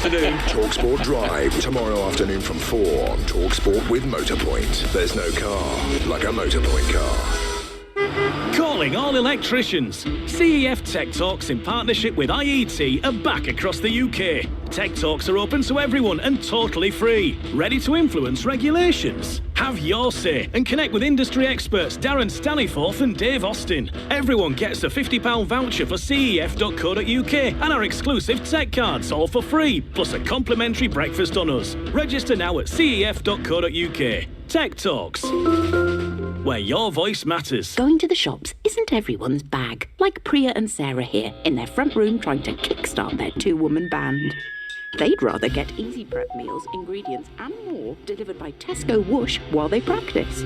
afternoon. TalkSport Drive, tomorrow afternoon from 4 on TalkSport with Motorpoint. There's no car like a Motorpoint car. Calling all electricians. CEF Tech Talks in partnership with IET are back across the UK. Tech Talks are open to everyone and totally free. Ready to influence regulations? Have your say and connect with industry experts Darren Staniforth and Dave Austin. Everyone gets a £50 voucher for cef.co.uk and our exclusive tech cards, all for free, plus a complimentary breakfast on us. Register now at cef.co.uk. Tech Talks, where your voice matters. Going to the shops isn't everyone's bag. Like Priya and Sarah here, in their front room trying to kickstart their two-woman band. They'd rather get easy prep meals, ingredients and more delivered by Tesco Whoosh while they practice.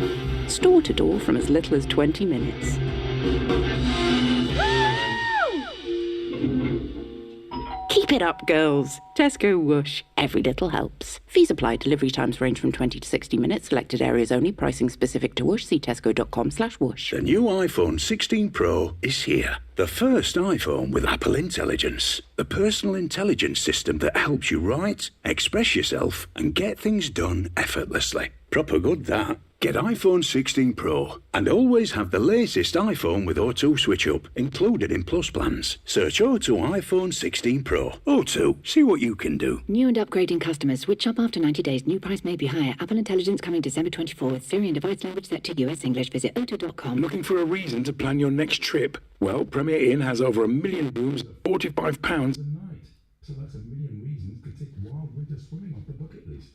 Store to door from as little as 20 minutes. Keep it up, girls. Tesco Whoosh. Every little helps. Fees apply. Delivery times range from 20 to 60 minutes. Selected areas only. Pricing specific to Whoosh. See tesco.com/whoosh. The new iPhone 16 Pro is here. The first iPhone with Apple Intelligence. The personal intelligence system that helps you write, express yourself, and get things done effortlessly. Proper good, that. Get iPhone 16 Pro and always have the latest iPhone with O2 switch up included in Plus plans. Search O2 iPhone 16 Pro. O2, see what you can do. New and upgrading customers. Switch up after 90 days. New price may be higher. Apple Intelligence coming December 24 with Siri and device language set to US English. Visit o2.com. Looking for a reason to plan your next trip? Well, Premier Inn has over 1 million rooms at £45 a night. So that's 1 million reasons to take wild winter swimming off the bucket list.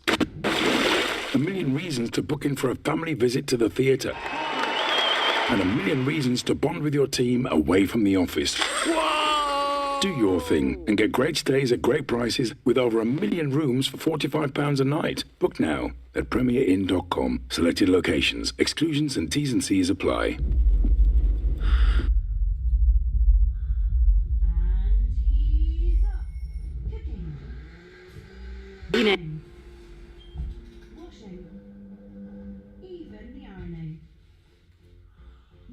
1 million reasons to book in for a family visit to the theatre. And 1 million reasons to bond with your team away from the office. Whoa! Do your thing and get great stays at great prices with over 1 million rooms for £45 a night. Book now at premierinn.com. Selected locations, exclusions and T's and C's apply. You know. Washing, even the ironing.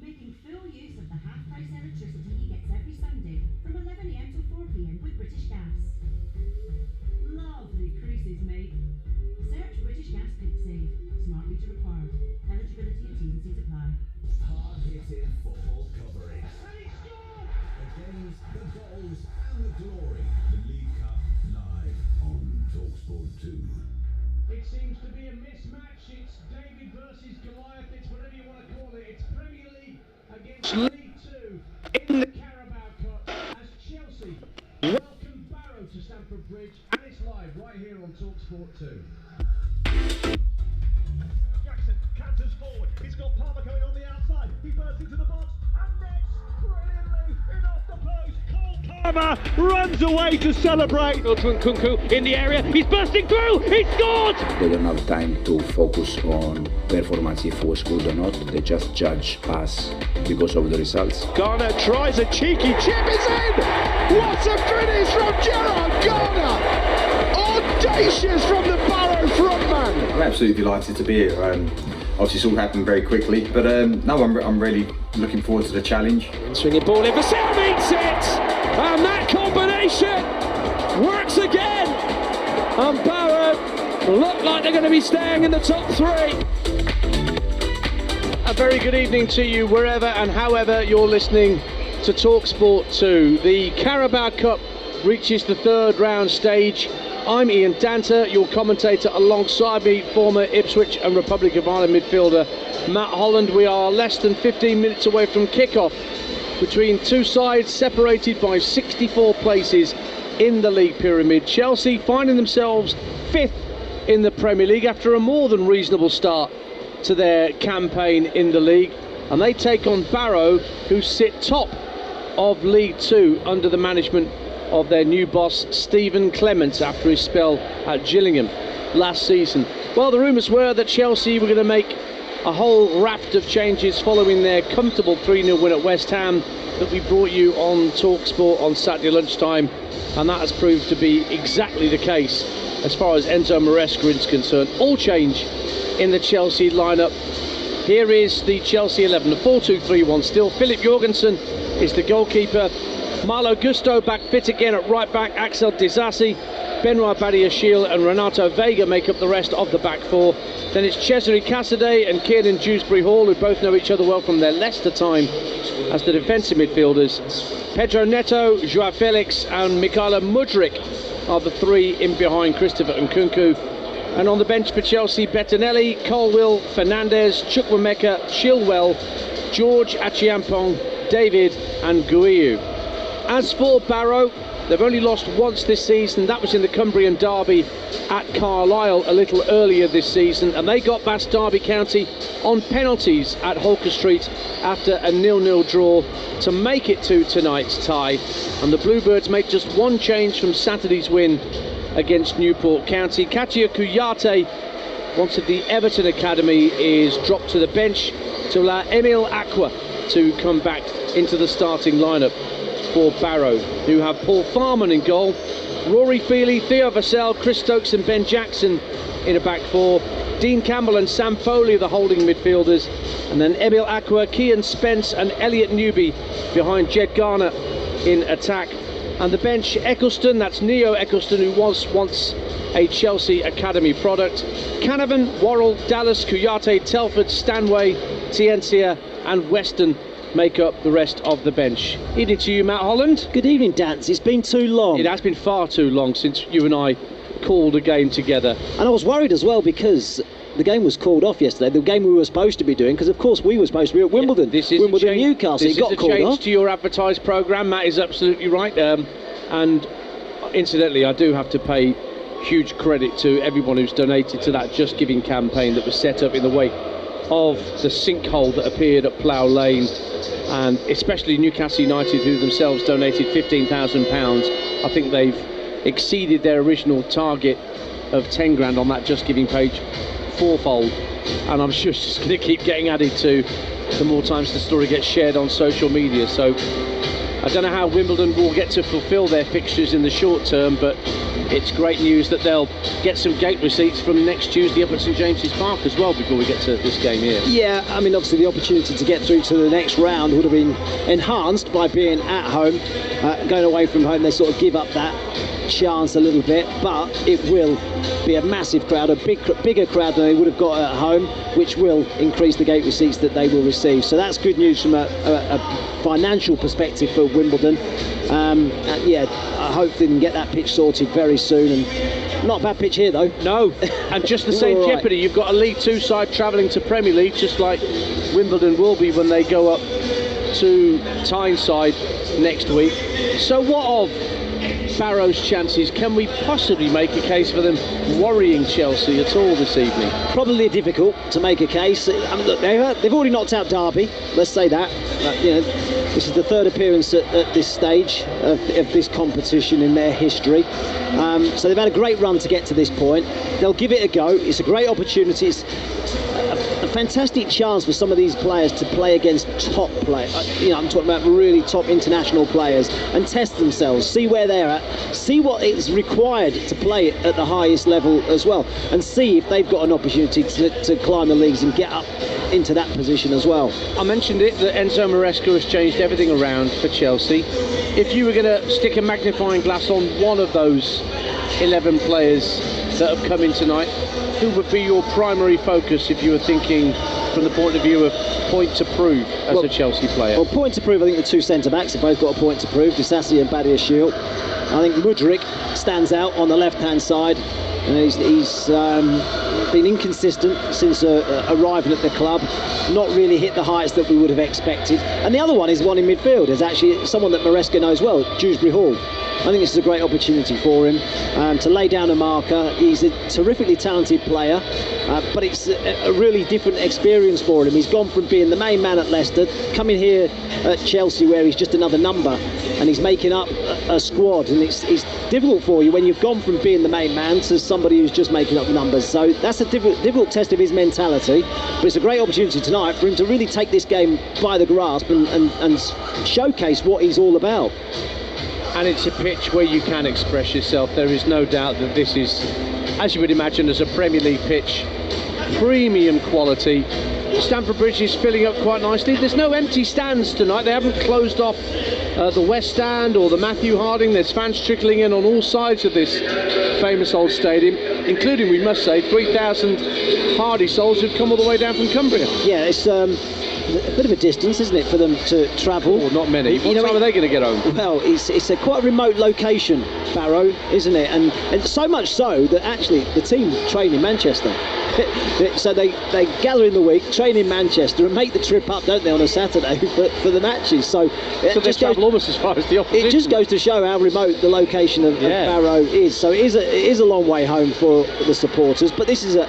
Making full use of the half-price electricity he gets every Sunday from 11 AM to 4 PM with British Gas. Lovely creases made. Search British Gas Quick Save. Smart meter required. Eligibility and T's and C's apply. Hard-hitting football coverage. The games, the goals and the glory. The League Cup live on TalkSport 2. It seems to be a mismatch. It's David versus Goliath. It's whatever you want to call it. It's Premier League against League 2 in the Carabao Cup as Chelsea welcome Barrow to Stamford Bridge, and it's live right here on TalkSport 2. Jackson canters forward. He's got Palmer coming on the outside. He bursts into the box and nets brilliantly in off the post. Palmer runs away to celebrate. Kunku in the area. He's bursting through. He scored. They don't have time to focus on performance if it was good or not. They just judge us because of the results. Garner tries a cheeky chip. It's in. What a finish from Gerard Garner. Audacious from the Barrow frontman. I'm absolutely delighted to be here. Obviously, it's all happened very quickly, but no, I'm really looking forward to the challenge. Swinging ball in for Sale meets it, and that combination works again. And Barrow look like they're going to be staying in the top three. A very good evening to you wherever and however you're listening to TalkSport 2. The Carabao Cup reaches the third round stage. I'm Ian Danter, your commentator, alongside me, former Ipswich and Republic of Ireland midfielder Matt Holland. We are less than 15 minutes away from kick-off between two sides separated by 64 places in the league pyramid. Chelsea finding themselves fifth in the Premier League after a more than reasonable start to their campaign in the league, and they take on Barrow, who sit top of League 2 under the management of their new boss Stephen Clement after his spell at Gillingham last season. Well, the rumours were that Chelsea were going to make a whole raft of changes following their comfortable 3-0 win at West Ham that we brought you on TalkSport on Saturday lunchtime, and that has proved to be exactly the case as far as Enzo Maresca is concerned. All change in the Chelsea lineup. Here is the Chelsea 11, the 4-2-3-1 still. Philip Jorgensen is the goalkeeper. Malo Gusto back fit again at right back. Axel Disasi Benoit Badiashile and Renato Vega make up the rest of the back four. Then it's Cesare Casadei and Kieran Dewsbury-Hall, who both know each other well from their Leicester time as the defensive midfielders. Pedro Neto, Joao Felix and Mykhailo Mudryk are the three in behind Christopher Nkunku. And on the bench for Chelsea, Bettinelli, Colwill, Fernandes, Chukwuemeka, Chilwell, George Achiampong, David and Guiu. As for Barrow, they've only lost once this season. That was in the Cumbrian Derby at Carlisle a little earlier this season, and they got past Derby County on penalties at Holker Street after a 0-0 draw to make it to tonight's tie. And the Bluebirds make just one change from Saturday's win against Newport County. Katia Kouyaté, once at the Everton Academy, is dropped to the bench to allow Emile Aqua to come back into the starting lineup for Barrow, who have Paul Farman in goal, Rory Feely, Theo Vassell, Chris Stokes and Ben Jackson in a back four, Dean Campbell and Sam Foley the holding midfielders, and then Emile Aqua, Kian Spence and Elliot Newby behind Jed Garner in attack. And the bench, Eccleston, that's Neo Eccleston, who was once a Chelsea Academy product, Canavan, Worrell, Dallas, Kouyaté, Telford, Stanway, Tiencia and Weston make up the rest of the bench. Evening to you, Matt Holland. Good evening, Dance. It's been too long. It has been far too long since you and I called a game together. And I was worried as well because the game was called off yesterday, the game we were supposed to be doing, because of course we were supposed to be at Wimbledon. This is Wimbledon Newcastle. This it got is a called change off. to your advertised programme. Matt is absolutely right. And incidentally, I do have to pay huge credit to everyone who's donated to that Just Giving campaign that was set up in the wake of the sinkhole that appeared at Plough Lane, and especially Newcastle United, who themselves donated £15,000. I think they've exceeded their original target of 10 grand on that Just Giving page fourfold, and I'm sure it's just going to keep getting added to the more times the story gets shared on social media. So I don't know how Wimbledon will get to fulfil their fixtures in the short term, but it's great news that they'll get some gate receipts from next Tuesday up at St James's Park as well before we get to this game here. Yeah, I mean, obviously the opportunity to get through to the next round would have been enhanced by being at home. Going away from home, they sort of give up that chance a little bit, but it will be a massive crowd, a bigger crowd than they would have got at home, which will increase the gate receipts that they will receive. So that's good news from a financial perspective for Wimbledon. Yeah, I hope they can get that pitch sorted very soon. And not a bad pitch here though. No, and just the same jeopardy. You've got a League Two side travelling to Premier League, just like Wimbledon will be when they go up to Tyneside next week. So what of Barrow's chances? Can we possibly make a case for them worrying Chelsea at all this evening? Probably difficult to make a case. Look, they've already knocked out Derby, let's say that. You know, this is the third appearance at this stage of this competition in their history. So they've had a great run to get to this point. They'll give it a go. It's a great opportunity. It's a fantastic chance for some of these players to play against top players. You know, I'm talking about really top international players, and test themselves, see where they're at, see what is required to play at the highest level as well, and see if they've got an opportunity to climb the leagues and get up into that position as well. I mentioned it that Enzo Maresca has changed everything around for Chelsea. If you were going to stick a magnifying glass on one of those 11 players that have come in tonight, who would be your primary focus if you were thinking from the point of view of point to prove as a Chelsea player? Well, point to prove, I think the two centre-backs have both got a point to prove, Disasi and Badiashile. I think Mudryk stands out on the left-hand side. He's been inconsistent since arriving at the club, not really hit the heights that we would have expected. And the other one is one in midfield, is actually someone that Maresca knows well, Dewsbury Hall. I think this is a great opportunity for him to lay down a marker. He's a terrifically talented player, but it's a really different experience for him. He's gone from being the main man at Leicester, coming here at Chelsea where he's just another number, and he's making up a squad, and it's difficult for you when you've gone from being the main man to somebody who's just making up numbers. So that's a difficult test of his mentality, but it's a great opportunity tonight for him to really take this game by the grasp and showcase what he's all about. And it's a pitch where you can express yourself. There is no doubt that this is, as you would imagine, as a Premier League pitch, premium quality. Stamford Bridge is filling up quite nicely. There's no empty stands tonight. They haven't closed off the West Stand or the Matthew Harding. There's fans trickling in on all sides of this famous old stadium, including, we must say, 3,000 hardy souls who've come all the way down from Cumbria. Yeah, it's a bit of a distance, isn't it, for them to travel? Well, not many. What time are they going to get home? Well, it's a quite a remote location, Barrow, isn't it? And so much so that actually the team train in Manchester. So they gather in the week, train in Manchester, and make the trip up, don't they, on a Saturday for the matches? So they travel almost as far as the opposition. It just goes to show how remote the location of Barrow is. So it is a long way home for the supporters, but this is a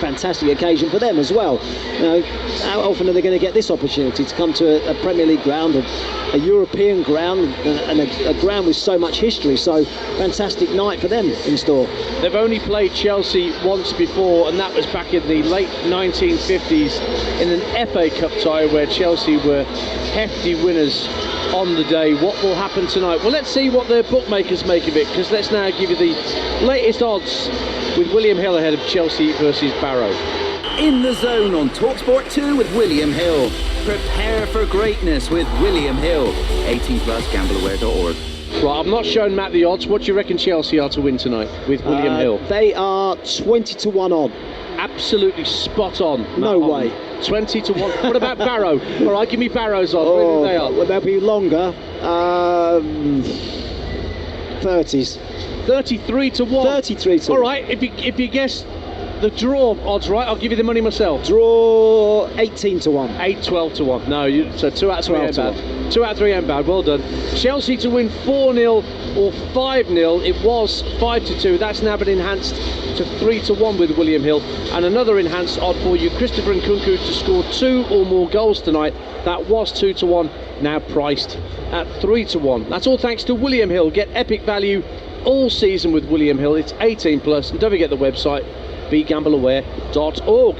fantastic occasion for them as well. How often are they going to get this opportunity to come to a Premier League ground, a European ground, and a ground with so much history? So fantastic night for them in store. They've only played Chelsea once before, and that was back in the late 1950s in an FA Cup tie where Chelsea were hefty winners on the day. What will happen tonight? Well, let's see what the bookmakers make of it, because let's now give you the latest odds with William Hill ahead of Chelsea versus Barrow. In the Zone on TalkSport 2 with William Hill. Prepare for greatness with William Hill. 18 plus, gambleaware.org. Right, I've not shown Matt the odds. What do you reckon Chelsea are to win tonight with William Hill? They are 20 to 1 on. Absolutely spot on. No way. 20 to 1. What about Barrow? All right, give me Barrow's odds. Where do they are? Well, they'll be longer. 30s. 33 to 1. 33 to 1. All right, if you guess the draw odds right, I'll give you the money myself. Draw 18 to 1. 12 to 1. No, so 2 out of 3 ain't bad. 2 out of 3 ain't bad. Well done. Chelsea to win 4-0 or 5-0. It was 5-2. That's now been enhanced to 3-1 with William Hill. And another enhanced odd for you, Christopher Nkunku to score 2 or more goals tonight. That was 2-1. Now priced at 3-1. That's all thanks to William Hill. Get epic value all season with William Hill. It's 18 plus, and don't forget the website, begambleaware.org.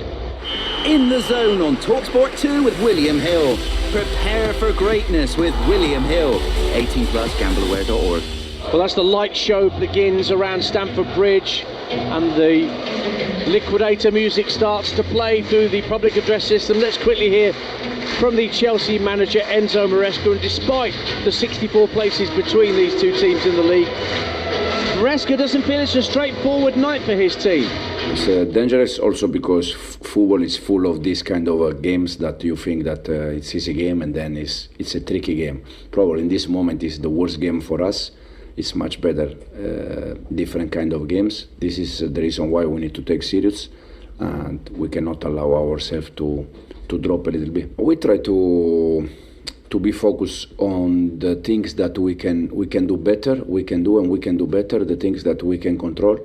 In the Zone on TalkSport 2 with William Hill. Prepare for greatness with William Hill. 18 plus, gambleaware.org. Well, that's the light show begins around Stamford Bridge, and the liquidator music starts to play through the public address system. Let's quickly hear from the Chelsea manager Enzo Maresca, and despite the 64 places between these two teams in the league, Maresca doesn't feel it's a straightforward night for his team. It's dangerous also because football is full of these kind of games that you think that it's easy game, and then it's a tricky game. Probably in this moment is the worst game for us. It's much better, different kind of games. This is the reason why we need to take serious, and we cannot allow ourselves to drop a little bit. We try to be focused on the things that we can do better, we can do better, the things that we can control,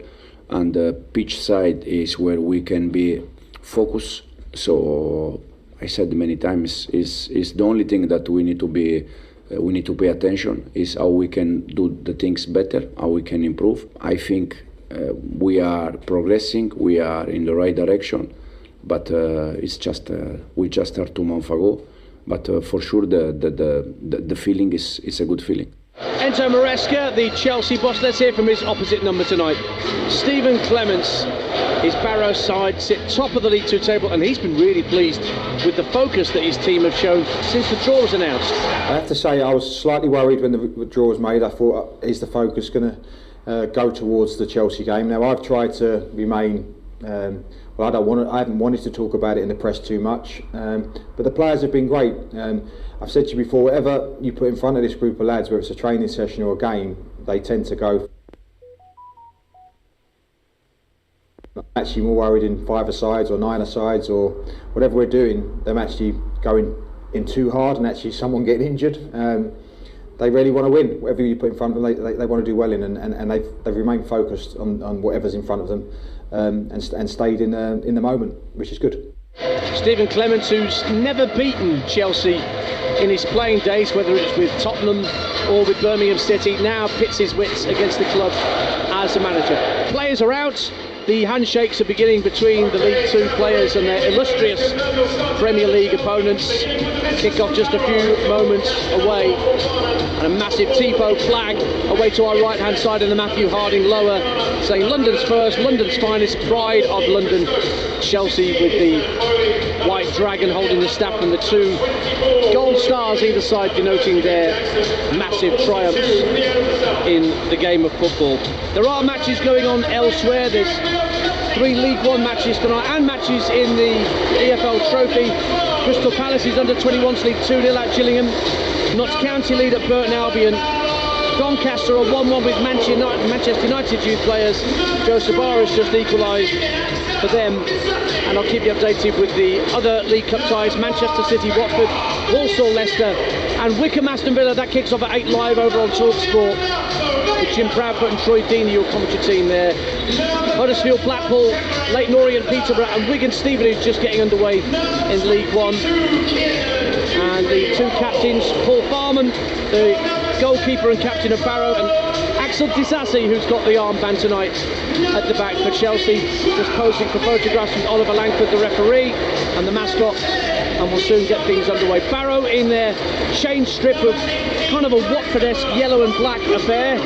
and the pitch side is where we can be focused. So I said many times is the only thing that we need to pay attention, is how we can do the things better, how we can improve. I think we are progressing, we are in the right direction, but it's just we just started 2 months ago. But for sure, the feeling is a good feeling. Enzo Maresca, the Chelsea boss. Let's hear from his opposite number tonight. Stephen Clements, his Barrow side, sit top of the League 2 table, and he's been really pleased with the focus that his team have shown since the draw was announced. I have to say I was slightly worried when the draw was made. I thought, is the focus going to go towards the Chelsea game? Now I've tried to remain. I haven't wanted to talk about it in the press too much, but the players have been great. I've said to you before, whatever you put in front of this group of lads, whether it's a training session or a game, they tend to go. I'm actually more worried in 5-a-sides or 9-a-sides or whatever we're doing, them actually going in too hard and actually someone getting injured. They really want to win. Whatever you put in front of them, they want to do well in, and they've remained focused on whatever's in front of them, and stayed in the moment, which is good. Stephen Clements, who's never beaten Chelsea in his playing days, whether it's with Tottenham or with Birmingham City, now pits his wits against the club as a manager. Players are out. The handshakes are beginning between the League Two players and their illustrious Premier League opponents. Kick-off just a few moments away. And a massive TIFO flag away to our right-hand side in the Matthew Harding lower, saying London's first, London's finest, pride of London. Chelsea with the white dragon holding the staff and the two gold stars either side denoting their massive triumphs in the game of football. There are matches going on elsewhere. There's 3 League One matches tonight and matches in the EFL Trophy. Crystal Palace's under-21s lead 2-0 at Gillingham. Notts County lead at Burton Albion. Doncaster are 1-1 with Manchester United youth players. Joe Sabara has just equalised for them. And I'll keep you updated with the other League Cup ties. Manchester City, Watford, Walsall, Leicester and Wycombe Aston Villa. That kicks off at 8 live over on TalkSport with Jim Proudfoot and Troy Deeney, your commentary team there. Huddersfield, Blackpool, Leyton Orient, Peterborough and Wigan Stevenage just getting underway in League One. And the two captains, Paul Farman, the goalkeeper and captain of Barrow, and Axel Disasi, who's got the armband tonight at the back for Chelsea, just posing for photographs with Oliver Langford, the referee, and the mascot, and we'll soon get things underway. Barrow in their chain strip of kind of a Watford-esque yellow and black affair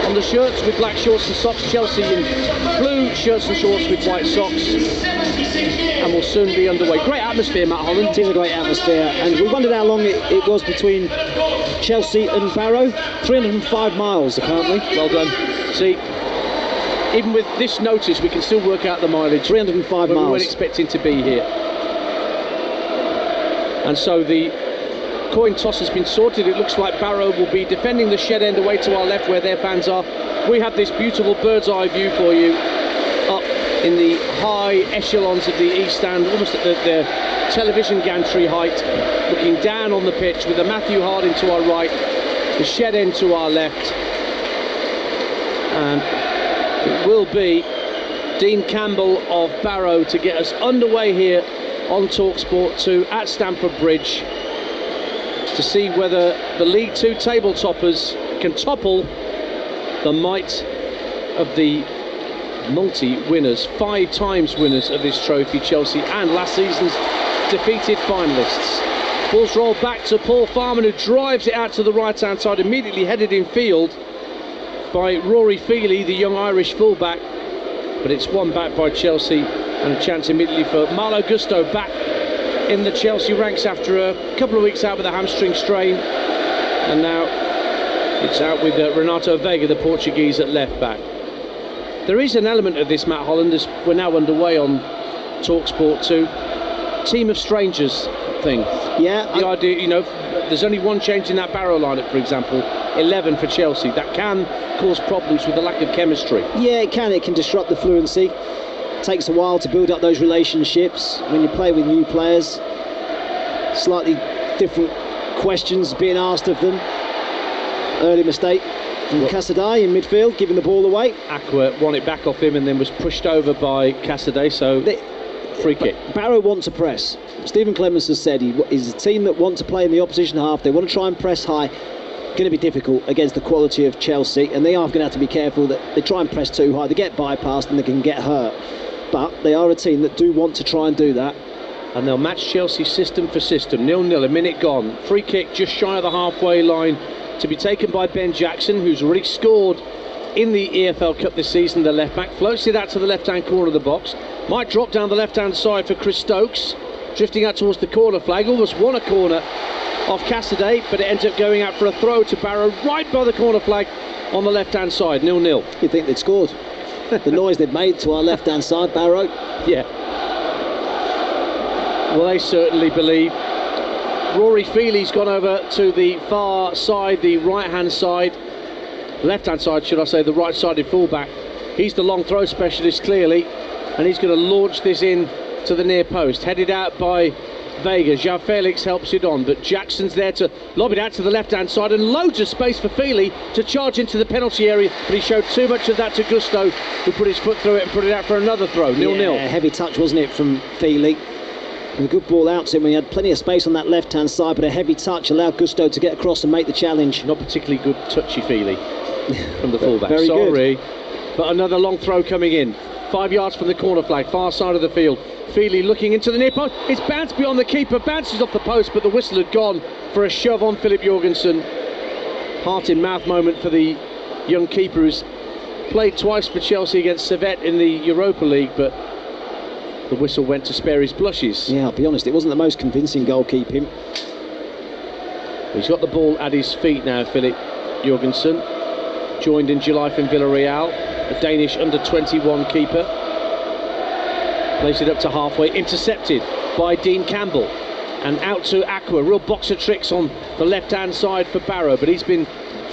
on the shirts with black shorts and socks. Chelsea in blue shirts and shorts with white socks, and we'll soon be underway. Great atmosphere, Matt Holland. It is a great atmosphere, and we wondered how long it was between Chelsea and Barrow. 305 miles apparently. Well done. See, even with this notice we can still work out the mileage. 305 miles. We weren't expecting to be here. And so the coin toss has been sorted. It looks like Barrow will be defending the shed end away to our left where their fans are. We have this beautiful bird's eye view for you up in the high echelons of the east stand, almost at the television gantry height, looking down on the pitch with the Matthew Harding to our right, the shed end to our left, and it will be Dean Campbell of Barrow to get us underway here on TalkSport 2 at Stamford Bridge to see whether the League Two table toppers can topple the might of the multi-winners, 5 times winners of this trophy, Chelsea, and last season's defeated finalists. Ball's rolled back to Paul Farman, who drives it out to the right-hand side, immediately headed in field by Rory Feely, the young Irish fullback, but it's won back by Chelsea, and a chance immediately for Malo Gusto back in the Chelsea ranks after a couple of weeks out with a hamstring strain, and now it's out with Renato Veiga, the Portuguese, at left back. There is an element of this, Matt Holland, as we're now underway on TalkSport 2, team of strangers thing. Yeah. The idea, you know, there's only one change in that Barrow lineup, for example, 11 for Chelsea. That can cause problems with the lack of chemistry. Yeah, it can. It can disrupt the fluency. It takes a while to build up those relationships when you play with new players. Slightly different questions being asked of them. Early mistake from Casadei in midfield, giving the ball away. Aqua won it back off him and then was pushed over by Casadei, so free kick. Barrow want to press. Stephen Clemens has said he's a team that want to play in the opposition half. They want to try and press high. Going to be difficult against the quality of Chelsea, and they are going to have to be careful that they try and press too high. They get bypassed and they can get hurt. But they are a team that do want to try and do that. And they'll match Chelsea system for system. 0-0, a minute gone. Free kick just shy of the halfway line to be taken by Ben Jackson, who's already scored in the EFL Cup this season. The left back floats it out to the left hand corner of the box. Might drop down the left hand side for Chris Stokes, drifting out towards the corner flag. Almost won a corner off Casadei, but it ends up going out for a throw to Barrow right by the corner flag on the left hand side. 0-0. You'd think they'd scored. The noise they've made to our left hand side, Barrow. Yeah. Well, they certainly believe. Rory Feely's gone over to the far side, the right hand side, left hand side should I say, the right sided fullback. He's the long throw specialist clearly, and he's going to launch this in to the near post, headed out by Veiga. João Felix helps it on, but Jackson's there to lob it out to the left hand side, and loads of space for Feely to charge into the penalty area, but he showed too much of that to Gusto, who put his foot through it and put it out for another throw. 0-0. Yeah, heavy touch, wasn't it, from Feely? And a good ball out to him when he had plenty of space on that left hand side, but a heavy touch allowed Gusto to get across and make the challenge. Not particularly good touchy Feely from the fullback. Very Sorry. Good. But another long throw coming in. 5 yards from the corner flag, far side of the field. Feely looking into the near post. It's bounced beyond the keeper. Bounces off the post, but the whistle had gone for a shove on Philip Jorgensen. Heart in mouth moment for the young keeper, who's played twice for Chelsea against Servette in the Europa League, but the whistle went to spare his blushes. Yeah, I'll be honest, it wasn't the most convincing goalkeeping. He's got the ball at his feet now, Philip Jorgensen. Joined in July from Villarreal, a Danish under-21 keeper. Plays it up to halfway, intercepted by Dean Campbell. And out to Aqua, real box of tricks on the left-hand side for Barrow, but he's been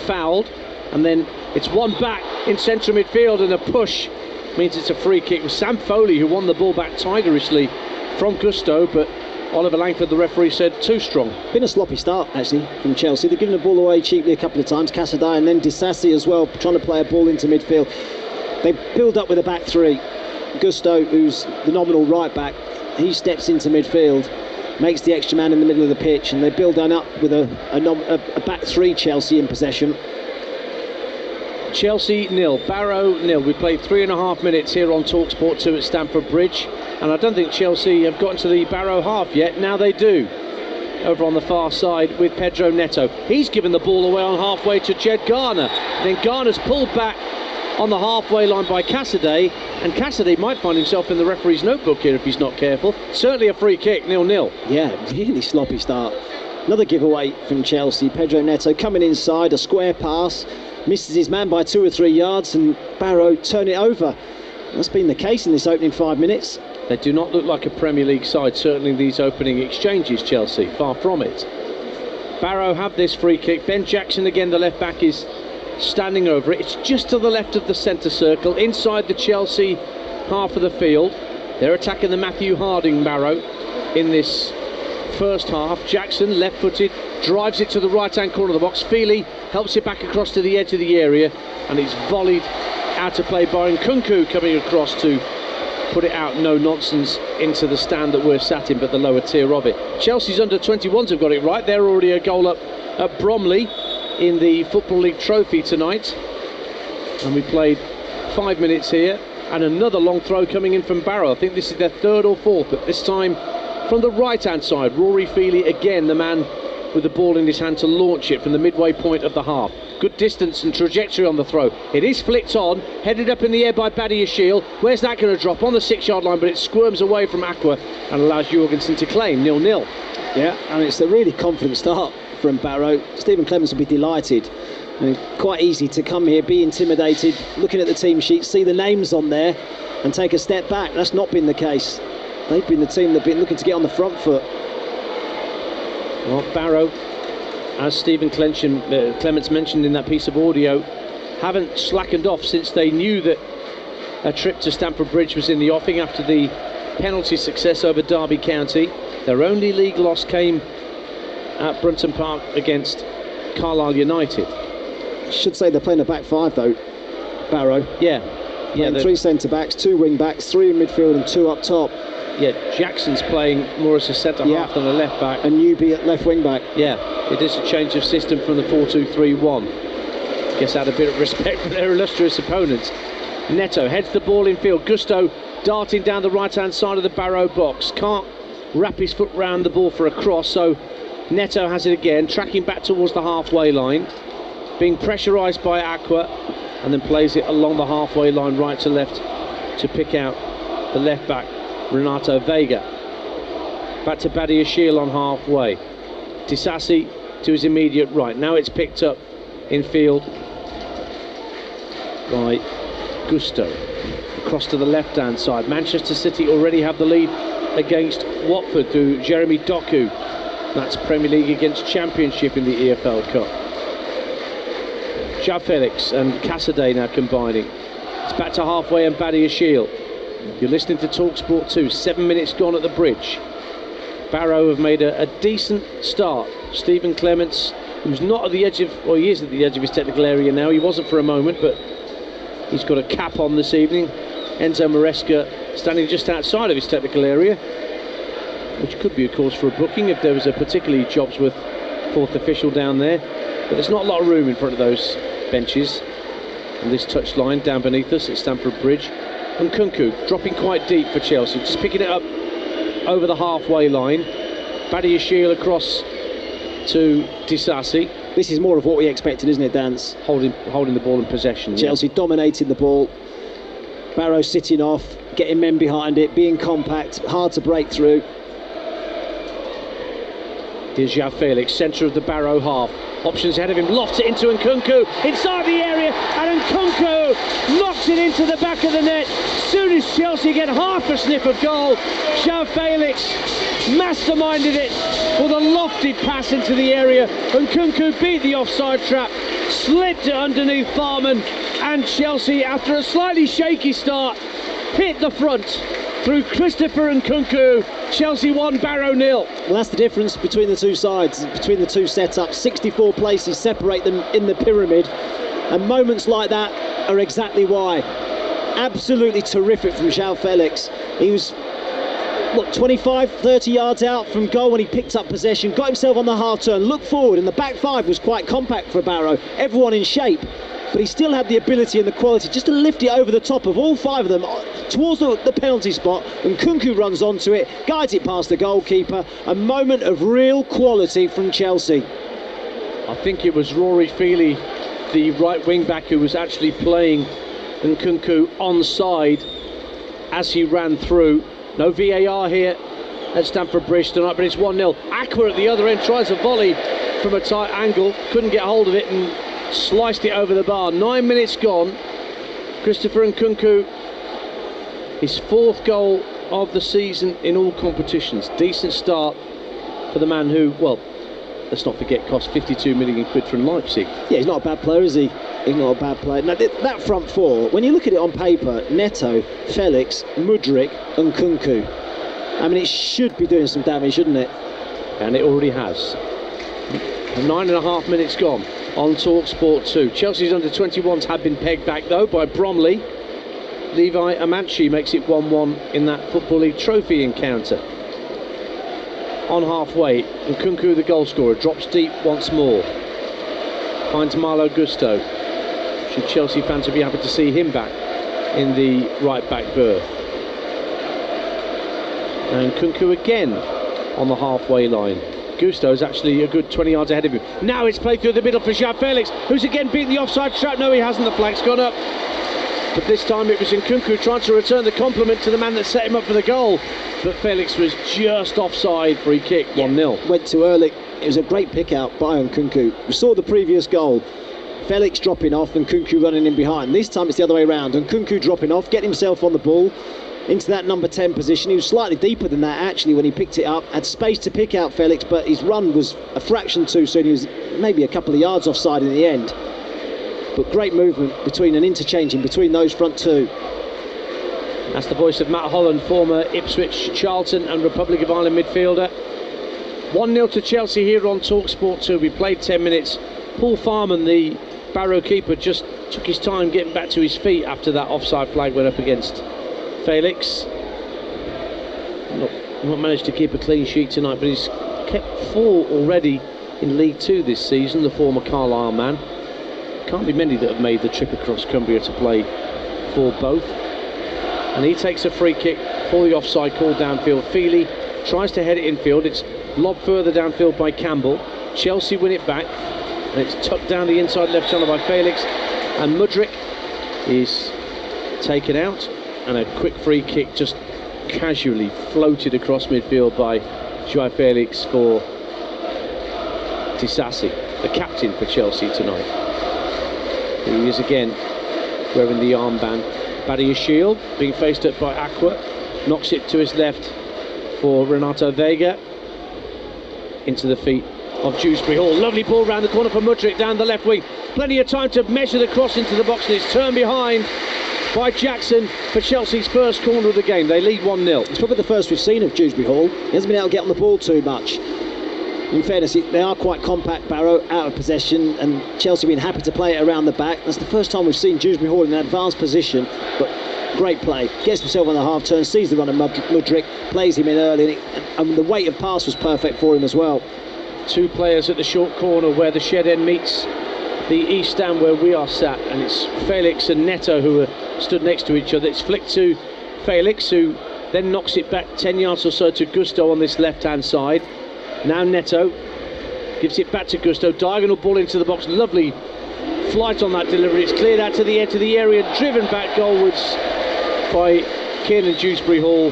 fouled. And then it's one back in central midfield, and a push means it's a free kick. It was Sam Foley who won the ball back tigerishly from Gusto, but Oliver Langford, the referee, said too strong. Been a sloppy start, actually, from Chelsea. They've given the ball away cheaply a couple of times. Casadei and then Disasi as well, trying to play a ball into midfield. They build up with a back three. Gusto, who's the nominal right back, he steps into midfield, makes the extra man in the middle of the pitch, and they build on up with a back three, Chelsea in possession. Chelsea 0, Barrow 0. We played 3.5 minutes here on TalkSport 2 at Stamford Bridge, and I don't think Chelsea have gotten to the Barrow half yet. Now they do. Over on the far side with Pedro Neto. He's given the ball away on halfway to Jed Garner. Then Garner's pulled back on the halfway line by Casadei, and Casadei might find himself in the referee's notebook here if he's not careful. Certainly a free kick, 0-0. Yeah, really sloppy start. Another giveaway from Chelsea. Pedro Neto coming inside, a square pass, misses his man by 2 or 3 yards, and Barrow turn it over. That's been the case in this opening 5 minutes. They do not look like a Premier League side, certainly these opening exchanges, Chelsea, far from it. Barrow have this free kick. Ben Jackson again, the left back, is standing over it. It's just to the left of the centre circle, inside the Chelsea half of the field. They're attacking the Matthew Harding Barrow in this first half. Jackson, left-footed, drives it to the right-hand corner of the box. Feely helps it back across to the edge of the area, and it's volleyed out of play by Nkunku, coming across to put it out, no nonsense, into the stand that we're sat in, but the lower tier of it. Chelsea's under-21s have got it right. They're already a goal up at Bromley in the Football League Trophy tonight, and we played 5 minutes here, and another long throw coming in from Barrow. I think this is their third or fourth, but this time from the right-hand side. Rory Feely again, the man with the ball in his hand to launch it from the midway point of the half. Good distance and trajectory on the throw. It is flicked on, headed up in the air by Badia Shield. Where's that going to drop? On the 6-yard line, but it squirms away from Aqua and allows Jorgensen to claim 0-0. Yeah, and it's a really confident start from Barrow. Stephen Clements will be delighted. I mean, quite easy to come here, be intimidated, looking at the team sheet, see the names on there and take a step back. That's not been the case. They've been the team that have been looking to get on the front foot. Well, Barrow, as Stephen Clements mentioned in that piece of audio, haven't slackened off since they knew that a trip to Stamford Bridge was in the offing after the penalty success over Derby County. Their only league loss came at Brunton Park against Carlisle United. I should say they're playing a back five though, Barrow. Yeah, 3 centre backs, 2 wing backs, 3 in midfield and 2 up top. Yeah, Jackson's playing more as a centre half than a left back. And Newby at left wing back. Yeah, it is a change of system from the 4-2-3-1. Guess out a bit of respect for their illustrious opponents. Neto heads the ball in field. Gusto darting down the right hand side of the Barrow box. Can't wrap his foot round the ball for a cross, so Neto has it again, tracking back towards the halfway line, being pressurised by Aqua, and then plays it along the halfway line right to left to pick out the left back Renato Vega. Back to Badia Shield on halfway. Disasi to his immediate right. Now it's picked up in field by Gusto. Across to the left hand side. Manchester City already have the lead against Watford through Jeremy Doku. That's Premier League against Championship in the EFL Cup. João Felix and Casadei now combining. It's back to halfway and Badia Shield. You're listening to TalkSport 2, 7 minutes gone at the bridge. Barrow have made a decent start. Stephen Clements, who's not at the edge of, well, he is at the edge of his technical area now. He wasn't for a moment, but he's got a cap on this evening. Enzo Maresca standing just outside of his technical area, which could be a cause for a booking if there was a particularly Jobsworth fourth official down there. But there's not a lot of room in front of those benches. And this touchline down beneath us at Stamford Bridge. Nkunku dropping quite deep for Chelsea, just picking it up over the halfway line. Badiashile across to Disasi. This is more of what we expected, isn't it, Dance? Holding the ball in possession. Chelsea dominating the ball. Barrow sitting off, getting men behind it, being compact, hard to break through. Here's João Felix, centre of the Barrow half. Options ahead of him, lofts it into Nkunku, inside the area, and Nkunku knocks it into the back of the net. Soon as Chelsea get half a sniff of goal, João Felix masterminded it with a lofty pass into the area. Nkunku beat the offside trap, slipped it underneath Farman, and Chelsea, after a slightly shaky start, hit the front through Christopher Nkunku. Chelsea 1, Barrow 0. Well, that's the difference between the two sides, between the two setups. 64 places separate them in the pyramid, and moments like that are exactly why. Absolutely terrific from João Felix. He was, 25, 30 yards out from goal when he picked up possession, got himself on the half turn, looked forward, and the back five was quite compact for Barrow, everyone in shape. But he still had the ability and the quality just to lift it over the top of all five of them towards the penalty spot, and Nkunku runs onto it, guides it past the goalkeeper. A moment of real quality from Chelsea. I think it was Rory Feely, the right wing back, who was actually playing Nkunku onside as he ran through. No VAR here at Stamford Bridge tonight, but it's 1-0. Aqua at the other end tries a volley from a tight angle, couldn't get hold of it and sliced it over the bar. 9 minutes gone. Christopher Nkunku, his 4th goal of the season in all competitions. Decent start for the man who, well, let's not forget, cost 52 million quid from Leipzig. Yeah, he's not a bad player, is he? He's not a bad player. Now, that front four, when you look at it on paper, Neto, Felix, Mudryk and Nkunku, I mean, it should be doing some damage, shouldn't it? And it already has. 9.5 minutes gone on TalkSport 2. Chelsea's under-21s have been pegged back, though, by Bromley. Levi Amanchi makes it 1-1 in that Football League trophy encounter. On halfway, Nkunku, the goal scorer, drops deep once more. Finds Malo Gusto. Should Chelsea fans be happy to see him back in the right-back berth. And Nkunku again on the halfway line. Gusto's actually a good 20 yards ahead of him. Now it's played through the middle for João Felix, who's again beaten the offside trap. No, he hasn't. The flag's gone up. But this time it was Nkunku trying to return the compliment to the man that set him up for the goal. But Felix was just offside. Free kick, 1-0. Went too early. It was a great pick out by Nkunku. We saw the previous goal. Felix dropping off and Nkunku running in behind. This time it's the other way around. Nkunku dropping off, getting himself on the ball into that number 10 position. He was slightly deeper than that actually when he picked it up. Had space to pick out Felix, but his run was a fraction too soon. He was maybe a couple of yards offside in the end. But great movement between and interchanging between those front two. That's the voice of Matt Holland, former Ipswich, Charlton and Republic of Ireland midfielder. 1-0 to Chelsea here on TalkSport 2. We played 10 minutes. Paul Farman, the Barrow keeper, just took his time getting back to his feet after that offside flag went up against Felix. Not managed to keep a clean sheet tonight, but he's kept 4 already in League 2 this season, the former Carlisle man. Can't be many that have made the trip across Cumbria to play for both. And he takes a free kick for the offside call downfield. Feely tries to head it infield. It's lobbed further downfield by Campbell. Chelsea win it back, and it's tucked down the inside left channel by Felix. And Mudryk is taken out, and a quick free kick just casually floated across midfield by João Felix for Disasi, the captain for Chelsea tonight. He is again wearing the armband. Badiashile being faced up by Aqua, knocks it to his left for Renato Vega into the feet of Dewsbury Hall. Lovely ball round the corner for Mudryk down the left wing. Plenty of time to measure the cross into the box, and it's turned behind by Jackson for Chelsea's first corner of the game. They lead 1-0. It's probably the first we've seen of Dewsbury Hall. He hasn't been able to get on the ball too much. In fairness, they are quite compact, Barrow, out of possession, and Chelsea been happy to play it around the back. That's the first time we've seen Dewsbury Hall in an advanced position, but great play. Gets himself on the half turn, sees the run of Mudryk, plays him in early, and the weight of pass was perfect for him as well. 2 players at the short corner where the shed end meets the east stand where we are sat, and it's Felix and Neto who are stood next to each other. It's flicked to Felix, who then knocks it back 10 yards or so to Gusto on this left-hand side. Now Neto gives it back to Gusto. Diagonal ball into the box. Lovely flight on that delivery. It's cleared out to the edge of the area, driven back goalwards by Kiernan Dewsbury Hall,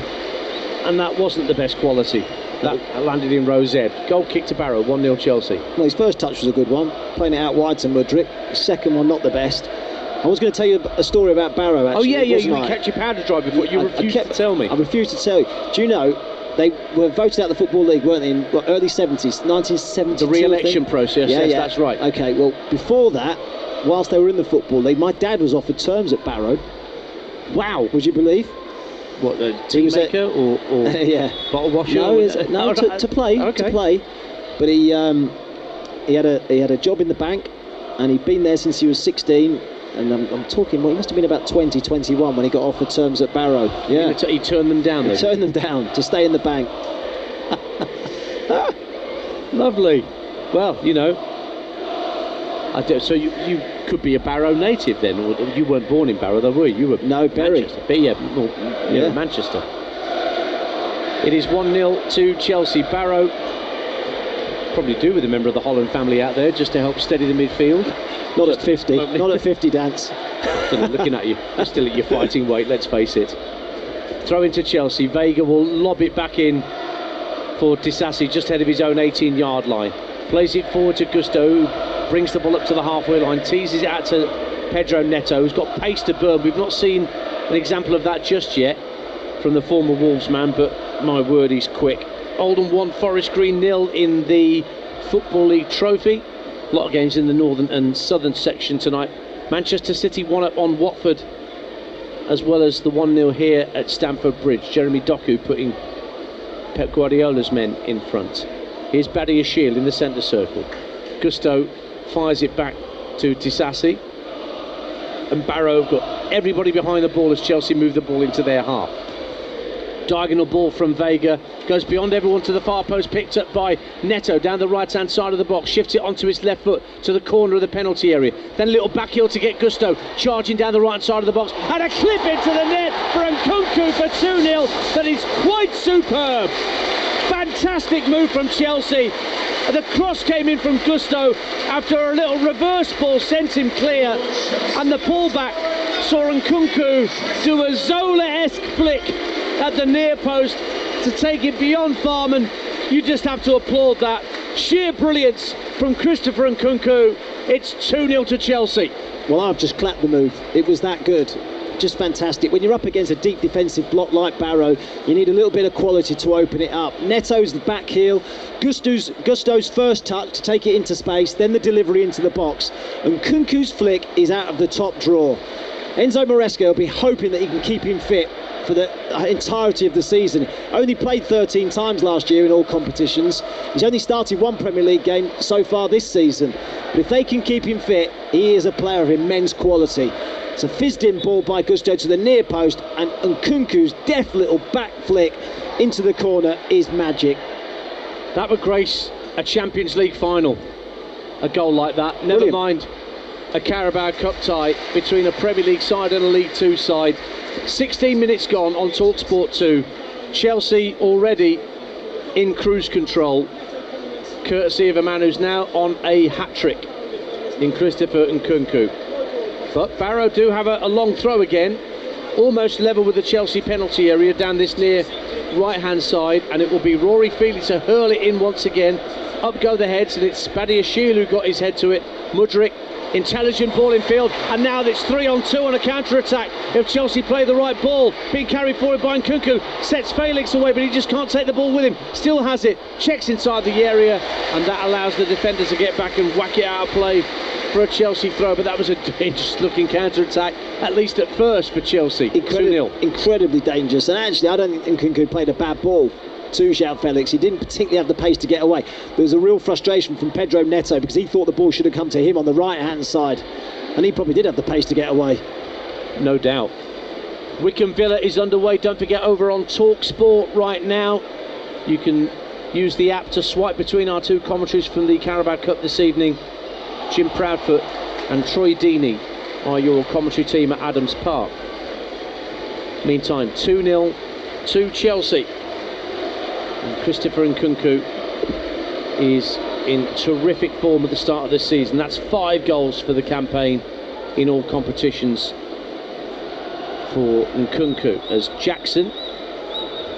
and that wasn't the best quality. That landed in row Z. Goal kick to Barrow, 1-0 Chelsea. Well, his first touch was a good one, playing it out wide to Mudryk. His second one, not the best. I was going to tell you a story about Barrow, actually. Oh, yeah, you kept your powder dry before. You refused to tell me. I refused to tell you. Do you know, they were voted out of the Football League, weren't they, in early 70s, 1972? The re-election process, yes, that's right. OK, well, before that, whilst they were in the Football League, my dad was offered terms at Barrow. Wow, would you believe? What, the tea maker or yeah, bottle washer? No, to play. Okay. To play. But he had a job in the bank, and he'd been there since he was 16. And I'm talking, well, he must have been about 20, 21 when he got offered terms at Barrow. Yeah, he turned them down. He turned them down to stay in the bank. Lovely. Well, you know, so you could be a Barrow native then, or you weren't born in Barrow, though, were you? You were Bury. Manchester. Manchester. It is 1-0 to Chelsea. Barrow probably do with a member of the Holland family out there just to help steady the midfield. Not at 50. Not at 50, Dance. Looking at you, you're still at your fighting weight. Let's face it. Throw into Chelsea. Vega will lob it back in for Disasi, just ahead of his own 18-yard line. Plays it forward to Gusto, who brings the ball up to the halfway line, teases it out to Pedro Neto, who's got pace to burn. We've not seen an example of that just yet from the former Wolves man, but my word, he's quick. Oldham 1, Forest Green 0 in the Football League Trophy. A lot of games in the northern and southern section tonight. Manchester City 1-up on Watford, as well as the 1-0 here at Stamford Bridge. Jeremy Doku putting Pep Guardiola's men in front. Here's Badiashile in the centre circle. Gusto fires it back to Disasi, and Barrow have got everybody behind the ball as Chelsea move the ball into their half. Diagonal ball from Vega, goes beyond everyone to the far post, picked up by Neto down the right hand side of the box, shifts it onto his left foot to the corner of the penalty area, then a little back heel to get Gusto, charging down the right side of the box, and a clip into the net for Nkunku for 2-0. That is quite superb. Fantastic move from Chelsea. The cross came in from Gusto after a little reverse ball sent him clear, and the pullback saw Nkunku do a Zola-esque flick at the near post to take it beyond Farman. You just have to applaud that. Sheer brilliance from Christopher Nkunku. It's 2-0 to Chelsea. Well, I've just clapped the move. It was that good. Just fantastic. When you're up against a deep defensive block like Barrow, you need a little bit of quality to open it up. Neto's the back heel, Gusto's first touch to take it into space, then the delivery into the box, and Nkunku's flick is out of the top drawer. Enzo Maresca will be hoping that he can keep him fit for the entirety of the season. Only played 13 times last year in all competitions. He's only started one Premier League game so far this season. But if they can keep him fit, he is a player of immense quality. It's a fizzed-in ball by Gusto to the near post, and Nkunku's deft little back flick into the corner is magic. That would grace a Champions League final, a goal like that. Never mind a Carabao Cup tie between a Premier League side and a League Two side. 16 minutes gone on TalkSport 2. Chelsea already in cruise control, courtesy of a man who's now on a hat-trick in Christopher Nkunku. But Barrow do have a long throw again, almost level with the Chelsea penalty area down this near right-hand side, and it will be Rory Feely to hurl it in once again. Up go the heads, and it's Badiashile who got his head to it. Mudryk, intelligent ball in field, and now it's 3-on-2 on a counter-attack. If Chelsea play the right ball, being carried forward by Nkunku, sets Felix away, but he just can't take the ball with him. Still has it, checks inside the area, and that allows the defender to get back and whack it out of play for a Chelsea throw. But that was a dangerous looking counter-attack, at least at first, for Chelsea. 2-0. Incredibly dangerous, and actually I don't think Nkunku played a bad ball to João Felix. He didn't particularly have the pace to get away. There was a real frustration from Pedro Neto because he thought the ball should have come to him on the right hand side, and he probably did have the pace to get away. No doubt. Wycombe Villa is underway. Don't forget, over on TalkSport right now, you can use the app to swipe between our two commentaries from the Carabao Cup this evening. Jim Proudfoot and Troy Deeney are your commentary team at Adams Park. Meantime, 2-0 to Chelsea. And Christopher Nkunku is in terrific form at the start of this season. That's 5 goals for the campaign in all competitions for Nkunku, as Jackson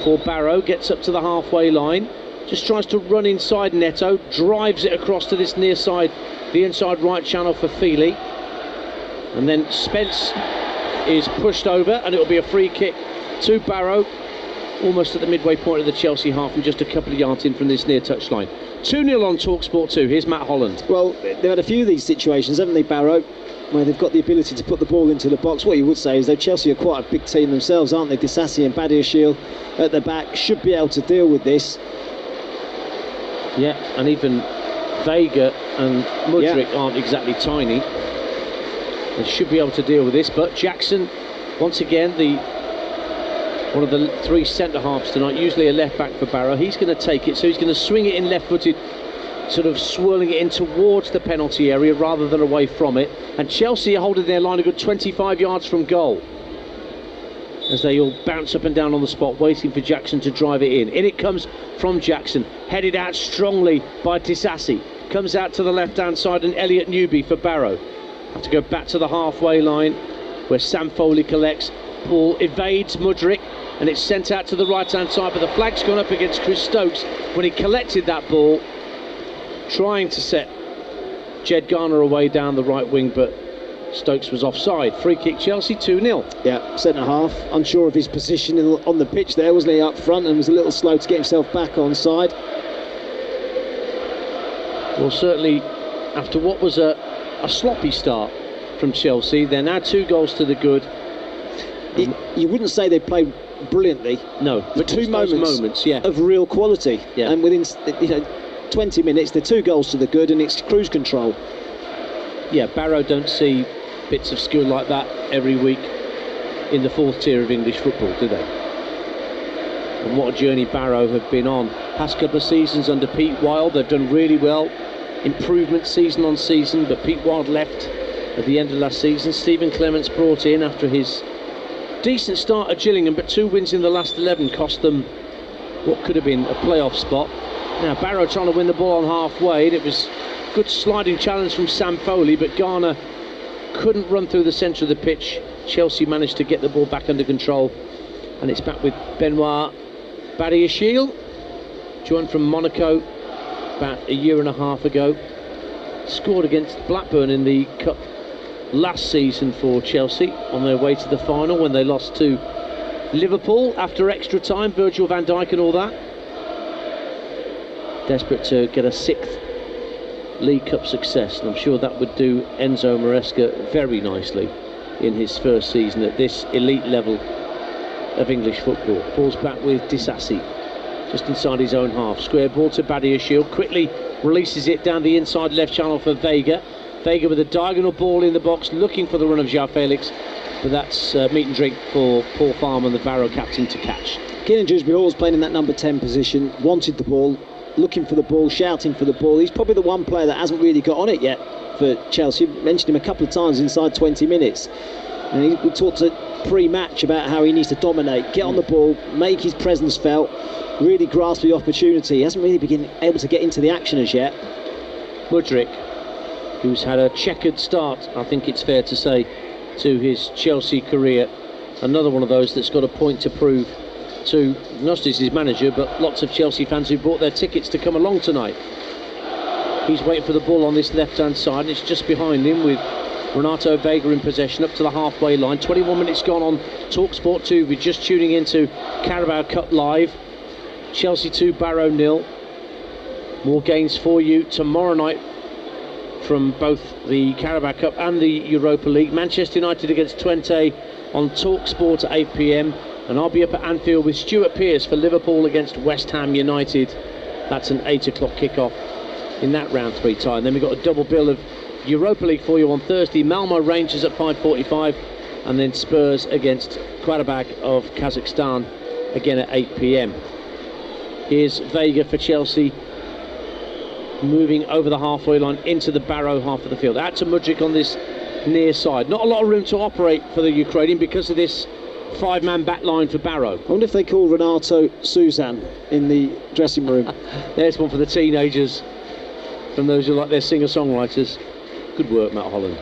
for Barrow gets up to the halfway line, just tries to run inside Neto, drives it across to this near side, the inside right channel for Feely, and then Spence is pushed over and it'll be a free kick to Barrow, almost at the midway point of the Chelsea half and just a couple of yards in from this near touchline. 2-0 on TalkSport 2. Here's Matt Holland. Well, they've had a few of these situations, haven't they, Barrow, where they've got the ability to put the ball into the box. What you would say is that Chelsea are quite a big team themselves, aren't they? Disasi and Badiashile at the back should be able to deal with this. Yeah, and even Vega and Mudryk aren't exactly tiny. They should be able to deal with this, but Jackson, once again, one of the 3 centre-halves tonight, usually a left-back for Barrow. He's going to take it, so he's going to swing it in left-footed, sort of swirling it in towards the penalty area rather than away from it. And Chelsea are holding their line a good 25 yards from goal, as they all bounce up and down on the spot, waiting for Jackson to drive it in. In it comes from Jackson, headed out strongly by Disasi. Comes out to the left-hand side, and Elliot Newby for Barrow. Have to go back to the halfway line, where Sam Foley collects. Ball evades Mudryk, and it's sent out to the right-hand side, but the flag's gone up against Chris Stokes when he collected that ball, trying to set Jed Garner away down the right wing, but Stokes was offside. Free kick Chelsea, 2-0. Yeah, centre half, unsure of his position on the pitch there, wasn't he, up front, and was a little slow to get himself back on side. Well, certainly after what was a sloppy start from Chelsea, they're now 2 goals to the good. You wouldn't say they played brilliantly. No, but 2 moments of real quality. Yeah. And within 20 minutes, they're 2 goals to the good, and it's cruise control. Yeah, Barrow don't see bits of skill like that every week in the 4th tier of English football, do they? And what a journey Barrow have been on. Past couple of seasons under Pete Wild, they've done really well. Improvement season on season, but Pete Wild left at the end of last season. Stephen Clements brought in after his decent start at Gillingham, but 2 wins in the last 11 cost them what could have been a playoff spot. Now Barrow trying to win the ball on halfway, and it was a good sliding challenge from Sam Foley, but Garner couldn't run through the centre of the pitch. Chelsea managed to get the ball back under control, and it's back with Benoit Badiashile, joined from Monaco about a year and a half ago. Scored against Blackburn in the Cup last season for Chelsea on their way to the final when they lost to Liverpool after extra time, Virgil van Dijk and all that. Desperate to get a 6th League Cup success, and I'm sure that would do Enzo Maresca very nicely in his first season at this elite level of English football. Ball's back with Disasi, just inside his own half. Square ball to Badiashile, quickly releases it down the inside left channel for Vega. Vega with a diagonal ball in the box, looking for the run of João Felix, but that's meat and drink for Paul Farman, the Barrow captain, to catch. Keenan Dewsbury Hall's playing in that number 10 position, wanted the ball, looking for the ball, shouting for the ball. He's probably the one player that hasn't really got on it yet for Chelsea. You mentioned him a couple of times inside 20 minutes. And we talked pre-match about how he needs to dominate, get on the ball, make his presence felt, really grasp the opportunity. He hasn't really been able to get into the action as yet. Mudryk, who's had a checkered start, I think it's fair to say, to his Chelsea career. Another one of those that's got a point to prove to not just his manager, but lots of Chelsea fans who bought their tickets to come along tonight. He's waiting for the ball on this left-hand side. It's just behind him with Renato Vega in possession up to the halfway line. 21 minutes gone on TalkSport 2. We're just tuning into Carabao Cup Live. Chelsea 2, Barrow 0. More games for you tomorrow night from both the Carabao Cup and the Europa League. Manchester United against Twente on TalkSport at 8 p.m. and I'll be up at Anfield with Stuart Pearce for Liverpool against West Ham United. That's an 8 o'clock kickoff in that round 3 tie. Then we've got a double bill of Europa League for you on Thursday. Malmo Rangers at 5:45, and then Spurs against Qarabağ of Kazakhstan again at 8 p.m. Here's Vega for Chelsea. moving over the halfway line into the Barrow half of the field. Out to Mudryk on this near side. Not a lot of room to operate for the Ukrainian because of this 5-man back line for Barrow. I wonder if they call Renato Suzanne in the dressing room. There's one for the teenagers, from those who like their singer-songwriters. Good work, Matt Holland.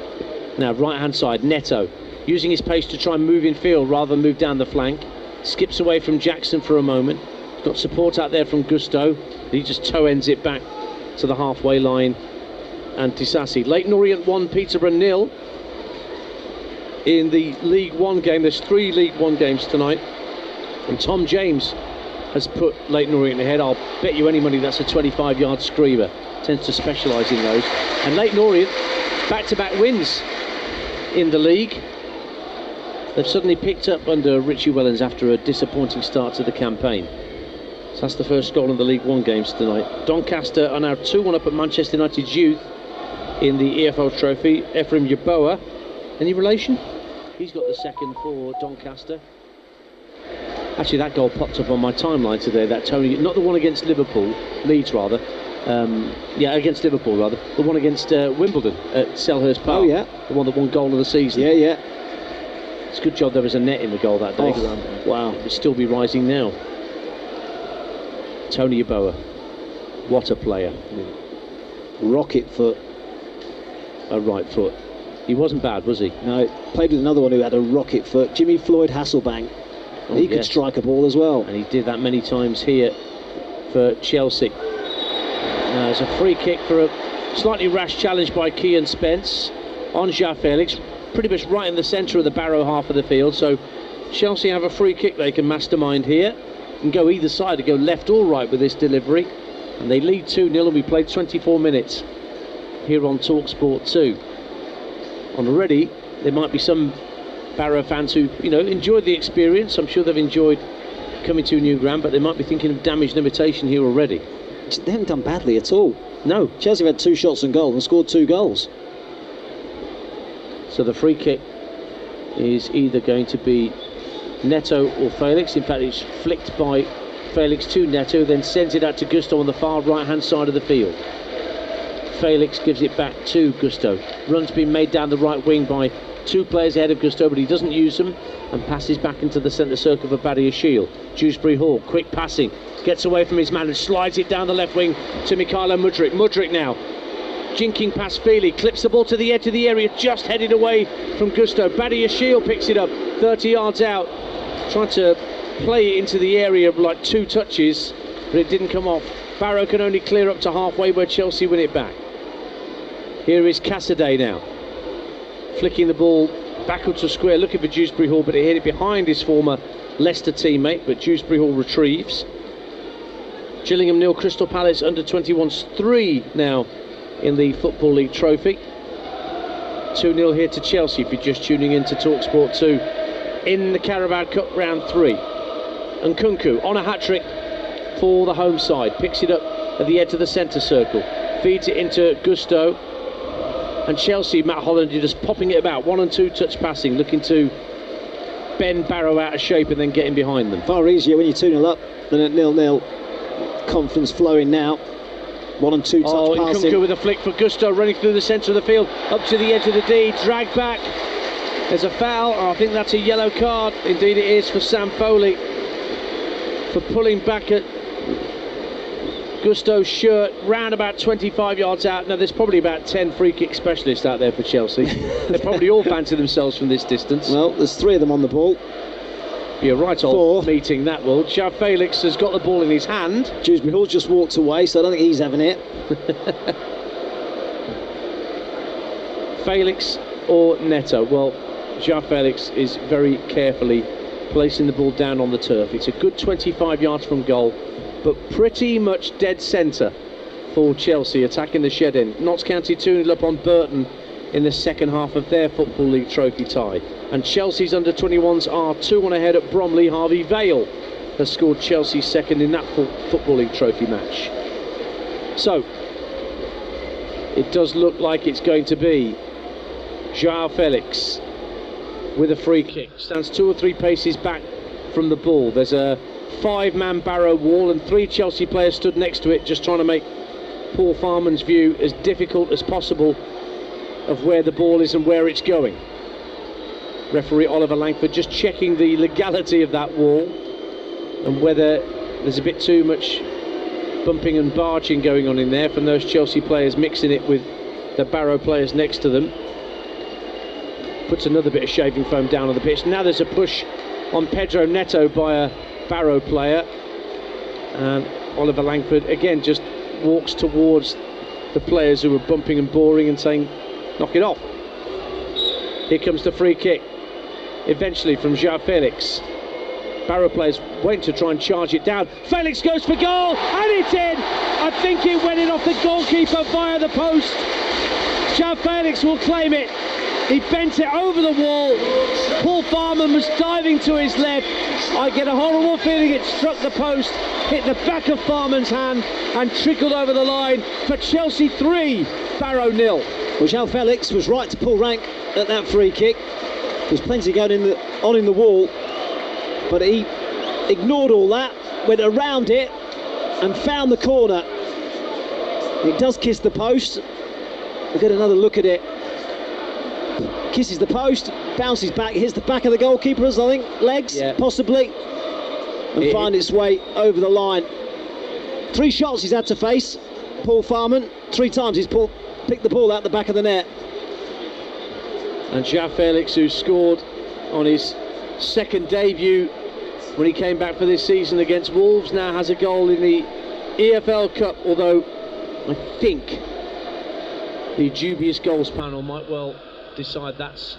Now, right-hand side, Neto, using his pace to try and move in field rather than move down the flank. Skips away from Jackson for a moment. Got support out there from Gusto. He just toe-ends it back to the halfway line. And Tisasi. Leyton Orient 1, Peterborough 0. In the League One game, there's 3 League One games tonight. And Tom James has put Leyton Orient ahead. I'll bet you any money that's a 25-yard screamer. Tends to specialise in those. And Leyton Orient, back-to-back wins in the league. They've suddenly picked up under Richie Wellens after a disappointing start to the campaign. So that's the first goal in the League One games tonight. Doncaster are now 2-1 up at Manchester United's youth in the EFL Trophy. Ephraim Yeboah, any relation? He's got the second for Doncaster. Actually, that goal popped up on my timeline today. That Tony, not the one against Liverpool, Leeds rather. Against Liverpool rather. The one against Wimbledon at Selhurst Park. Oh yeah, the one that won goal of the season. Yeah. It's a good job there was a net in the goal that day. Wow, it'd still be rising now. Tony Yeboah, what a player. Rocket foot. A right foot. He wasn't bad, was he? No, played with another one who had a rocket foot, Jimmy Floyd Hasselbank. He could strike a ball as well. And he did that many times here for Chelsea. There's a free kick for a slightly rash challenge by Kean Spence on João Felix, pretty much right in the centre of the Barrow half of the field. So Chelsea have a free kick they can mastermind here and go either side, to go left or right with this delivery. And they lead 2-0, and we played 24 minutes here on TalkSport 2. And already there might be some Barrow fans who, enjoyed the experience. I'm sure they've enjoyed coming to a new ground, but they might be thinking of damage limitation here already. They haven't done badly at all. No. Chelsea have had 2 shots on goal and scored 2 goals. So the free kick is either going to be Neto or Felix. In fact, it's flicked by Felix to Neto, then sends it out to Gusto on the far right-hand side of the field. Felix gives it back to Gusto. Run's been made down the right wing by 2 players ahead of Gusto, but he doesn't use them, and passes back into the centre circle for Badia Shield. Dewsbury Hall, quick passing, gets away from his man and slides it down the left wing to Mikhailo Mudryk. Mudryk now jinking past Feely, clips the ball to the edge of the area, just headed away from Gusto. Badia Shield picks it up 30 yards out, tried to play it into the area like 2 touches, but it didn't come off. Barrow can only clear up to halfway where Chelsea win it back. Here is Cassidy now, flicking the ball backwards to square, looking for Dewsbury Hall, but it hit it behind his former Leicester teammate, but Dewsbury Hall retrieves. Gillingham 0, Crystal Palace under 21s 3 now in the Football League Trophy. 2-0 here to Chelsea if you're just tuning in to TalkSport 2 in the Carabao Cup round 3. And Nkunku on a hat-trick for the home side, picks it up at the edge of the centre circle, feeds it into Gusto, and Chelsea, Matt Holland, are just popping it about, 1 and 2 touch passing, looking to bend Barrow out of shape and then get in behind them. Far easier when you're 2-0 up than at 0-0. Confidence flowing now. 1 and 2 touch passing. Nkunku with a flick for Gusto, running through the centre of the field, up to the edge of the D, dragged back. There's a foul. I think that's a yellow card. Indeed it is for Sam Foley for pulling back at Gusto's shirt, round about 25 yards out. Now there's probably about 10 free kick specialists out there for Chelsea. They probably all fancy themselves from this distance. Well, there's 3 of them on the ball. Be a right old meeting that will. João Felix has got the ball in his hand. Dewsbury Hall just walked away, so I don't think he's having it. Felix or Neto? Well, João Felix is very carefully placing the ball down on the turf. It's a good 25 yards from goal, but pretty much dead centre for Chelsea, attacking the shed end. Notts County 2-0 up on Burton in the second half of their Football League Trophy tie. And Chelsea's under 21s are 2-1 ahead at Bromley. Harvey Vale has scored Chelsea's second in that Football League Trophy match. So it does look like it's going to be João Felix with a free kick. Stands 2 or 3 paces back from the ball. There's a 5-man Barrow wall and 3 Chelsea players stood next to it, just trying to make Paul Farman's view, as difficult as possible of where the ball is and where it's going. Referee Oliver Langford just checking the legality of that wall and whether there's a bit too much bumping and barging going on in there from those Chelsea players, mixing it with the Barrow players next to them. Puts another bit of shaving foam down on the pitch. Now there's a push on Pedro Neto by a Barrow player, and Oliver Langford again just walks towards the players who are bumping and boring and saying, knock it off. Here comes the free kick, eventually from João Felix. Barrow players waiting to try and charge it down. Felix goes for goal, and it's in! I think it went in off the goalkeeper via the post. João Felix will claim it. He bent it over the wall. Paul Farman was diving to his left. I get a horrible feeling it struck the post, hit the back of Farman's hand, and trickled over the line for Chelsea 3, Barrow 0. Well, João Felix was right to pull rank at that free kick. There's plenty going in the wall, but he ignored all that, went around it, and found the corner. It does kiss the post. We'll get another look at it. Kisses the post, bounces back, hits the back of the goalkeeper's, I think, legs, possibly, and find its way over the line. 3 shots he's had to face, Paul Farman. 3 times he's picked the ball out the back of the net. And João Felix, who scored on his second debut when he came back for this season against Wolves, now has a goal in the EFL Cup, although I think the dubious goals panel might well decide that's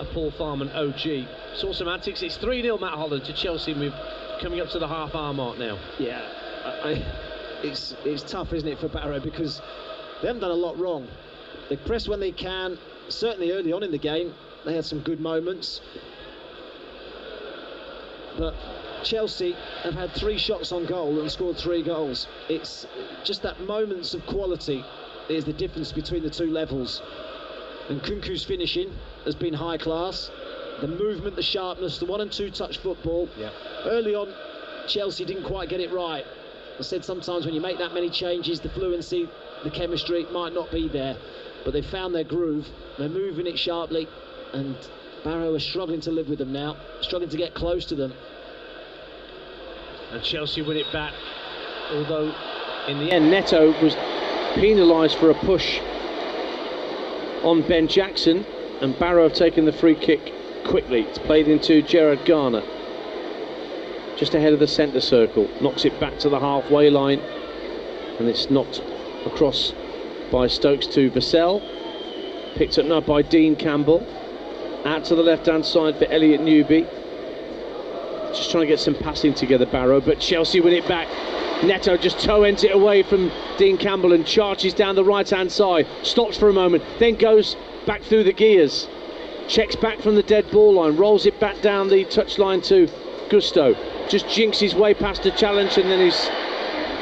a Paul Farman OG. Saw some antics. It's 3-0, Matt Holland, to Chelsea. We're coming up to the half-hour mark now. Yeah, it's tough, isn't it, for Barrow, because they haven't done a lot wrong. They press when they can. Certainly early on in the game, they had some good moments. But Chelsea have had 3 shots on goal and scored 3 goals. It's just that moments of quality is the difference between the 2 levels. And Kunku's finishing has been high class. The movement, the sharpness, the 1 and 2 touch football. Yeah. Early on, Chelsea didn't quite get it right. I said sometimes when you make that many changes, the fluency, the chemistry might not be there. But they've found their groove. They're moving it sharply. And Barrow are struggling to live with them now, struggling to get close to them. And Chelsea win it back. Although, in the end, Neto was penalised for a push on Ben Jackson, and Barrow have taken the free kick quickly. It's played into Gerard Garner, just ahead of the centre circle, knocks it back to the halfway line, and it's knocked across by Stokes to Vassell, picked up now by Dean Campbell, out to the left hand side for Elliot Newby. Just trying to get some passing together, Barrow, but Chelsea win it back. Neto just toe ends it away from Dean Campbell and charges down the right hand side, stops for a moment, then goes back through the gears, checks back from the dead ball line, rolls it back down the touchline to Gusto, just jinks his way past the challenge, and then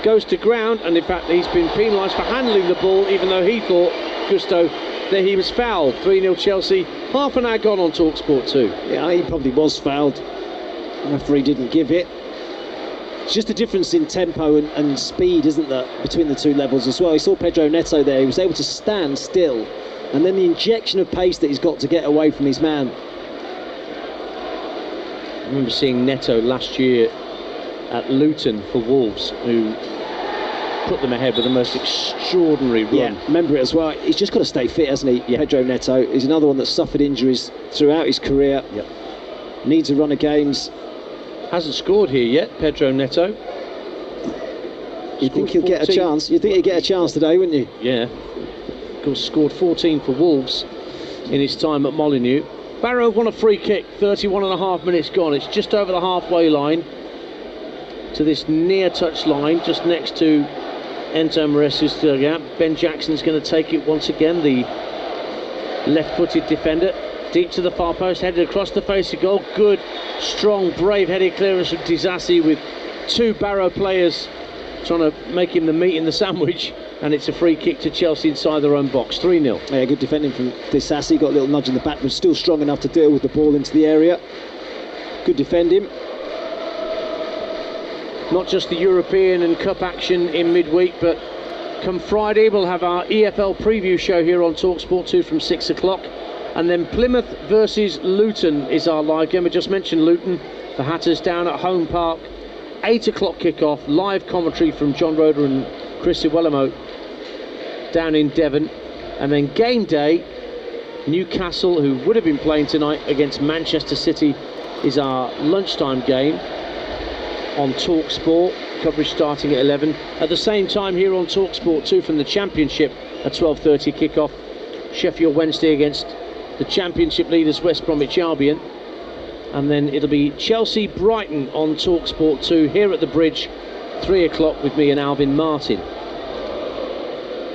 goes to ground, and in fact he's been penalised for handling the ball, even though he thought, Gusto, that he was fouled. 3-0 Chelsea, half an hour gone on TalkSport 2. Yeah, he probably was fouled. The referee didn't give it. It's just a difference in tempo and speed, isn't there, between the 2 levels as well. You saw Pedro Neto there, he was able to stand still, and then the injection of pace that he's got to get away from his man. I remember seeing Neto last year at Luton for Wolves, who put them ahead with the most extraordinary run. Yeah, remember it as well. He's just got to stay fit, hasn't he? Yeah. Pedro Neto is another one that's suffered injuries throughout his career. Yep. Needs a run of games. Hasn't scored here yet, Pedro Neto. You think he'll get a chance? You think he'll get a chance today, wouldn't you? Yeah. Of course, scored 14 for Wolves in his time at Molineux. Barrow won a free kick, 31.5 minutes gone. It's just over the halfway line to this near touch line, just next to Ento Moresu's dugout. Ben Jackson's going to take it once again, the left-footed defender. Deep to the far post, headed across the face of goal. Good, strong, brave headed clearance from Disasi, with 2 Barrow players trying to make him the meat in the sandwich, and it's a free kick to Chelsea inside their own box. 3-0. Yeah, good defending from Disasi. Got a little nudge in the back, but still strong enough to deal with the ball into the area. Good defending. Not just the European and Cup action in midweek, but Come Friday, we'll have our EFL preview show here on TalkSport 2 from 6 o'clock. And then Plymouth versus Luton is our live game. I just mentioned Luton. The Hatters down at Home Park. 8 o'clock kickoff. Live commentary from John Roeder and Chris Iwelumo down in Devon. And then game day, Newcastle, who would have been playing tonight against Manchester City, is our lunchtime game on TalkSport. Coverage starting at 11. At the same time here on TalkSport 2 from the Championship at 12:30 kickoff. Sheffield Wednesday against the Championship leaders West Bromwich Albion. And then it'll be Chelsea Brighton on TalkSport 2 here at the Bridge, 3 o'clock with me and Alvin Martin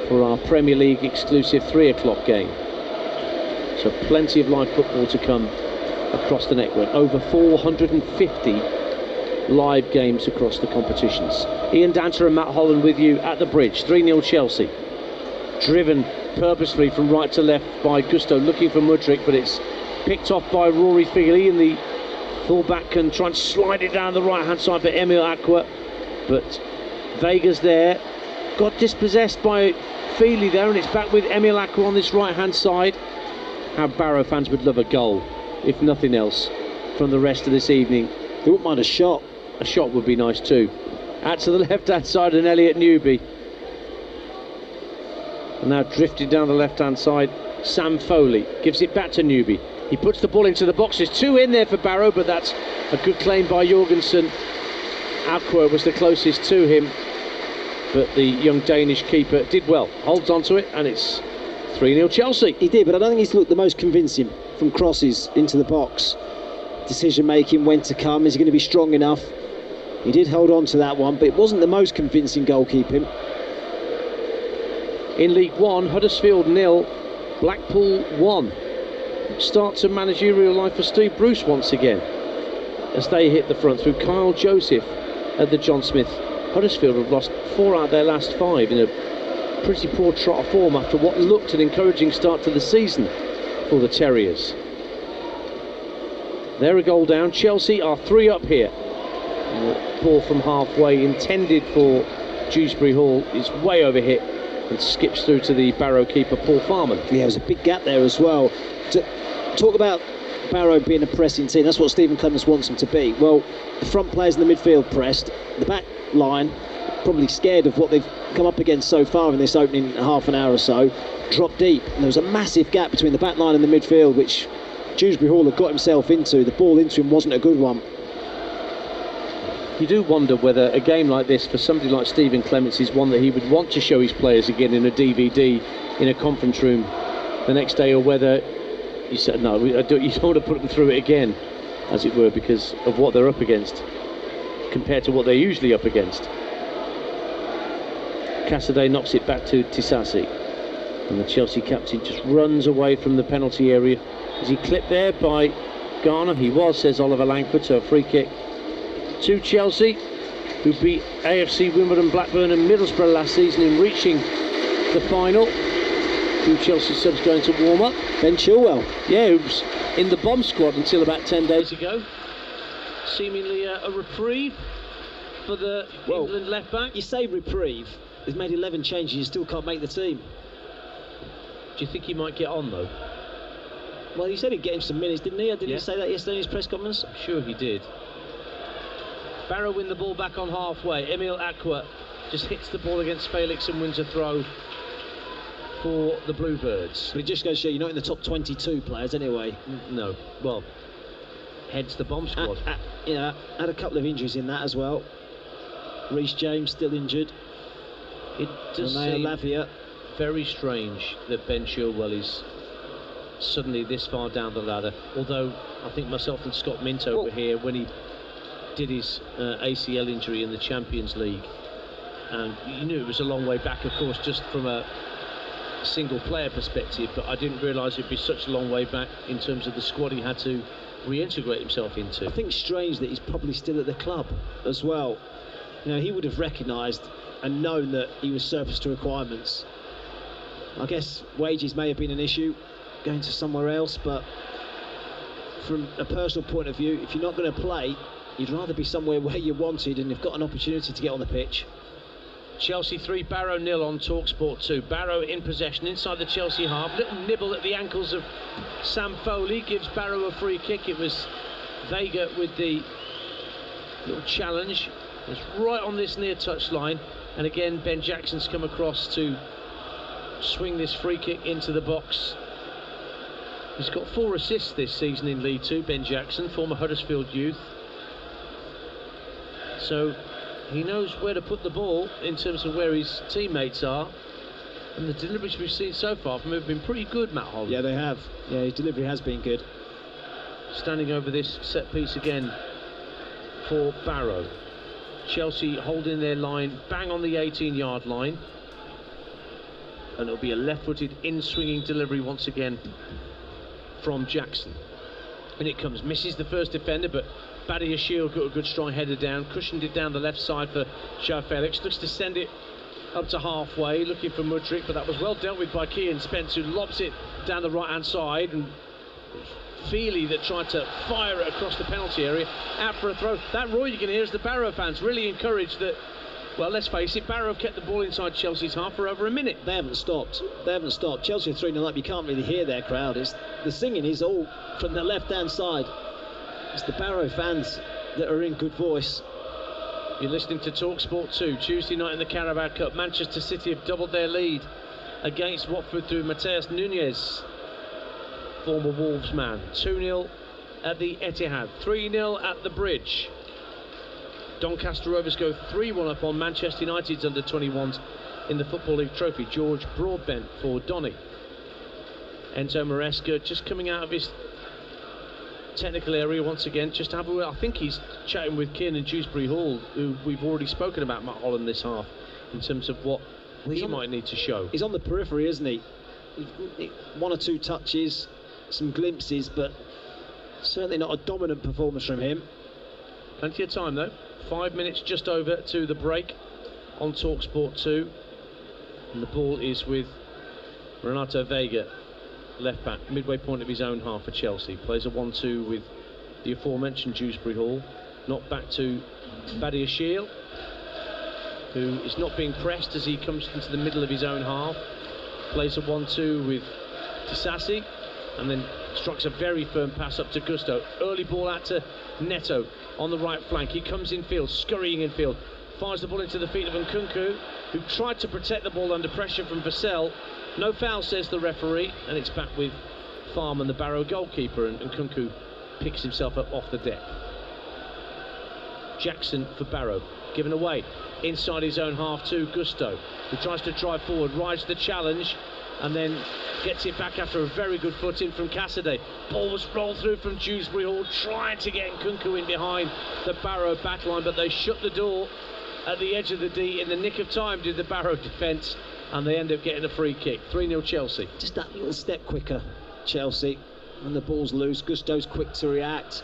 for our Premier League exclusive 3 o'clock game. So plenty of live football to come across the network. Over 450 live games across the competitions. Ian Danter and Matt Holland with you at the Bridge. 3-0 Chelsea. Driven purposefully from right to left by Gusto, looking for Mudryk, but it's picked off by Rory Figgley, and the fullback can try and slide it down the right hand side for Emil Aqua, but Vega's there, got dispossessed by Feely there, and it's back with Emil Aqua on this right hand side. How Barrow fans would love a goal, if nothing else, from the rest of this evening. They wouldn't mind a shot. A shot would be nice too. Out to the left hand side, and Elliot Newby. And now drifted down the left hand side, Sam Foley gives it back to Newby. He puts the ball into the box. There's 2 in there for Barrow, but that's a good claim by Jorgensen. Aqua was the closest to him, but the young Danish keeper did well, holds on to it, and it's 3-0 Chelsea. He did, but I don't think he's looked the most convincing from crosses into the box. Decision making, when to come, is he going to be strong enough? He did hold on to that one, but it wasn't the most convincing goalkeeping. In League One, Huddersfield 0, Blackpool 1. Start to managerial life for Steve Bruce once again, as they hit the front through Kyle Joseph at the John Smith. Huddersfield have lost 4 out of their last 5 in a pretty poor trot of form after what looked an encouraging start to the season for the Terriers. They're a goal down. Chelsea are 3 up here. The ball from halfway intended for Dewsbury Hall is way overhit and skips through to the Barrow keeper Paul Farman. Yeah, there's a big gap there as well. To talk about Barrow being a pressing team, that's what Stephen Clements wants them to be. Well, the front players in the midfield pressed, the back line probably scared of what they've come up against so far in this opening half an hour or so, dropped deep, and there was a massive gap between the back line and the midfield, which Dewsbury Hall had got himself into. The ball into him wasn't a good one. You do wonder whether a game like this for somebody like Stephen Clements is one that he would want to show his players again in a DVD in a conference room the next day, or whether you said no, you don't want to put them through it again, as it were, because of what they're up against compared to what they're usually up against. Cassidy knocks it back to Tisasi, and the Chelsea captain just runs away from the penalty area. Is he clipped there by Garner? He was, says Oliver Langford, so a free kick to Chelsea, who beat AFC Wimbledon, Blackburn and Middlesbrough last season in reaching the final. 2 Chelsea subs going to warm up. Ben Chilwell, yeah, who was in the bomb squad until about 10 days ago. Seemingly a reprieve for the England left back. You say reprieve, he's made 11 changes, you still can't make the team. Do you think he might get on though? Well, he said he'd get him some minutes, didn't he? Didn't he say that yesterday in his press conference? I'm sure he did. Barrow win the ball back on halfway. Emil Aqua just hits the ball against Felix and wins a throw for the Bluebirds. But it just goes to show you're not in the top 22 players anyway. No, well, heads the bomb squad. Had a couple of injuries in that as well. Reece James still injured. It does seem very strange that Ben Chilwell is suddenly this far down the ladder, although I think myself and Scott Minto were here when he did his ACL injury in the Champions League, and you knew it was a long way back, of course, just from a single player perspective, but I didn't realise it'd be such a long way back in terms of the squad he had to reintegrate himself into. I think it's strange that he's probably still at the club as well. You know, he would have recognised and known that he was surplus to requirements. I guess wages may have been an issue going to somewhere else, but from a personal point of view, if you're not going to play, you'd rather be somewhere where you're wanted and you've got an opportunity to get on the pitch. Chelsea 3, Barrow 0 on TalkSport 2. Barrow in possession inside the Chelsea half. Little nibble at the ankles of Sam Foley gives Barrow a free kick. It was Vega with the little challenge. It's right on this near touchline. And again, Ben Jackson's come across to swing this free kick into the box. He's got 4 assists this season in League 2, Ben Jackson, former Huddersfield youth. So he knows where to put the ball in terms of where his teammates are. And the deliveries we've seen so far from him have been pretty good, Matt Holland. Yeah, they have. Yeah, his delivery has been good. Standing over this set piece again for Barrow. Chelsea holding their line bang on the 18-yard line. And it'll be a left-footed in-swinging delivery once again from Jackson. And it comes, misses the first defender, but Badia Shield got a good strong header down, cushioned it down the left side for Joao Felix, looks to send it up to halfway, looking for Mudryk, but that was well dealt with by Kean Spence, who lobs it down the right-hand side, and Feely that tried to fire it across the penalty area, out for a throw. That roar you can hear is the Barrow fans really encouraged that. Well, let's face it, Barrow have kept the ball inside Chelsea's half for over a minute. They haven't stopped. Chelsea are 3-0 up. You can't really hear their crowd. The singing is all from the left-hand side. It's the Barrow fans that are in good voice. You're listening to TalkSport 2. Tuesday night in the Carabao Cup. Manchester City have doubled their lead against Watford through Mateus Nunes, former Wolves man. 2-0 at the Etihad. 3-0 at the Bridge. Doncaster Rovers go 3-1 up on Manchester United's under-21s in the Football League Trophy. George Broadbent for Donny. Enzo Maresca just coming out of his technical area once again. Just have I think he's chatting with Kiernan Dewsbury Hall, who we've already spoken about, Matt Holland, this half, in terms of what he might need to show. He's on the periphery, isn't he? 1 or 2 touches, some glimpses, but certainly not a dominant performance from him. Plenty of time though. 5 minutes just over to the break on TalkSport 2. And the ball is with Renato Vega, left back, midway point of his own half for Chelsea. Plays a 1-2 with the aforementioned Dewsbury Hall. Knocked back to Badia Shield, who is not being pressed as he comes into the middle of his own half. Plays a 1-2 with Tisassi, and then strikes a very firm pass up to Gusto. Early ball out to Neto on the right flank. He comes in field, scurrying in field, fires the ball into the feet of Nkunku, who tried to protect the ball under pressure from Vassell. No foul, says the referee, and it's back with Farman, the Barrow goalkeeper, and Nkunku picks himself up off the deck. Jackson for Barrow, given away inside his own half to Gusto, who tries to drive forward, rides the challenge, and then gets it back after a very good foot in from Cassidy. Ball was rolled through from Dewsbury Hall, trying to get Nkunku in behind the Barrow backline, but they shut the door at the edge of the D in the nick of time, did the Barrow defence, and they end up getting a free kick. 3-0 Chelsea. Just that little step quicker, Chelsea. When the ball's loose, Gusto's quick to react.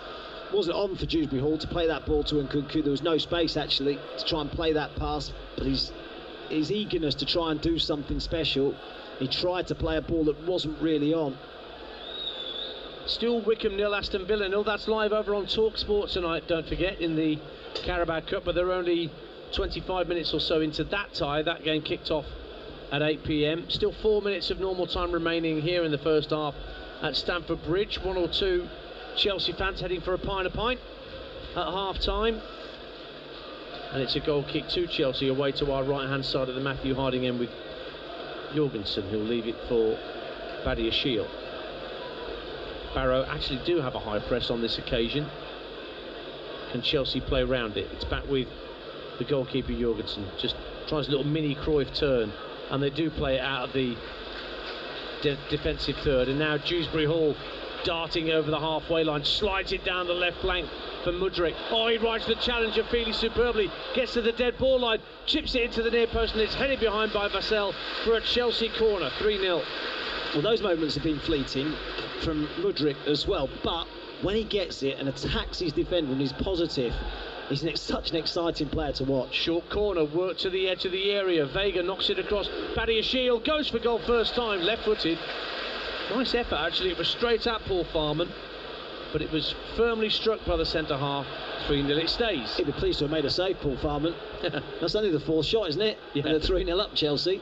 Wasn't on for Dewsbury Hall to play that ball to Nkunku. There was no space actually to try and play that pass, but his eagerness to try and do something special. He tried to play a ball that wasn't really on. Still Wickham 0, Aston Villa 0. That's live over on TalkSport tonight, don't forget, in the Carabao Cup, but they're only 25 minutes or so into that tie. That game kicked off at 8 p.m. Still 4 minutes of normal time remaining here in the first half at Stamford Bridge. 1 or 2 Chelsea fans heading for a pint at half time. And it's a goal kick to Chelsea away to our right hand side of the Matthew Harding end with Jorgensen, who'll leave it for Badia Shield. Barrow actually do have a high press on this occasion. Can Chelsea play around it? It's back with the goalkeeper Jorgensen. Just tries a little mini Cruyff turn, and they do play it out of the defensive third. And now Dewsbury Hall darting over the halfway line, slides it down the left flank for Mudryk. Oh, he rides the challenge of Feely superbly, gets to the dead ball line, chips it into the near post, and it's headed behind by Vassell for a Chelsea corner. 3-0. Well, those moments have been fleeting from Mudryk as well, but when he gets it and attacks his defender and he's positive, he's such an exciting player to watch. Short corner, work to the edge of the area. Vega knocks it across. Badia Shield goes for goal first time, left-footed. Nice effort, actually. It was straight at Paul Farman. but it was firmly struck by the centre-half. 3-0 it stays. He'd be pleased to have made a save, Paul Farman. That's only the fourth shot, isn't it? Yeah. And they're 3-0 up, Chelsea.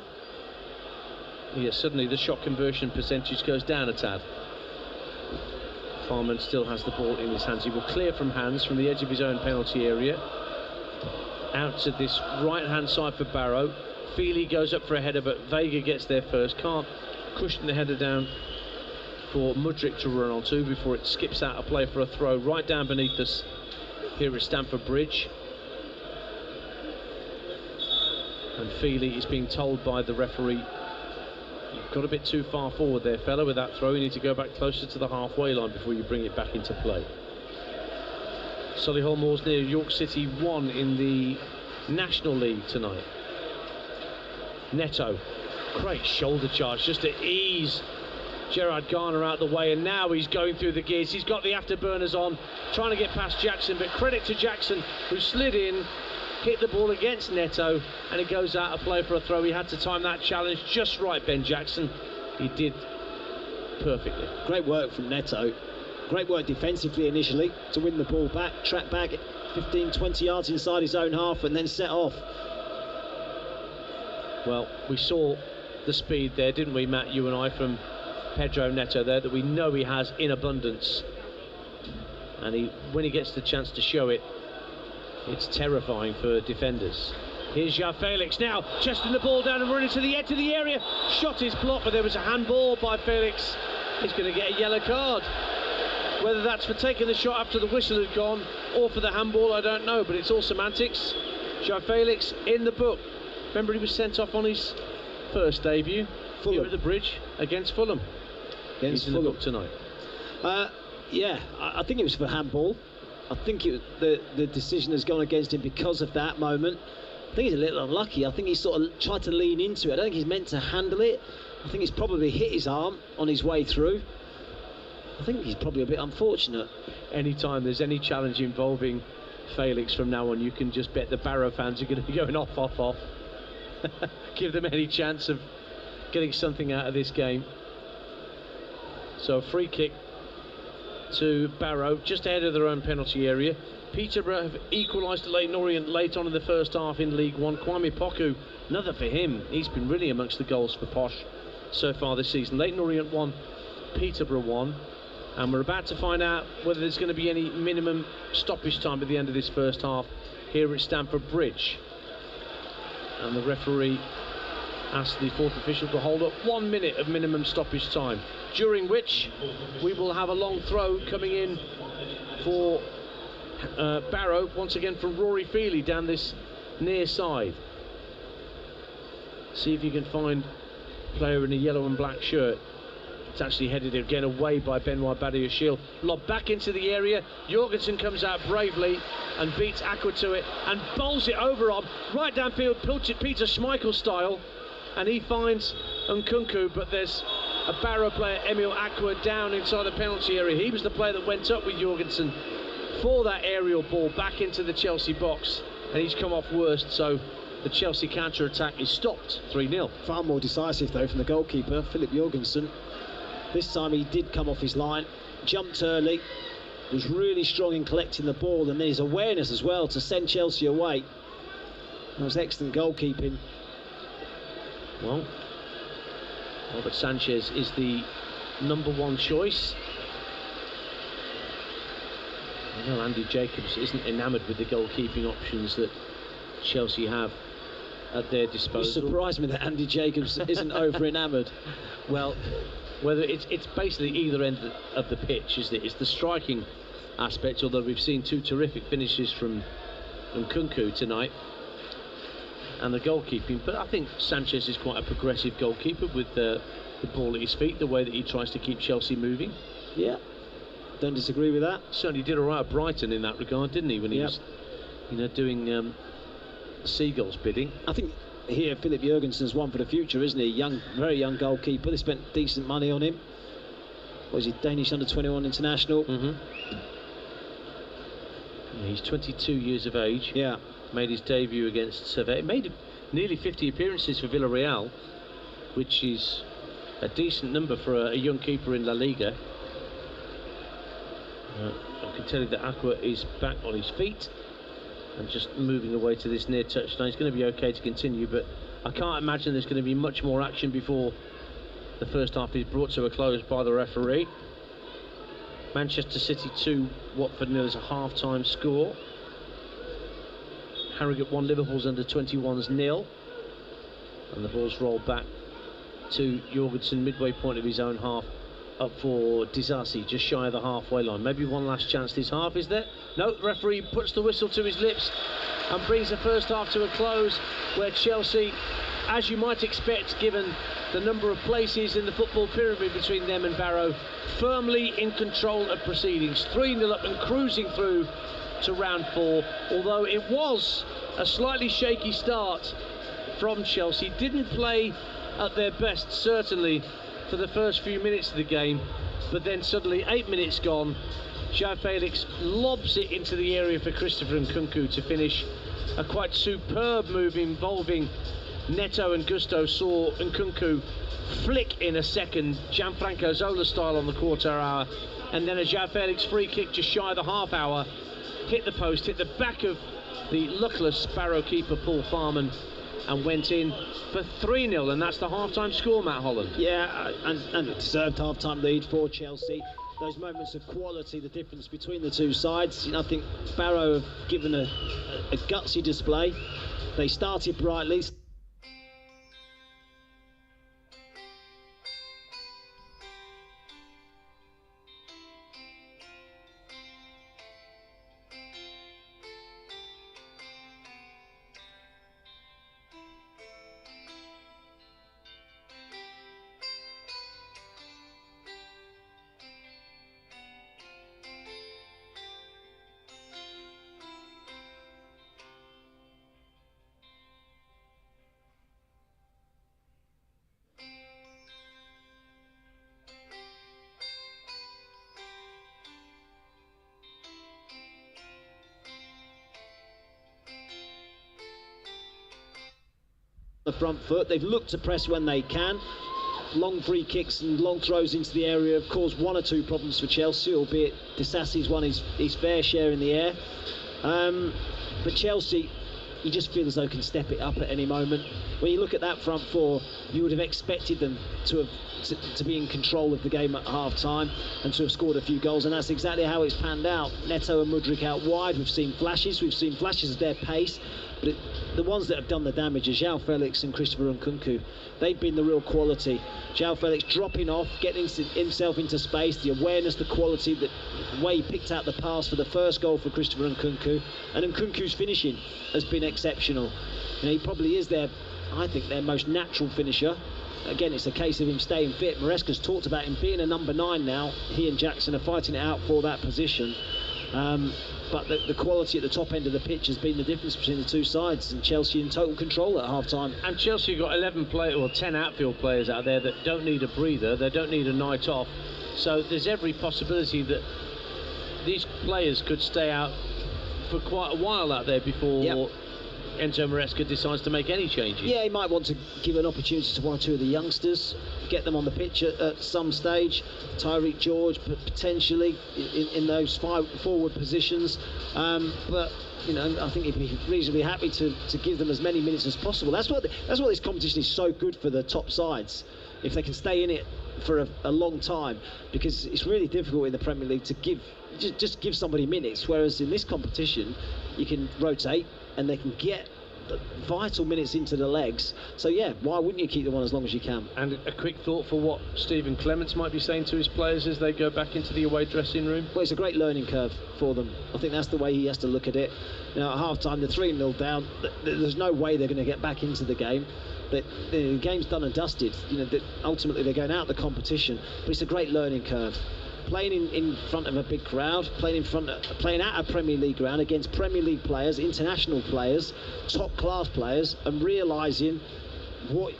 Yeah, suddenly the shot conversion percentage goes down a tad. Farman still has the ball in his hands. He will clear from hands from the edge of his own penalty area. Out to this right-hand side for Barrow. Feely goes up for a header, but Vega gets there first. Can't cushion the header down for Mudryk to run onto before it skips out a play for a throw right down beneath us here at Stamford Bridge. And Feely is being told by the referee, you've got a bit too far forward there, fella, with that throw. You need to go back closer to the halfway line before you bring it back into play. Solihull Moors near York City 1 in the National League tonight. Neto, great shoulder charge just to ease Gerard Garner out the way, and now he's going through the gears. He's got the afterburners on, trying to get past Jackson, but credit to Jackson, who slid in, hit the ball against Neto, and it goes out of play for a throw. He had to time that challenge just right, Ben Jackson. He did perfectly. Great work from Neto. Great work defensively initially to win the ball back, track back 15-20 yards inside his own half, and then set off. Well, we saw the speed there, didn't we, Matt, you and I, from Pedro Neto there, that we know he has in abundance. And when he gets the chance to show it, it's terrifying for defenders. Here's João Felix now, chesting the ball down and running to the edge of the area. Shot is blocked, but there was a handball by Felix. He's going to get a yellow card. Whether that's for taking the shot after the whistle had gone or for the handball, I don't know, but it's all semantics. João Felix in the book. Remember, he was sent off on his first debut here at the Bridge against Fulham. He's in the book tonight. Yeah, I think it was for handball. I think the decision has gone against him because of that moment. I think he's a little unlucky. I think he sort of tried to lean into it. I don't think he's meant to handle it. I think he's probably hit his arm on his way through. I think he's probably a bit unfortunate. Anytime there's any challenge involving Felix from now on, you can just bet the Barrow fans are going to be going off. Give them any chance of getting something out of this game. So a free kick to Barrow, just ahead of their own penalty area. Peterborough have equalised to Leyton Orient late on in the first half in League One. Kwame Poku, another for him. He's been really amongst the goals for Posh so far this season. Leyton Orient 1, Peterborough 1. And we're about to find out whether there's going to be any minimum stoppage time at the end of this first half here at Stamford Bridge. And the referee asked the fourth official to hold up 1 minute of minimum stoppage time, during which we will have a long throw coming in for Barrow, once again from Rory Feely down this near side. See if you can find a player in a yellow and black shirt. It's actually headed again away by Benoit Badiashile. Lob back into the area. Jorgensen comes out bravely and beats Aqua to it and bowls it over on right downfield, Peter Schmeichel style, and he finds Nkunku, but there's a Barrow player, Emil Aqua, down inside the penalty area. He was the player that went up with Jorgensen for that aerial ball back into the Chelsea box, and he's come off worst, so the Chelsea counter-attack is stopped. 3-0. Far more decisive though from the goalkeeper, Philip Jorgensen. This time he did come off his line, jumped early, was really strong in collecting the ball, and then his awareness as well to send Chelsea away. That was excellent goalkeeping. Well, Robert Sanchez is the number one choice. I know Andy Jacobs isn't enamoured with the goalkeeping options that Chelsea have at their disposal. You surprised me that Andy Jacobs isn't over enamoured. Well, whether it's basically either end of the pitch, isn't it? It's the striking aspect, although we've seen two terrific finishes from Nkunku tonight, and the goalkeeping. But I think Sanchez is quite a progressive goalkeeper with the ball at his feet, the way that he tries to keep Chelsea moving. Yeah, don't disagree with that. Certainly did all right at Brighton in that regard, didn't he, when he was, doing Seagull's bidding. I think here Philip Jorgensen's one for the future, isn't he? Very young goalkeeper. They spent decent money on him. Was he Danish under-21 international? Yeah, he's 22 years of age. Yeah. Made his debut against Servette. Made nearly 50 appearances for Villarreal, which is a decent number for a young keeper in La Liga. I can tell you that Aqua is back on his feet and just moving away to this near touchline. It's going to be okay to continue, but I can't imagine there's going to be much more action before the first half is brought to a close by the referee. Manchester City 2, Watford 0 is a half-time score. Harrogate 1, Liverpool's under-21s 0. And the ball's rolled back to Jorgensen, midway point of his own half, up for Disasi, just shy of the halfway line. Maybe one last chance this half, is there? No, the referee puts the whistle to his lips and brings the first half to a close, where Chelsea, as you might expect given the number of places in the football pyramid between them and Barrow, firmly in control of proceedings. 3-0 up and cruising through to round 4, although it was a slightly shaky start from Chelsea. Didn't play at their best, certainly, for the first few minutes of the game, but then suddenly 8 minutes gone, João Felix lobs it into the area for Christopher Nkunku to finish. A quite superb move involving Neto and Gusto saw Nkunku flick in a second, Gianfranco Zola style on the quarter hour, and then a João Felix free kick just shy of the half hour hit the post, hit the back of the luckless Barrow keeper Paul Farman, and went in for 3-0, and that's the half-time score, Matt Holland. Yeah, and a deserved half-time lead for Chelsea. Those moments of quality, the difference between the two sides. I think Barrow have given a gutsy display. They started brightly. The front foot, they've looked to press when they can. Long free kicks and long throws into the area have caused one or two problems for Chelsea, albeit Disasi's won his fair share in the air. But Chelsea, you just feel as though can step it up at any moment. When you look at that front four, you would have expected them to be in control of the game at half-time and to have scored a few goals, and that's exactly how it's panned out. Neto and Mudryk out wide, we've seen flashes of their pace, but the ones that have done the damage are João Felix and Christopher Nkunku. They've been the real quality. João Felix dropping off, getting himself into space, the awareness, the quality, the way he picked out the pass for the first goal for Christopher Nkunku, and Nkunku's finishing has been exceptional. He probably is I think their most natural finisher. Again, it's a case of him staying fit. Maresca's talked about him being a number 9 now. He and Jackson are fighting it out for that position. But the quality at the top end of the pitch has been the difference between the two sides, and Chelsea in total control at half-time. And Chelsea got 10 outfield players out there that don't need a breather, they don't need a night off. So there's every possibility that these players could stay out for quite a while out there before Enzo Maresca decides to make any changes. Yeah, he might want to give an opportunity to one or two of the youngsters, get them on the pitch at some stage. Tyreek George potentially in those forward positions, but I think he'd be reasonably happy to give them as many minutes as possible. That's what this competition is so good for the top sides, if they can stay in it for a long time, because it's really difficult in the Premier League to just give somebody minutes, whereas in this competition you can rotate and they can get the vital minutes into the legs. So yeah, why wouldn't you keep them on as long as you can? And a quick thought for what Stephen Clements might be saying to his players as they go back into the away dressing room? Well, it's a great learning curve for them. I think that's the way he has to look at it. At half-time, they're 3-0 down. There's no way they're going to get back into the game. The game's done and dusted. Ultimately they're going out of the competition, but it's a great learning curve. Playing in front of a big crowd, playing at a Premier League ground against Premier League players, international players, top class players, and realising what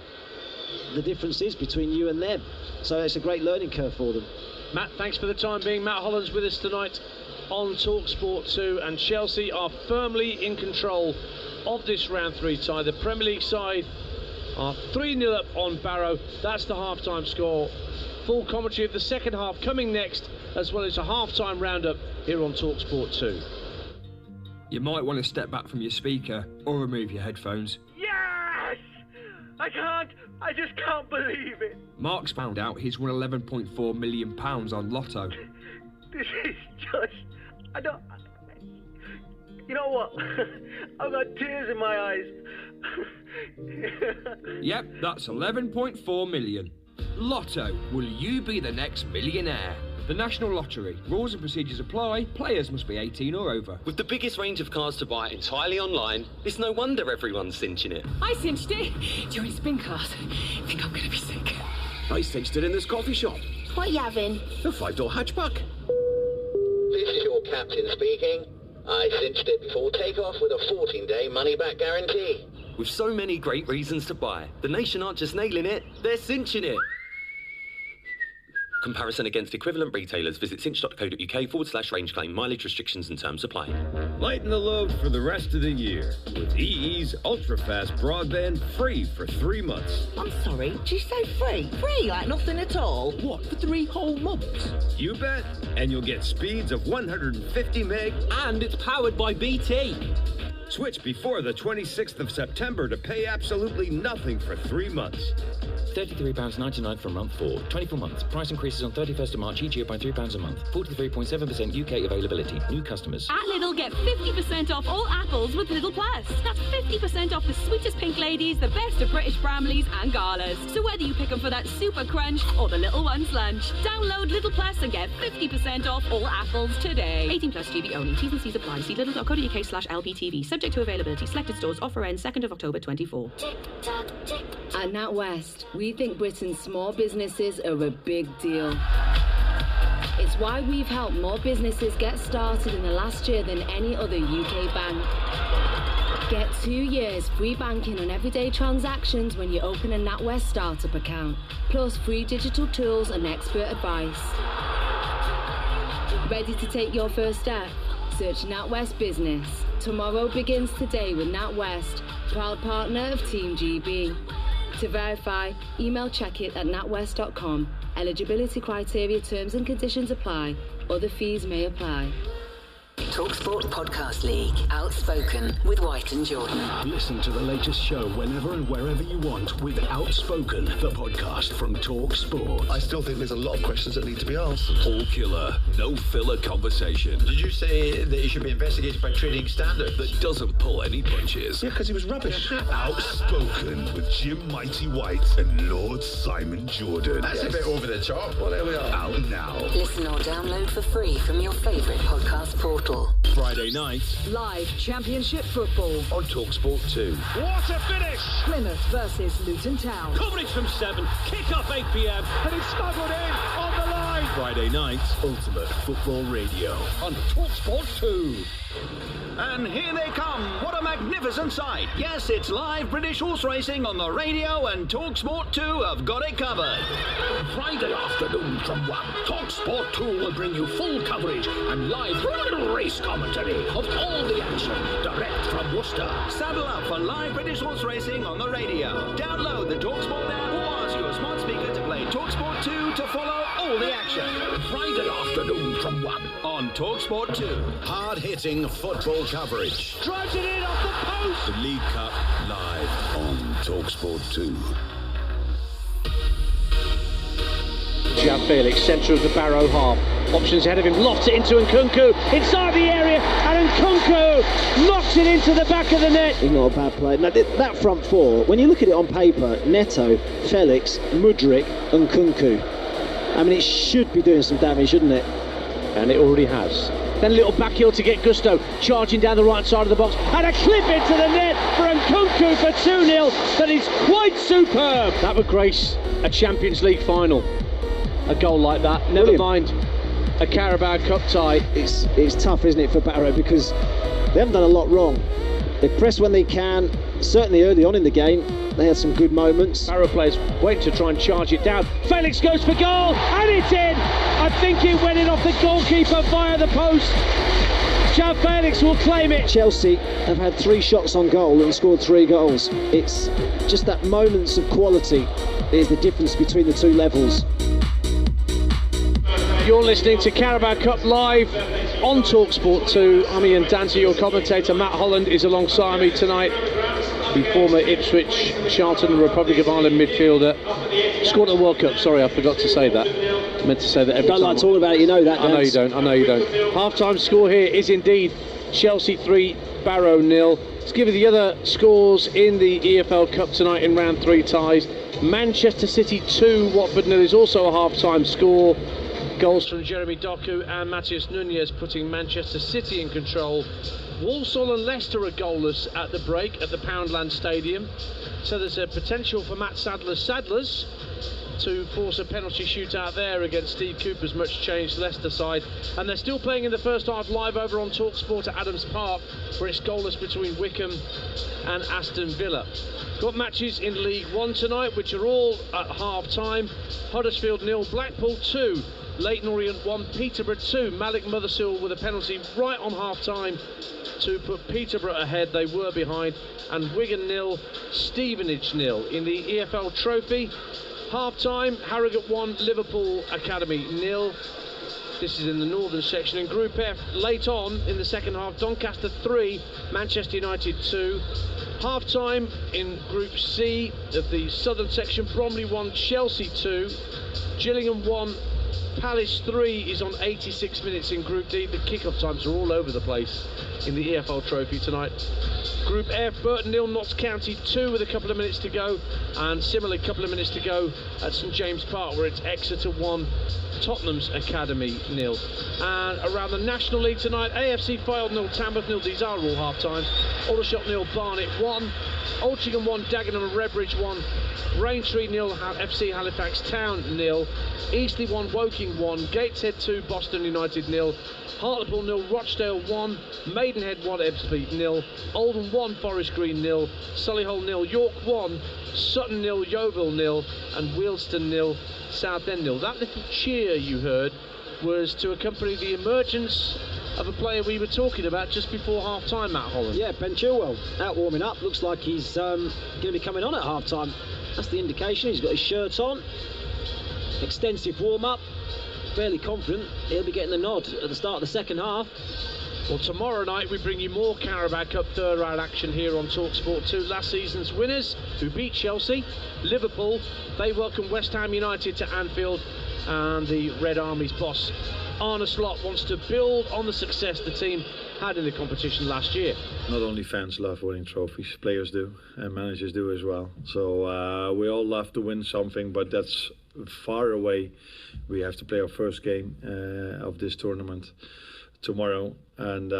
the difference is between you and them. So it's a great learning curve for them. Matt, thanks for the time being. Matt Holland's with us tonight on TalkSport 2, and Chelsea are firmly in control of this round 3 tie. The Premier League side are 3-0 up on Barrow. That's the half-time score. Full commentary of the second half coming next, as well as a half-time roundup here on TalkSport 2. You might want to step back from your speaker or remove your headphones. Yes! I just can't believe it. Mark's found out he's won £11.4 million on Lotto. This is just... You know what? I've got tears in my eyes. Yep, that's 11.4 million. Lotto, will you be the next millionaire? The National Lottery. Rules and procedures apply. Players must be 18 or over. With the biggest range of cars to buy entirely online, it's no wonder everyone's cinching it. I cinched it during spin class. Think I'm gonna be sick. I cinched it in this coffee shop. What are you having? A 5-door hatchback. This is your captain speaking. I cinched it before takeoff with a 14-day money-back guarantee. With so many great reasons to buy, the nation aren't just nailing it, they're cinching it. Comparison against equivalent retailers. Visit cinch.co.uk/range claim. Mileage restrictions and terms apply. Lighten the load for the rest of the year with EE's ultra-fast broadband free for 3 months. I'm sorry, did you say free? Free, like nothing at all? What, for 3 whole months? You bet. And you'll get speeds of 150 meg. And it's powered by BT. Switch before the 26th of September to pay absolutely nothing for 3 months. £33.99 for month 4. 24 months. Price increases on 31st of March each year by £3 a month. 43.7% UK availability. New customers. At Lidl, get 50% off all apples with Lidl Plus. That's 50% off the sweetest pink ladies, the best of British Bramleys and Galas. So whether you pick them for that super crunch or the little one's lunch, download Lidl Plus and get 50% off all apples today. 18 plus GB only. T's and C's apply. See lidl.co.uk/LBTV. Subject to availability. Selected stores. Offer ends 2nd of October 24. At NatWest, we think Britain's small businesses are a big deal. It's why we've helped more businesses get started in the last year than any other UK bank. Get 2 years free banking on everyday transactions when you open a NatWest startup account, plus free digital tools and expert advice. Ready to take your first step? Search NatWest Business. Tomorrow begins today with NatWest, proud partner of Team GB. To verify, email checkit@natwest.com. Eligibility criteria, terms and conditions apply. Other fees may apply. TalkSport Podcast League. Outspoken with White and Jordan. Listen to the latest show whenever and wherever you want with Outspoken, the podcast from TalkSport. I still think there's a lot of questions that need to be asked. All killer, no filler conversation. Did you say that he should be investigated by trading standards? That doesn't pull any punches. Yeah, because he was rubbish. Outspoken with Jim Mighty White and Lord Simon Jordan. That's a bit over the top. Well, there we are. Out now. Listen or download for free from your favourite podcast portal. Friday night. Live Championship football on TalkSport 2. What a finish! Plymouth versus Luton Town. Coverage from 7, kick off 8 p.m. and it's smuggled in on the line. Friday night, Ultimate Football Radio on TalkSport 2. And here they come. What a magnificent sight. Yes, it's live British horse racing on the radio, and TalkSport 2 have got it covered. Friday afternoon from 1, TalkSport 2 will bring you full coverage and live race commentary of all the action direct from Worcester. Saddle up for live British horse racing on the radio. Download the TalkSport app or ask your smart speaker to play TalkSport 2 to follow all the action. Friday afternoon from 1 on TalkSport 2. Hard-hitting football coverage. Drives it in off the post. The League Cup live on TalkSport 2. João Felix, centre of the Barrow half. Options ahead of him, lofts it into Nkunku, inside the area, and Nkunku knocks it into the back of the net. He's not a bad player. Now, that front four, when you look at it on paper, Neto, Felix, Mudryk, and Nkunku, I mean, it should be doing some damage, shouldn't it? And it already has. Then a little back heel to get Gusto, charging down the right side of the box, and a clip into the net for Nkunku for 2-0. That is quite superb. That would grace a Champions League final. A goal like that, never mind a Carabao Cup tie. It's tough, isn't it, for Barrow, because they haven't done a lot wrong. They press when they can, certainly early on in the game. They had some good moments. Barrow players wait to try and charge it down. Felix goes for goal, and it's in! I think it went in off the goalkeeper via the post. João Felix will claim it. Chelsea have had 3 shots on goal and scored 3 goals. It's just that moments of quality is the difference between the two levels. You're listening to Carabao Cup Live on TalkSport 2. I'm Ian Dante, your commentator. Matt Holland is alongside me tonight. The former Ipswich, Charlton and Republic of Ireland midfielder. Scored at the World Cup. Sorry, I forgot to say that. I meant to say that every time. Don't like talking about it, you know that. I know you don't. I know you don't. Half-time score here is indeed Chelsea 3, Barrow 0. Let's give you the other scores in the EFL Cup tonight in round 3 ties. Manchester City 2, Watford 0 is also a half-time score. Goals from Jeremy Doku and Matheus Nunes putting Manchester City in control. Walsall and Leicester are goalless at the break at the Poundland Stadium. So there's a potential for Matt Sadler's to force a penalty shootout there against Steve Cooper's much changed Leicester side. And they're still playing in the first half live over on TalkSport at Adams Park, where it's goalless between Wickham and Aston Villa. Got matches in League One tonight, which are all at half-time. Huddersfield 0, Blackpool 2, Leyton Orient 1, Peterborough 2. Malik Mothersill with a penalty right on half-time to put Peterborough ahead. They were behind. And Wigan 0, Stevenage 0. In the EFL Trophy, half-time, Harrogate 1, Liverpool Academy 0. This is in the northern section. In Group F, late on in the second half, Doncaster 3, Manchester United 2. Half-time in Group C of the southern section, Bromley 1, Chelsea 2. Gillingham 1, Palace 3 is on 86 minutes in Group D. The kick-off times are all over the place in the EFL Trophy tonight. Group F, Burton 0, Notts County 2 with a couple of minutes to go, and similarly a couple of minutes to go at St James Park, where it's Exeter 1, Tottenham's Academy 0. And around the National League tonight, AFC Fylde 0, Tamworth 0, these are all half-times. Aldershot 0, Barnet 1, Altrincham 1, Dagenham and Redbridge 1, Braintree 0, FC Halifax Town 0, Eastleigh 1, Woking 1, Gateshead 2, Boston United 0, Hartlepool 0, Rochdale 1, Maidenhead 1, Ebbsfleet 0, Oldham 1, Forest Green 0, Solihull 0, York 1, Sutton 0, Yeovil 0, and Wealdstone 0, Southend 0. That little cheer you heard was to accompany the emergence of a player we were talking about just before half-time, Matt Holland. Yeah, Ben Chilwell out warming up. Looks like he's going to be coming on at half-time. That's the indication. He's got his shirt on. Extensive warm-up. Fairly confident he'll be getting the nod at the start of the second half. Well, tomorrow night we bring you more Carabao Cup third round action here on TalkSport 2. Last season's winners, who beat Chelsea, Liverpool, they welcome West Ham United to Anfield, and the Red Army's boss, Arne Slot, wants to build on the success the team had in the competition last year. Not only fans love winning trophies, players do, and managers do as well. So we all love to win something, but that's far away. We have to play our first game of this tournament tomorrow, and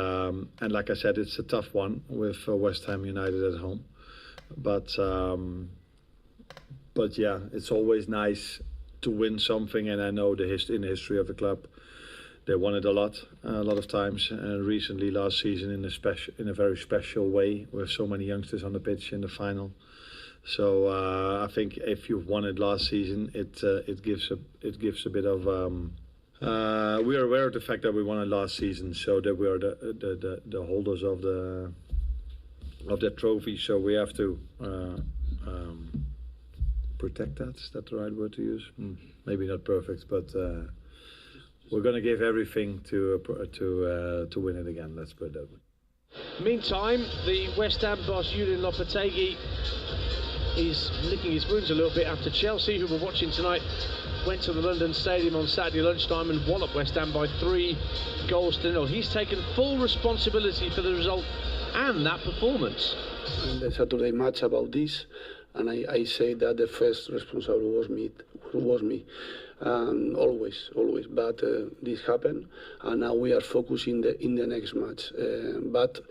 like I said, it's a tough one with West Ham United at home. But yeah, it's always nice to win something, and I know in the history of the club, they won it a lot of times, and recently last season in a very special way with so many youngsters on the pitch in the final. So I think if you've won it last season, it gives a bit of. We are aware of the fact that we won it last season, so that we are the holders of that trophy. So we have to protect that. Is that the right word to use? Maybe not perfect, but we're going to give everything to win it again. Let's put it that way. Meantime, the West Ham boss Julian Lopetegui is licking his wounds a little bit after Chelsea, who were watching tonight, went to the London Stadium on Saturday lunchtime and walloped West Ham by 3-0. He's taken full responsibility for the result and that performance. And the Saturday match about this, and I say that the first responsible was me. Always. But this happened, and now we are focusing in the next match. But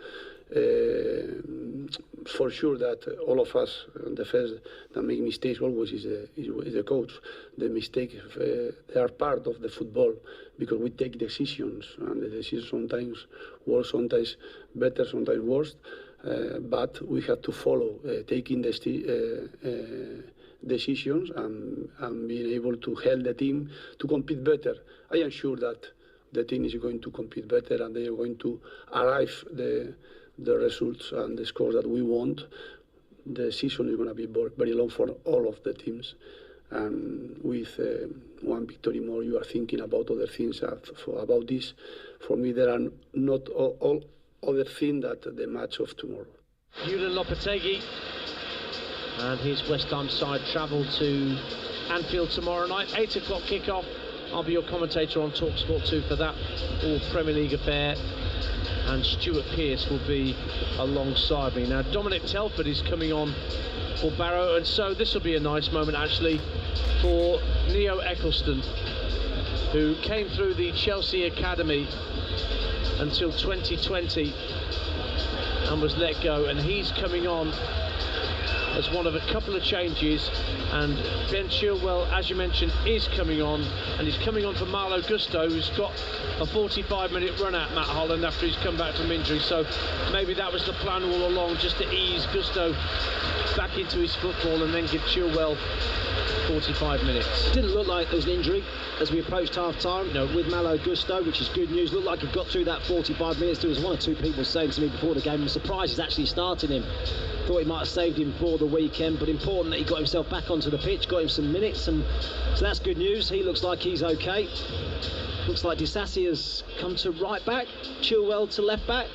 for sure that all of us, the first that make mistakes always is the coach. The mistakes they are part of the football, because we take decisions, and the decisions sometimes worse, sometimes better, sometimes worse. But we have to follow taking the decisions and being able to help the team to compete better. I am sure that the team is going to compete better, and they are going to arrive the results and the scores that we want. The season is going to be very long for all of the teams, and with one victory more, you are thinking about other things about this for me, there are not all other things that the match of tomorrow. Julian Lopetegui and his West Ham side travel to Anfield tomorrow night, 8 o'clock kickoff. I'll be your commentator on TalkSport 2 for that all Premier League affair, and Stuart Pearce will be alongside me. Now Dominic Telford is coming on for Barrow, and so this will be a nice moment actually for Neo Eccleston, who came through the Chelsea Academy until 2020 and was let go, and he's coming on as one of a couple of changes. And Ben Chilwell, as you mentioned, is coming on, and he's coming on for Malo Gusto, who's got a 45-minute run at Matt Holland after he's come back from injury. So maybe that was the plan all along, just to ease Gusto back into his football and then give Chilwell 45 minutes. Didn't look like there was an injury as we approached half-time. No. With Malo Gusto, which is good news. Looked like he got through that 45 minutes. There was one or two people saying to me before the game, I'm surprised he's actually starting him. Thought he might have saved him for the weekend, but important that he got himself back onto the pitch, got him some minutes, and so that's good news. He looks like he's okay. Looks like Disasi has come to right back, Chilwell to left back.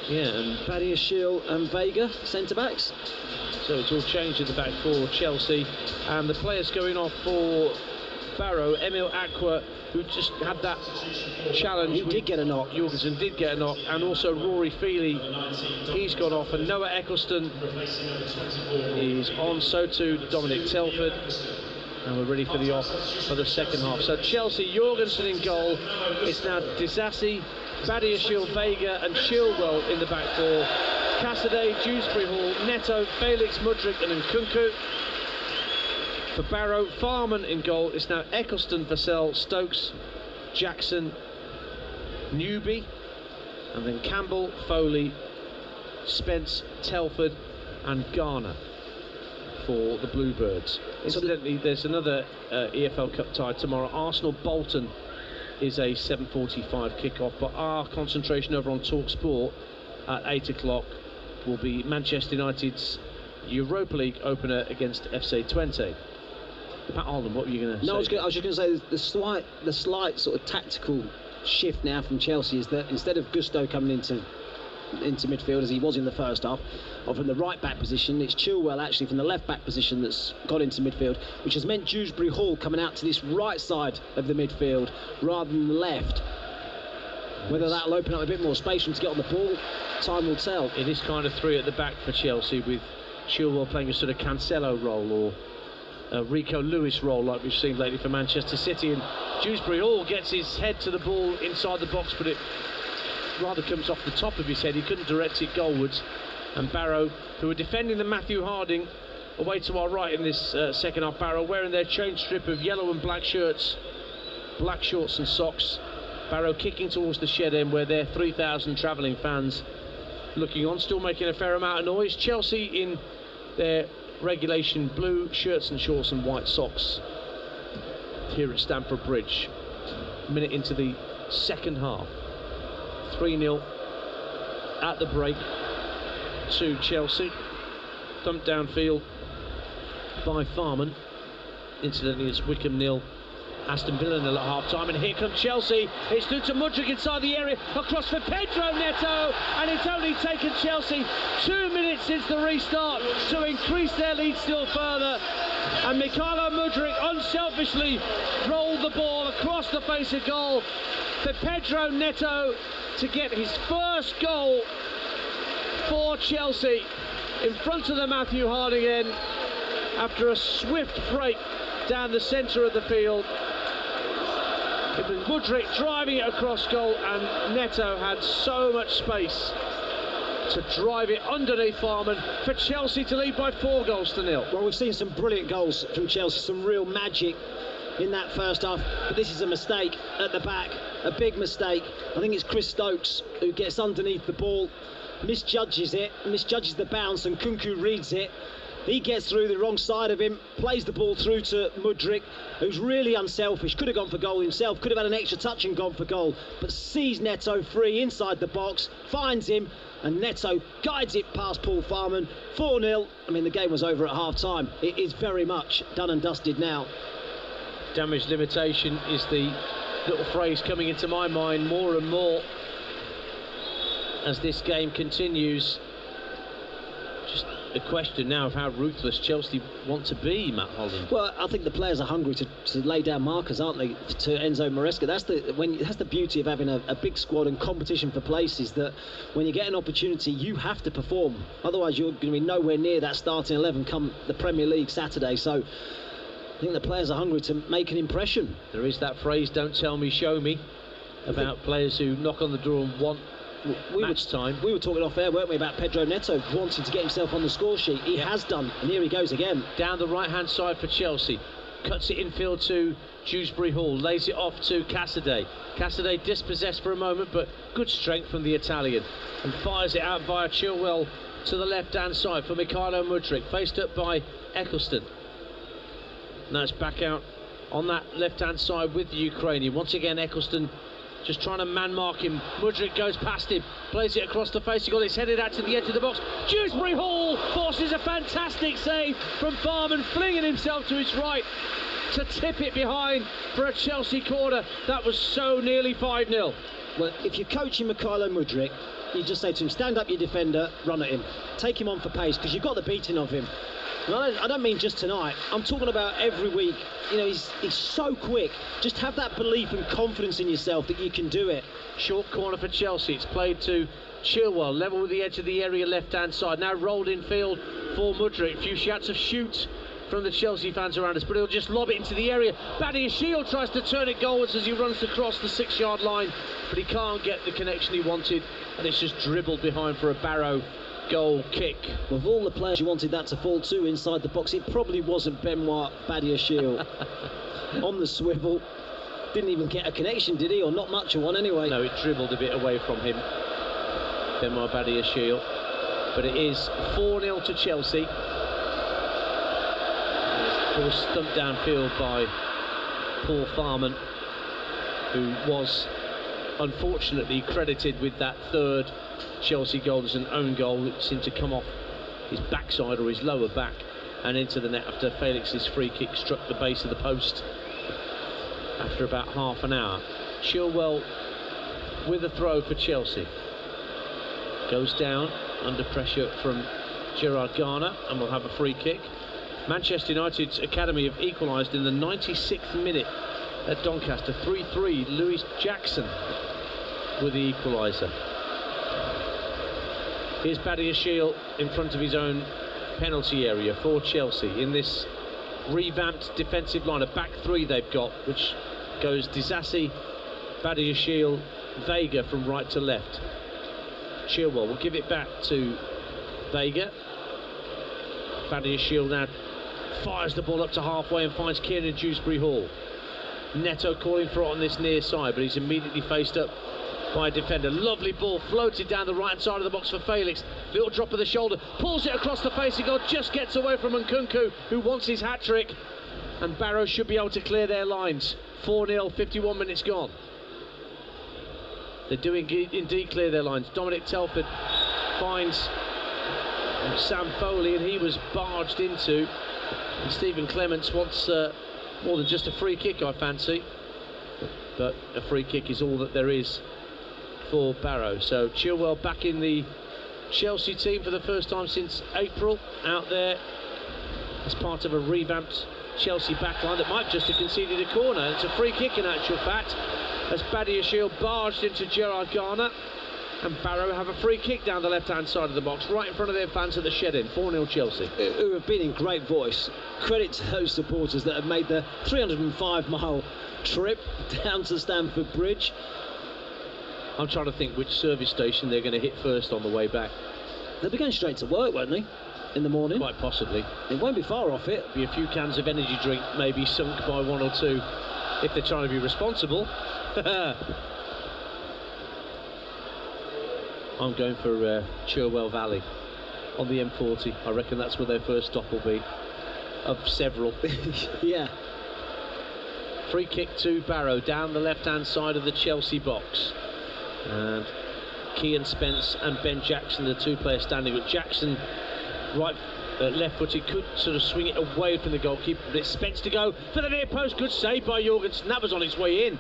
Yeah, and Badiashile and Vega centre backs. So it's all changed at the back for Chelsea, and the players going off for Barrow, Emil Aqua, who just had that challenge. He did get a knock. Jorgensen did get a knock, and also Rory Feely, he's gone off, and Noah Eccleston is on, so too Dominic Telford, and we're ready for the off for the second half. So Chelsea, Jorgensen in goal. It's now Disasi, Badiashile, Vega and Chilwell in the back four. Cassidy, Dewsbury Hall, Neto, Felix, Mudryk and Nkunku. For Barrow, Farman in goal. It's now Eccleston, Vassell, Stokes, Jackson, Newby, and then Campbell, Foley, Spence, Telford and Garner for the Bluebirds. Incidentally, there's another EFL Cup tie tomorrow. Arsenal-Bolton is a 7:45 kickoff, but our concentration over on TalkSport at 8 o'clock will be Manchester United's Europa League opener against FC Twente. Pat Alden, what were you going to say? No, I was just going to say the slight sort of tactical shift now from Chelsea is that instead of Gusto coming into midfield as he was in the first half, or from the right back position, it's Chilwell actually from the left back position that's got into midfield, which has meant Dewsbury Hall coming out to this right side of the midfield rather than the left. Whether that'll open up a bit more space for him to get on the ball, time will tell. It is kind of three at the back for Chelsea, with Chilwell playing a sort of Cancelo role or a Rico Lewis role like we've seen lately for Manchester City, and Dewsbury Hall gets his head to the ball inside the box, but it rather comes off the top of his head. He couldn't direct it goalwards, and Barrow, who are defending the Matthew Harding away to our right in this second half. Barrow wearing their change strip of yellow and black shirts, black shorts and socks. Barrow kicking towards the shed end where their 3,000 travelling fans looking on, still making a fair amount of noise. Chelsea in their regulation blue shirts and shorts and white socks here at Stamford Bridge. A minute into the second half. 3-0 at the break to Chelsea. Thumped downfield by Farman. Incidentally, it's Wickham 0, Aston Villa 0 at half-time, and here comes Chelsea. It's through to Mudryk inside the area, across for Pedro Neto, and it's only taken Chelsea 2 minutes since the restart to increase their lead still further. And Mikhailo Mudryk unselfishly rolled the ball across the face of goal for Pedro Neto to get his first goal for Chelsea in front of the Matthew Harding end after a swift break down the centre of the field. It was Mudryk driving it across goal, and Neto had so much space to drive it underneath Farman for Chelsea to lead by 4-0. Well, we've seen some brilliant goals from Chelsea, some real magic in that first half, but this is a mistake at the back, a big mistake. I think it's Chris Stokes who gets underneath the ball, misjudges the bounce, and Nkunku reads it. He gets through the wrong side of him, plays the ball through to Mudryk, who's really unselfish, could have gone for goal himself, could have had an extra touch and gone for goal, but sees Neto free inside the box, finds him, and Neto guides it past Paul Farman. 4-0. I mean, the game was over at half-time. It is very much done and dusted now. Damage limitation is the little phrase coming into my mind more and more as this game continues. Just a question now of how ruthless Chelsea want to be, Matt Holland. Well, I think the players are hungry to lay down markers, aren't they, to Enzo Maresca. That's the beauty of having a big squad and competition for places, that when you get an opportunity, you have to perform. Otherwise, you're going to be nowhere near that starting 11 come the Premier League Saturday. So I think the players are hungry to make an impression. There is that phrase, don't tell me, show me, about players who knock on the door and want match time. We were talking off air, weren't we, about Pedro Neto wanting to get himself on the score sheet. He has done, and here he goes again. Down the right-hand side for Chelsea. Cuts it infield to Dewsbury Hall, lays it off to Cassidy. Cassidy dispossessed for a moment, but good strength from the Italian, and fires it out via Chilwell to the left-hand side for Mykhailo Mudryk, faced up by Eccleston. Now it's back out on that left-hand side with the Ukrainian. Once again, Eccleston just trying to man-mark him. Mudryk goes past him, plays it across the face of goal. It's headed out to the edge of the box. Dewsbury Hall forces a fantastic save from Barman, flinging himself to his right to tip it behind for a Chelsea corner. That was so nearly 5-0. Well, if you're coaching Mykhailo Mudryk, you just say to him, stand up your defender, run at him. Take him on for pace, because you've got the beating of him. And I don't mean just tonight. I'm talking about every week. You know, he's so quick. Just have that belief and confidence in yourself that you can do it. Short corner for Chelsea. It's played to Chilwell, level with the edge of the area, left-hand side. Now rolled in field for Mudryk. A few shouts of shoot from the Chelsea fans around us, but he'll just lob it into the area. Badiashile tries to turn it goalwards as he runs across the 6-yard line, but he can't get the connection he wanted, and it's just dribbled behind for a Barrow goal kick. With all the players you wanted that to fall to inside the box, it probably wasn't Benoit Badiashile. On the swivel. Didn't even get a connection, did he? Or not much of one anyway. No, it dribbled a bit away from him, Benoit Badiashile. But it is 4-0 to Chelsea. Of course, stumped downfield by Paul Farman, who was unfortunately credited with that third Chelsea goal as an own goal. It seemed to come off his backside or his lower back and into the net after Felix's free kick struck the base of the post after about half an hour. Chilwell with a throw for Chelsea. Goes down under pressure from Gerard Garner and will have a free kick. Manchester United's academy have equalised in the 96th minute at Doncaster. 3-3. Louis Jackson with the equaliser. Here's Badiashile in front of his own penalty area for Chelsea in this revamped defensive line, a back three they've got, which goes Disasi, Badiashile, Vega from right to left. Chilwell will give it back to Vega. Badiashile now fires the ball up to halfway and finds Kieran Dewsbury Hall. Neto calling for it on this near side, but he's immediately faced up by a defender. Lovely ball floated down the right side of the box for Felix. Little drop of the shoulder, pulls it across the face of goal, just gets away from Nkunku, who wants his hat-trick, and Barrow should be able to clear their lines. 4-0, 51 minutes gone. They do indeed clear their lines. Dominic Telford finds Sam Foley, and he was barged into. And Stephen Clements wants more than just a free kick, I fancy, but a free kick is all that there is for Barrow. So Chilwell back in the Chelsea team for the first time since April, out there as part of a revamped Chelsea backline that might just have conceded a corner. It's a free kick in actual fact, as Badiashile barged into Gerard Garner, and Barrow have a free kick down the left-hand side of the box, right in front of their fans at the shed-in. 4-0 Chelsea. Who have been in great voice. Credit to those supporters that have made the 305-mile trip down to Stamford Bridge. I'm trying to think which service station they're going to hit first on the way back. They'll be going straight to work, won't they, in the morning? Quite possibly. It won't be far off it. Be a few cans of energy drink maybe sunk by one or two if they're trying to be responsible. I'm going for Cherwell Valley on the M40. I reckon that's where their first stop will be, of several. Yeah. Free kick to Barrow down the left-hand side of the Chelsea box. And Kean Spence and Ben Jackson, the two players standing with Jackson left-footed, could sort of swing it away from the goalkeeper, but it's Spence to go for the near post. Good save by Jorgensen. That was on its way in.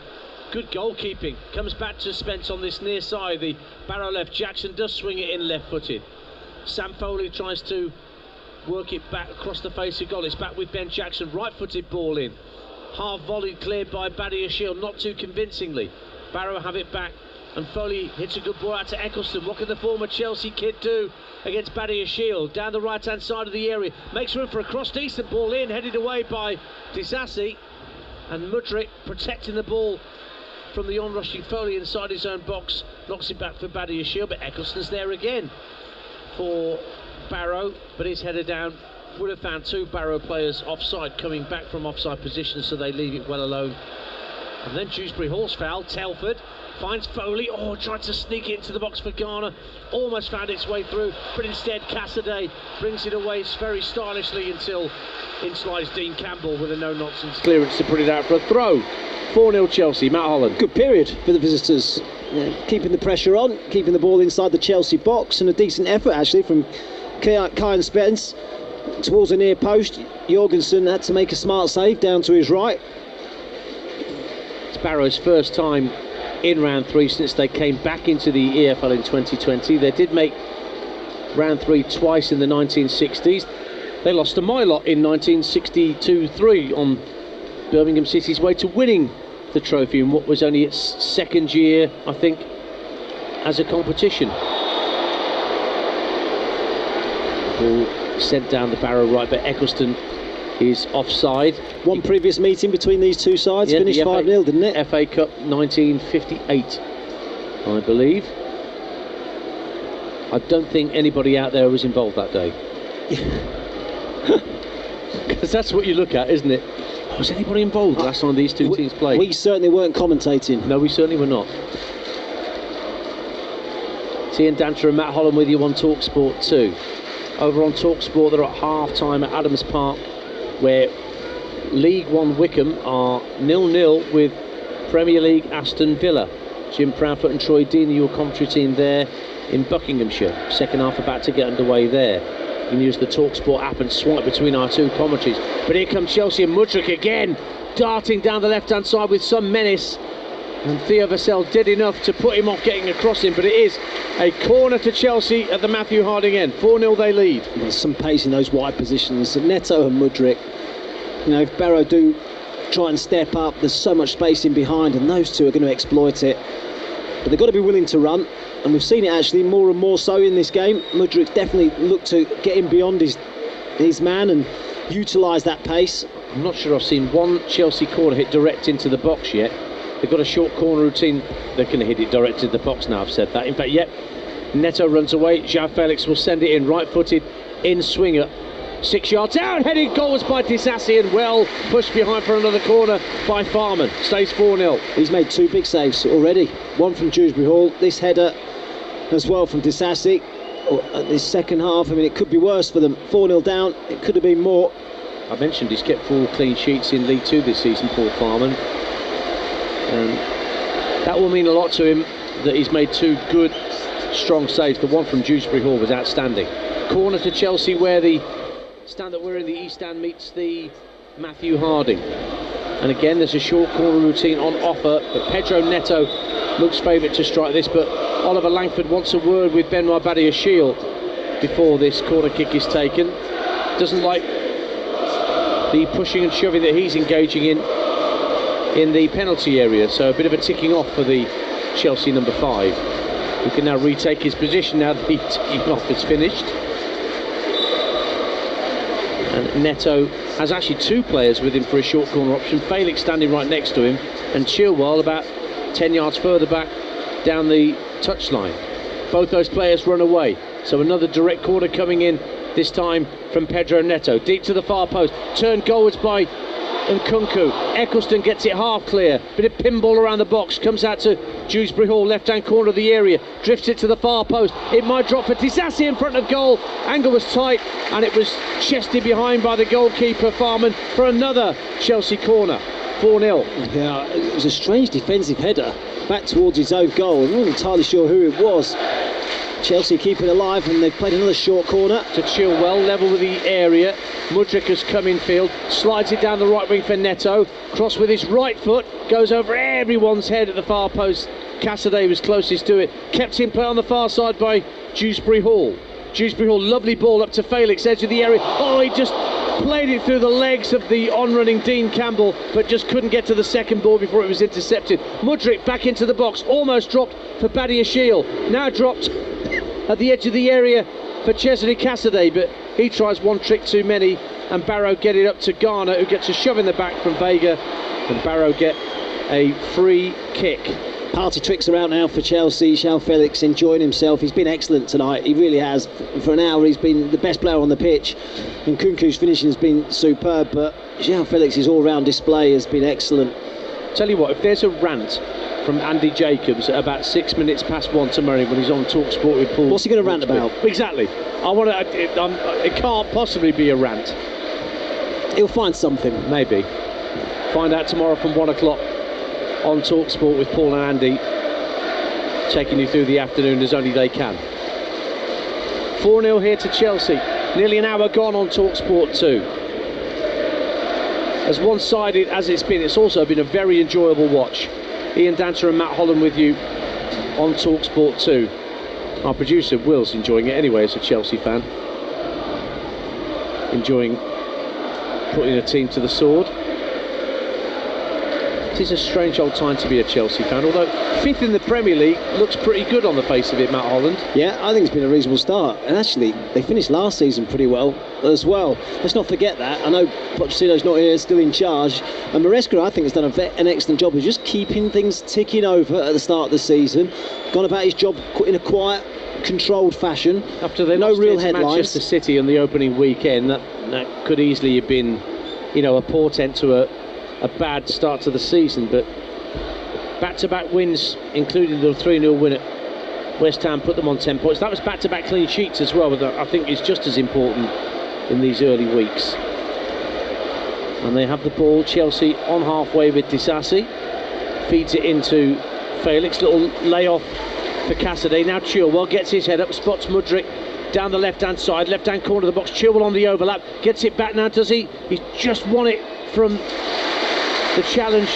Good goalkeeping. Comes back to Spence on this near side. The Barrow left. Jackson does swing it in left-footed. Sam Foley tries to work it back across the face of goal. It's back with Ben Jackson. Right-footed ball in. Half volleyed, cleared by Badia Shield. Not too convincingly. Barrow have it back. And Foley hits a good ball out to Eccleston. What can the former Chelsea kid do against Badia Shield? Down the right-hand side of the area. Makes room for a cross. Decent ball in. Headed away by Disasi. And Mudryk protecting the ball from the on-rushing Foley inside his own box. Knocks it back for Badia Shield. But Eccleston's there again for Barrow. But his header down. Would have found 2 Barrow players offside coming back from offside position, so they leave it well alone. And then Dewsbury Hall's foul. Telford finds Foley. Oh, tried to sneak it into the box for Garner. Almost found its way through, but instead Cassidy brings it away very stylishly until in slides Dean Campbell with a no-nonsense clearance to put it out for a throw. 4-0 Chelsea. Matt Holland. Good period for the visitors. Keeping the pressure on, keeping the ball inside the Chelsea box, and a decent effort actually from Kyan Spence towards the near post. Jorgensen had to make a smart save down to his right. It's Barrow's first time in round 3 since they came back into the EFL in 2020. They did make round 3 twice in the 1960s. They lost to Mylott in 1962-3 on Birmingham City's way to winning the trophy in what was only its second year, I think, as a competition. Ball sent down the Barrow right, but Eccleston is offside. One previous meeting between these two sides finished 5-0, didn't it? FA Cup 1958, I believe. I don't think anybody out there was involved that day. Because that's what you look at, isn't it? Was anybody involved last time these two teams played? We certainly weren't commentating. No, we certainly were not. Ian Danter and Matt Holland with you on TalkSport 2. Over on TalkSport, they're at half-time at Adams Park, where League One Wycombe are 0-0 with Premier League Aston Villa. Jim Proudfoot and Troy Dean, your commentary team there in Buckinghamshire. Second half about to get underway there. You can use the TalkSport app and swipe between our two commentaries. But here comes Chelsea and Mudryk again, darting down the left-hand side with some menace. And Theo Vassell did enough to put him off getting across him, but it is a corner to Chelsea at the Matthew Harding end. 4-0 they lead. There's some pace in those wide positions. Neto and Mudryk, you know, if Barrow do try and step up, there's so much space in behind, and those two are going to exploit it. But they've got to be willing to run, and we've seen it actually more and more so in this game. Mudryk definitely looked to get him beyond his man and utilise that pace. I'm not sure I've seen one Chelsea corner hit direct into the box yet. They've got a short corner routine. They're going to hit it direct into the box now, I've said that. In fact, yep, Neto runs away. João Felix will send it in, right-footed, in swinger. 6 yards out, headed goals by Disasi, and well pushed behind for another corner by Farman. Stays 4-0. He's made 2 big saves already. One from Dewsbury Hall, this header as well from Disasi. This second half, I mean, it could be worse for them. 4-0 down, it could have been more. I mentioned he's kept 4 clean sheets in League 2 this season, Paul Farman. And that will mean a lot to him that he's made 2 good, strong saves. The one from Dewsbury Hall was outstanding. Corner to Chelsea, where the stand that we're in, the East Stand, meets the Matthew Harding. And again, there's a short corner routine on offer, but Pedro Neto looks favourite to strike this, but Oliver Langford wants a word with Benoit Badia Shield before this corner kick is taken. Doesn't like the pushing and shoving that he's engaging in the penalty area, so a bit of a ticking off for the Chelsea number 5, who can now retake his position now that the ticking off is finished. And Neto has actually 2 players with him for a short corner option. Felix standing right next to him, and Chilwell about 10 yards further back down the touchline. Both those players run away, so another direct corner coming in, this time from Pedro Neto. Deep to the far post, turned goalwards by Nkunku. Eccleston gets it half clear, bit of pinball around the box, comes out to Dewsbury Hall, left hand corner of the area, drifts it to the far post. It might drop for Disasi in front of goal. Angle was tight, and it was chested behind by the goalkeeper Farman for another Chelsea corner. 4-0. Yeah, it was a strange defensive header back towards his own goal. I'm not entirely sure who it was. Chelsea keep it alive, and they've played another short corner. To Chilwell, level with the area. Mudryk has come in field, slides it down the right wing for Neto. Cross with his right foot, goes over everyone's head at the far post. Cassidy was closest to it. Kept in play on the far side by Dewsbury Hall. Dewsbury Hall, lovely ball up to Felix, edge of the area. Oh, he just played it through the legs of the on-running Dean Campbell, but just couldn't get to the second ball before it was intercepted. Mudryk back into the box, almost dropped for Badiashile. Now dropped at the edge of the area for Cesare Cassidy, but he tries one trick too many, and Barrow get it up to Garner, who gets a shove in the back from Vega, and Barrow get a free kick. Party tricks are out now for Chelsea. João Felix enjoying himself. He's been excellent tonight. He really has. For an hour, he's been the best player on the pitch. And Kunku's finishing has been superb. But João Felix's all-round display has been excellent. Tell you what, if there's a rant from Andy Jacobs at about 6 minutes past 1 tomorrow when he's on TalkSport with Paul, what's he going to rant about? Exactly. It can't possibly be a rant. He'll find something. Maybe. Find out tomorrow from 1 o'clock. On TalkSport with Paul and Andy, taking you through the afternoon as only they can. 4-0 here to Chelsea. Nearly an hour gone on TalkSport 2. As one-sided as it's been, it's also been a very enjoyable watch. Ian Danter and Matt Holland with you on TalkSport 2. Our producer Will's enjoying it anyway as a Chelsea fan. Enjoying putting a team to the sword. It is a strange old time to be a Chelsea fan, although 5th in the Premier League looks pretty good on the face of it, Matt Holland. Yeah, I think it's been a reasonable start, and actually they finished last season pretty well as well. Let's not forget that. I know Pochettino's not here, still in charge, and Maresca I think has done an excellent job of just keeping things ticking over at the start of the season, gone about his job in a quiet, controlled fashion. After they no lost real to headlines. Manchester City on the opening weekend, that could easily have been, a portent to a bad start to the season, but back-to-back wins, including the 3-0 win at West Ham, put them on 10 points. That was back-to-back clean sheets as well, but I think it's just as important in these early weeks. And they have the ball, Chelsea on halfway with Disasi, feeds it into Felix, little layoff for Cassidy. Now Chilwell gets his head up, spots Mudryk down the left-hand side, left-hand corner of the box. Chilwell on the overlap, gets it back now, does he? He's just won it from the challenge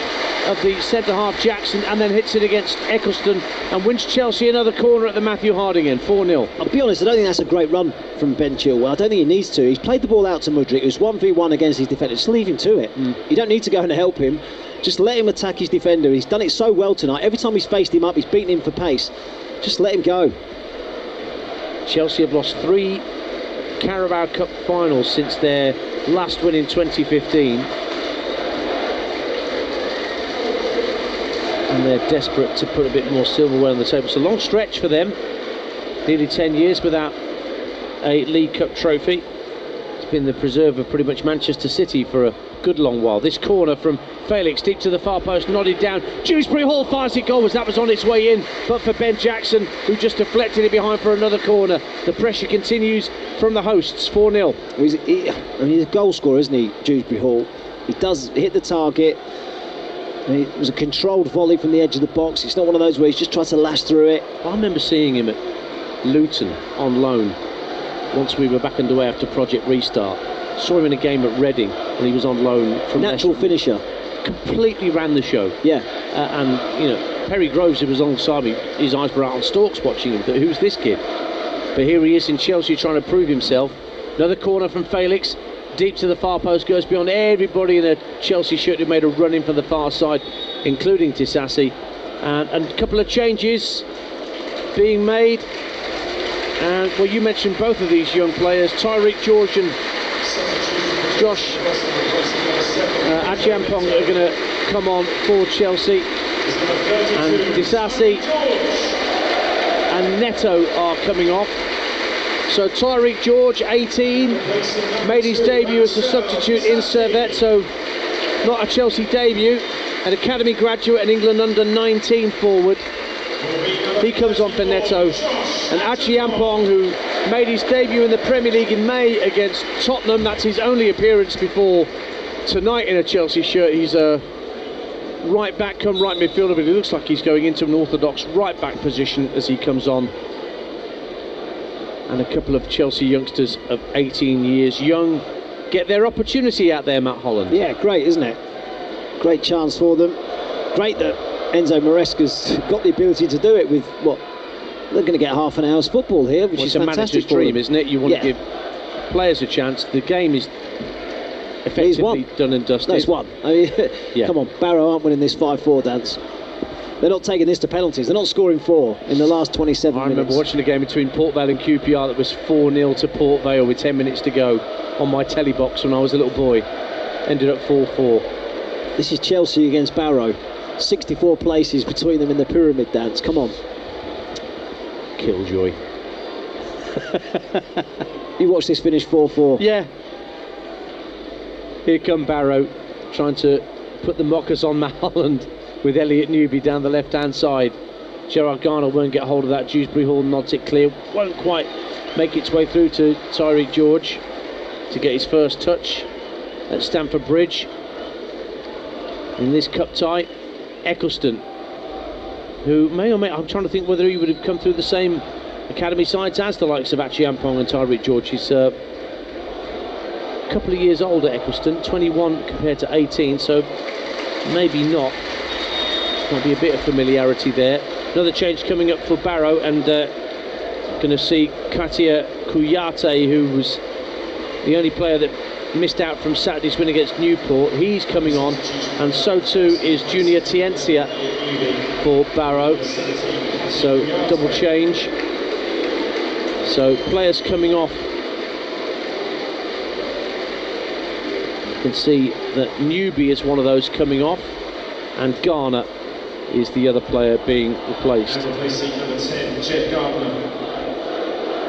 of the centre-half Jackson, and then hits it against Eccleston and wins Chelsea another corner at the Matthew Harding end, 4-0. I'll be honest, I don't think that's a great run from Ben Chilwell. I don't think he needs to. He's played the ball out to Mudryk, who's 1v1 against his defender. Just leave him to it. You don't need to go and help him. Just let him attack his defender. He's done it so well tonight. Every time he's faced him up, he's beaten him for pace. Just let him go. Chelsea have lost 3 Carabao Cup finals since their last win in 2015. And they're desperate to put a bit more silverware on the table. It's a long stretch for them. Nearly 10 years without a League Cup trophy. It's been the preserve of pretty much Manchester City for a good long while. This corner from Felix, deep to the far post, nodded down. Dewsbury Hall fires it goal as that was on its way in, but for Ben Jackson, who just deflected it behind for another corner. The pressure continues from the hosts, 4-0. He's a goal scorer, isn't he, Dewsbury Hall? He does hit the target. It was a controlled volley from the edge of the box. It's not one of those where he's just tried to lash through it. I remember seeing him at Luton on loan once we were back underway after Project Restart. Saw him in a game at Reading and he was on loan from natural finisher. Completely ran the show. Yeah. And Perry Groves, who was alongside me, his eyes were out on stalks watching him. But who's this kid? But here he is in Chelsea trying to prove himself. Another corner from Felix. Deep to the far post, goes beyond everybody in a Chelsea shirt who made a run in from the far side, including Disasi. And a couple of changes being made. And well, you mentioned both of these young players, Tyreek George and Josh Achiampong, are going to come on for Chelsea. And Disasi and Neto are coming off. So Tyreek George, 18, made his debut as a substitute in Servette, so not a Chelsea debut. An academy graduate, an England under-19 forward. He comes on for Neto. And Achiampong, who made his debut in the Premier League in May against Tottenham. That's his only appearance before tonight in a Chelsea shirt. He's a right back, come right midfielder, but it looks like he's going into an orthodox right back position as he comes on and a couple of Chelsea youngsters of 18 years young get their opportunity out there, Matt Holland. Yeah, great, isn't it? Great chance for them. Great that Enzo Maresca's got the ability to do it with what they're going to get half an hour's football here, which is a fantastic manager's dream, isn't it? You want to give players a chance. The game is effectively done and dusted. No, it's won. I mean, come on, Barrow aren't winning this 5-4 dance. They're not taking this to penalties. They're not scoring 4 in the last 27 minutes. I remember watching a game between Port Vale and QPR that was 4-0 to Port Vale with 10 minutes to go on my telly box when I was a little boy. Ended up 4-4. This is Chelsea against Barrow. 64 places between them in the pyramid dance. Come on. Killjoy. You watched this finish 4-4. Yeah. Here come Barrow trying to put the mockers on Matt Holland with Elliot Newby down the left-hand side. Gerard Garner won't get hold of that. Dewsbury Hall nods it clear. Won't quite make its way through to Tyreek George to get his first touch at Stamford Bridge. In this cup tie, Eccleston, who may or may... I'm trying to think whether he would have come through the same academy sides as the likes of Achiampong and Tyreek George. He's a couple of years older, Eccleston, 21 compared to 18, so maybe not. Might be a bit of familiarity there. Another change coming up for Barrow, and going to see Katia Kouyaté, who was the only player that missed out from Saturday's win against Newport. He's coming on, and so too is Junior Tiencia for Barrow. So double change. So players coming off. You can see that Newby is one of those coming off, and Garner is the other player being replaced. And replacing number 10, Jed Gardner.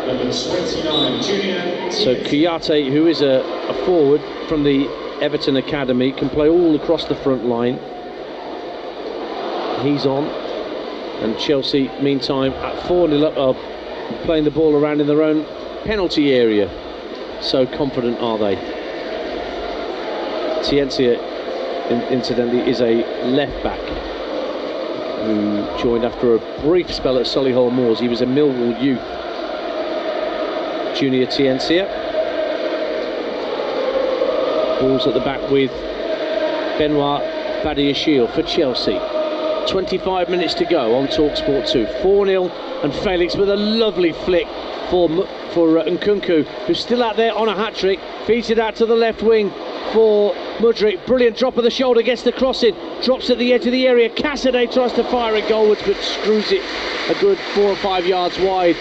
Number 29, Junior. So Kouyaté, who is a forward from the Everton Academy, can play all across the front line. He's on. And Chelsea, meantime, at 4-0 up, playing the ball around in their own penalty area. So confident are they. Tiencia, incidentally, is a left-back who joined after a brief spell at Solihull Moors. He was a Millwall youth. Junior Tiencia. Balls at the back with Benoit Badiashile for Chelsea. 25 minutes to go on TalkSport 2. 4-0, and Felix with a lovely flick for Nkunku, who's still out there on a hat-trick. Feeds it out to the left wing for Mudryk. Brilliant drop of the shoulder, gets the crossing, drops at the edge of the area. Cassidy tries to fire it goalwards, but screws it a good 4 or 5 yards wide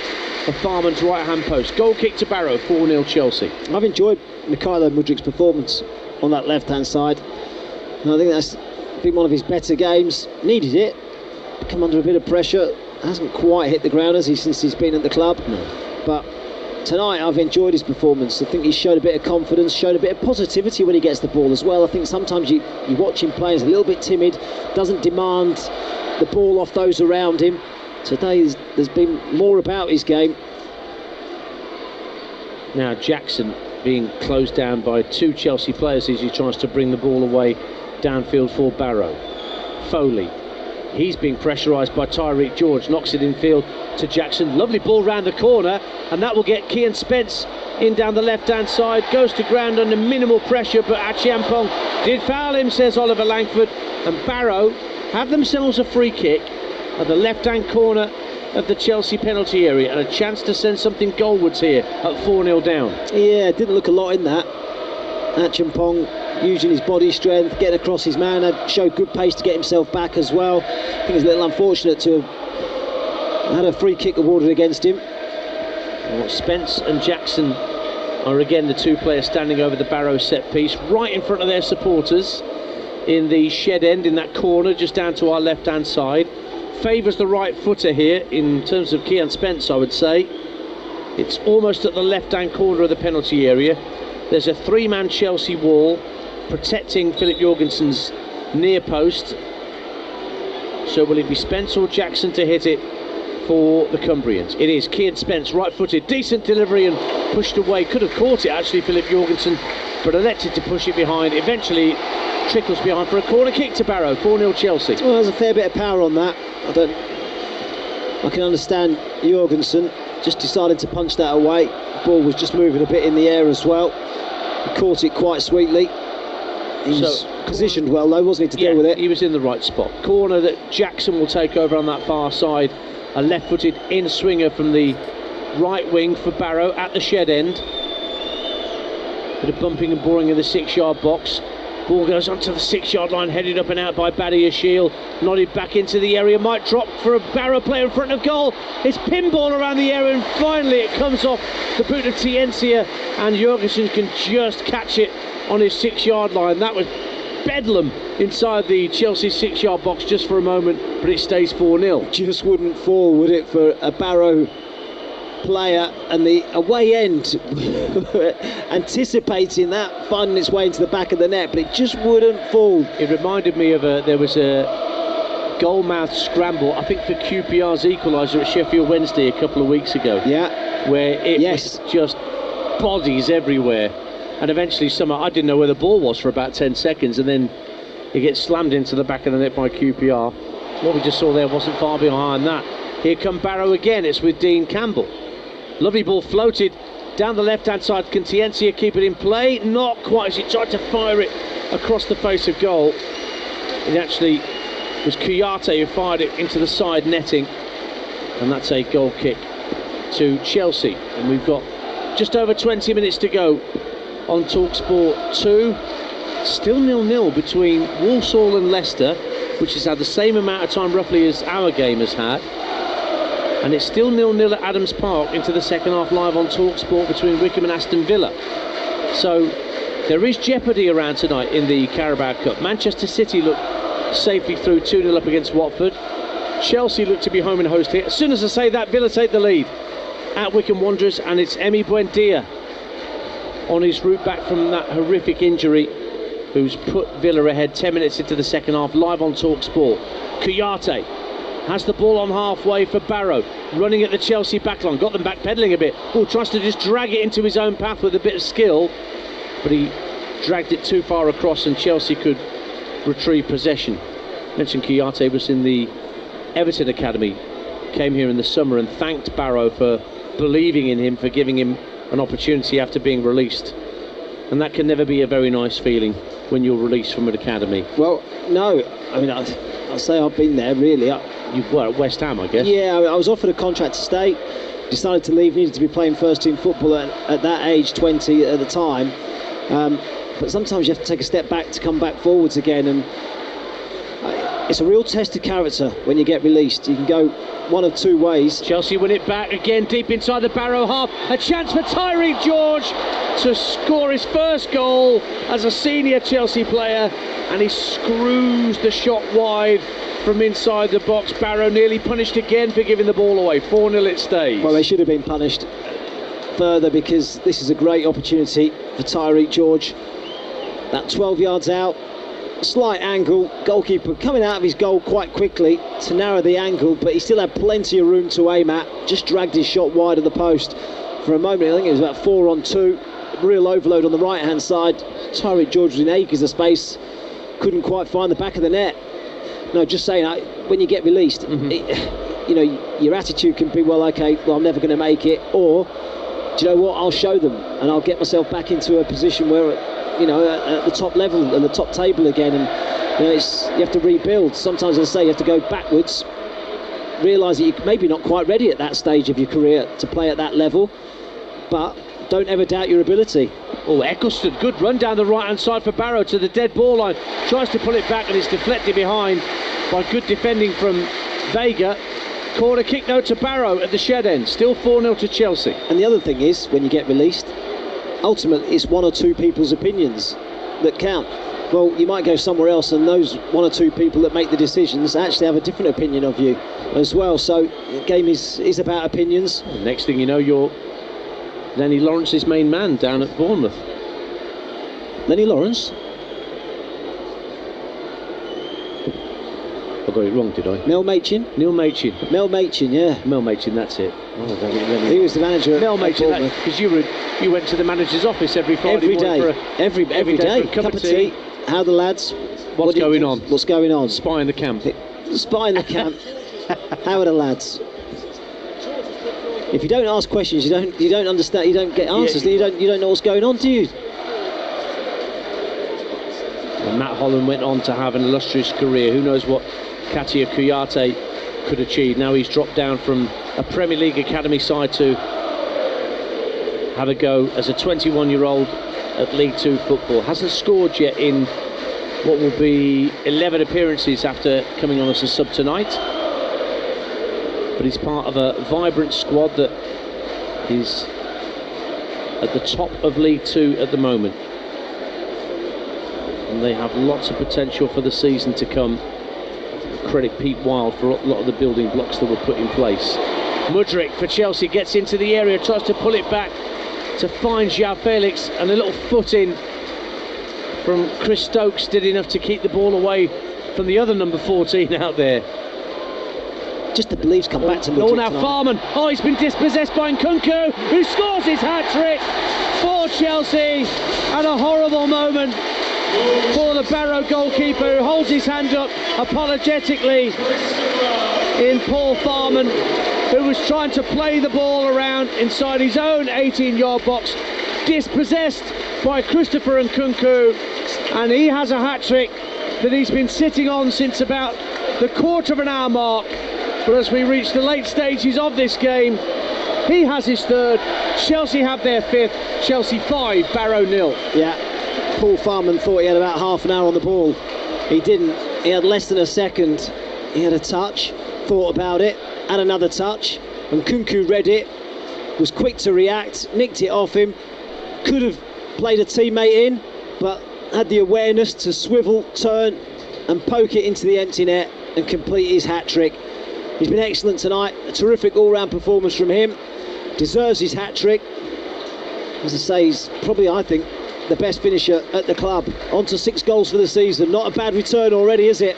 of Farman's right-hand post. Goal kick to Barrow, 4-0 Chelsea. I've enjoyed Mykhailo Mudryk's performance on that left-hand side. And I think that's been one of his better games. Needed it. Come under a bit of pressure. Hasn't quite hit the ground since he's been at the club. No. But tonight I've enjoyed his performance. I think he's showed a bit of confidence, showed a bit of positivity when he gets the ball as well. I think sometimes you watch him play, he's a little bit timid, doesn't demand the ball off those around him. Today there's been more about his game. Now Jackson being closed down by 2 Chelsea players as he tries to bring the ball away downfield for Barrow. Foley, he's being pressurised by Tyreek George, knocks it infield to Jackson. Lovely ball round the corner, and that will get Kian Spence in down the left-hand side. Goes to ground under minimal pressure, but Achiampong did foul him, says Oliver Langford. And Barrow have themselves a free kick at the left-hand corner of the Chelsea penalty area, and a chance to send something goalwards here at 4-0 down. Yeah, didn't look a lot in that. Achiampong using his body strength, getting across his man, showed good pace to get himself back as well. I think it's a little unfortunate to have had a free kick awarded against him. Well, Spence and Jackson are again the 2 players standing over the Barrow set piece, right in front of their supporters in the shed end in that corner just down to our left hand side. Favours the right footer here in terms of Kian Spence, I would say. It's almost at the left hand corner of the penalty area. There's a 3-man Chelsea wall protecting Philip Jorgensen's near post. So will it be Spence or Jackson to hit it for the Cumbrians? It is Kian Spence, right-footed, decent delivery and pushed away. Could have caught it actually, Philip Jorgensen, but elected to push it behind. Eventually trickles behind for a corner kick to Barrow. 4-0 Chelsea. Well, there's a fair bit of power on that. I can understand Jorgensen. just decided to punch that away. The ball was just moving a bit in the air as well. He caught it quite sweetly. He was positioned well though, wasn't he, to deal with it? He was in the right spot. Corner that Jackson will take over on that far side. A left-footed in-swinger from the right wing for Barrow at the shed end. Bit of bumping and boring in the 6-yard box. Ball goes onto the 6-yard line, headed up and out by Badia Shield. Nodded back into the area, might drop for a Barrow player in front of goal. It's pinball around the area, and finally it comes off the boot of Tiencia, and Jorgensen can just catch it on his 6-yard line. That was bedlam inside the Chelsea 6-yard box just for a moment, but it stays 4-0. Just wouldn't fall, would it, for a Barrow player, and the away end anticipating that finding its way into the back of the net, but it just wouldn't fall. It reminded me of there was a goal-mouth scramble, I think for QPR's equaliser at Sheffield Wednesday a couple of weeks ago. Yeah. Where it was just bodies everywhere, and eventually I didn't know where the ball was for about 10 seconds, and then it gets slammed into the back of the net by QPR. What we just saw there wasn't far behind that. Here come Barrow again, it's with Dean Campbell. Lovely ball floated down the left-hand side. Can Tiencia keep it in play? Not quite, as he tried to fire it across the face of goal. It actually was Kouyaté who fired it into the side netting, and that's a goal kick to Chelsea. And we've got just over 20 minutes to go on TalkSport 2. Still 0-0 between Walsall and Leicester, which has had the same amount of time roughly as our game has had. And it's still 0-0 at Adams Park into the second half, live on TalkSport, between Wickham and Aston Villa. So there is jeopardy around tonight in the Carabao Cup. Manchester City look safely through 2-0 up against Watford. Chelsea look to be home and host here. As soon as I say that, Villa take the lead at Wickham Wanderers, and it's Emi Buendia on his route back from that horrific injury who's put Villa ahead 10 minutes into the second half, live on TalkSport. Kouyaté has the ball on halfway for Barrow, running at the Chelsea backline, got them backpedaling a bit. Tries to just drag it into his own path with a bit of skill, but he dragged it too far across and Chelsea could retrieve possession. Mentioned Kouyaté was in the Everton Academy, came here in the summer and thanked Barrow for believing in him, for giving him an opportunity after being released. And that can never be a very nice feeling when you're released from an academy. Well, no, I mean, I'll say I've been there, really. You were at West Ham, I guess? Yeah, I was offered a contract to stay, decided to leave, needed to be playing first team football at that age, 20 at the time. But sometimes you have to take a step back to come back forwards again, and it's a real test of character when you get released. You can go one of two ways. Chelsea win it back again, deep inside the Barrow half. A chance for Tyreek George to score his first goal as a senior Chelsea player, and he screws the shot wide from inside the box. Barrow nearly punished again for giving the ball away. 4-0 it stays. Well, they should have been punished further, because this is a great opportunity for Tyreek George. That 12 yards out, slight angle, goalkeeper coming out of his goal quite quickly to narrow the angle, but he still had plenty of room to aim at. Just dragged his shot wide of the post for a moment. I think it was about 4-on-2, real overload on the right hand side. Tyreek George was in acres of space, couldn't quite find the back of the net. No, just saying, when you get released, you know, your attitude can be, well, okay, well, I'm never going to make it, or do you know what, I'll show them and I'll get myself back into a position where, you know, at the top level and the top table again. And you know, you have to rebuild. Sometimes, as I say, you have to go backwards, realise that you're maybe not quite ready at that stage of your career to play at that level, but don't ever doubt your ability. Oh, Eccleston, good run down the right hand side for Barrow to the dead ball line, tries to pull it back and it's deflected behind by good defending from Vega. Corner kick though to Barrow at the shed end, still 4-0 to Chelsea. And the other thing is, when you get released, ultimately it's one or two people's opinions that count. Well, you might go somewhere else and those one or two people that make the decisions actually have a different opinion of you as well. So the game is about opinions. Well, next thing you know, you're Lenny Lawrence's main man down at Bournemouth. Lenny Lawrence? I got it wrong, did I? Mel Machin? Neil Machin. Mel Machin, yeah. Mel Machin, that's it. Oh, he was the manager Mel at Machin, Bournemouth. Because you went to the manager's office every Friday every morning day. Every day. For a cup of tea. How the lads? What's going on? What's going on? Spy in the camp. Spy in the camp. How are the lads? If you don't ask questions, you don't understand. You don't get answers. Yeah. You don't know what's going on, do you? And Matt Holland went on to have an illustrious career. Who knows what Katia Kuyate could achieve. Now he's dropped down from a Premier League academy side to have a go as a 21-year-old at League Two football. Hasn't scored yet in what will be 11 appearances after coming on as a sub tonight. But he's part of a vibrant squad that is at the top of League Two at the moment. And they have lots of potential for the season to come. Credit Pete Wild for a lot of the building blocks that were put in place. Mudryk for Chelsea gets into the area, tries to pull it back to find João Felix, and a little foot in from Chris Stokes did enough to keep the ball away from the other number 14 out there. Just the beliefs come back to Mudryk. Oh, now Farman. Oh, he's been dispossessed by Nkunku, who scores his hat-trick for Chelsea, and a horrible moment for the Barrow goalkeeper, who holds his hand up apologetically in Paul Farman, who was trying to play the ball around inside his own 18-yard box, dispossessed by Christopher Nkunku, and he has a hat-trick that he's been sitting on since about the quarter of an hour mark. But as we reach the late stages of this game, he has his third. Chelsea have their fifth. Chelsea 5, Barrow 0. Yeah. Paul Farman thought he had about half an hour on the ball. He didn't. He had less than a second. He had a touch, thought about it, had another touch, and Nkunku read it, was quick to react, nicked it off him, could have played a teammate in, but had the awareness to swivel, turn, and poke it into the empty net and complete his hat-trick. He's been excellent tonight, a terrific all-round performance from him, deserves his hat-trick. As I say, he's probably, I think, the best finisher at the club. On to 6 goals for the season. Not a bad return already, is it?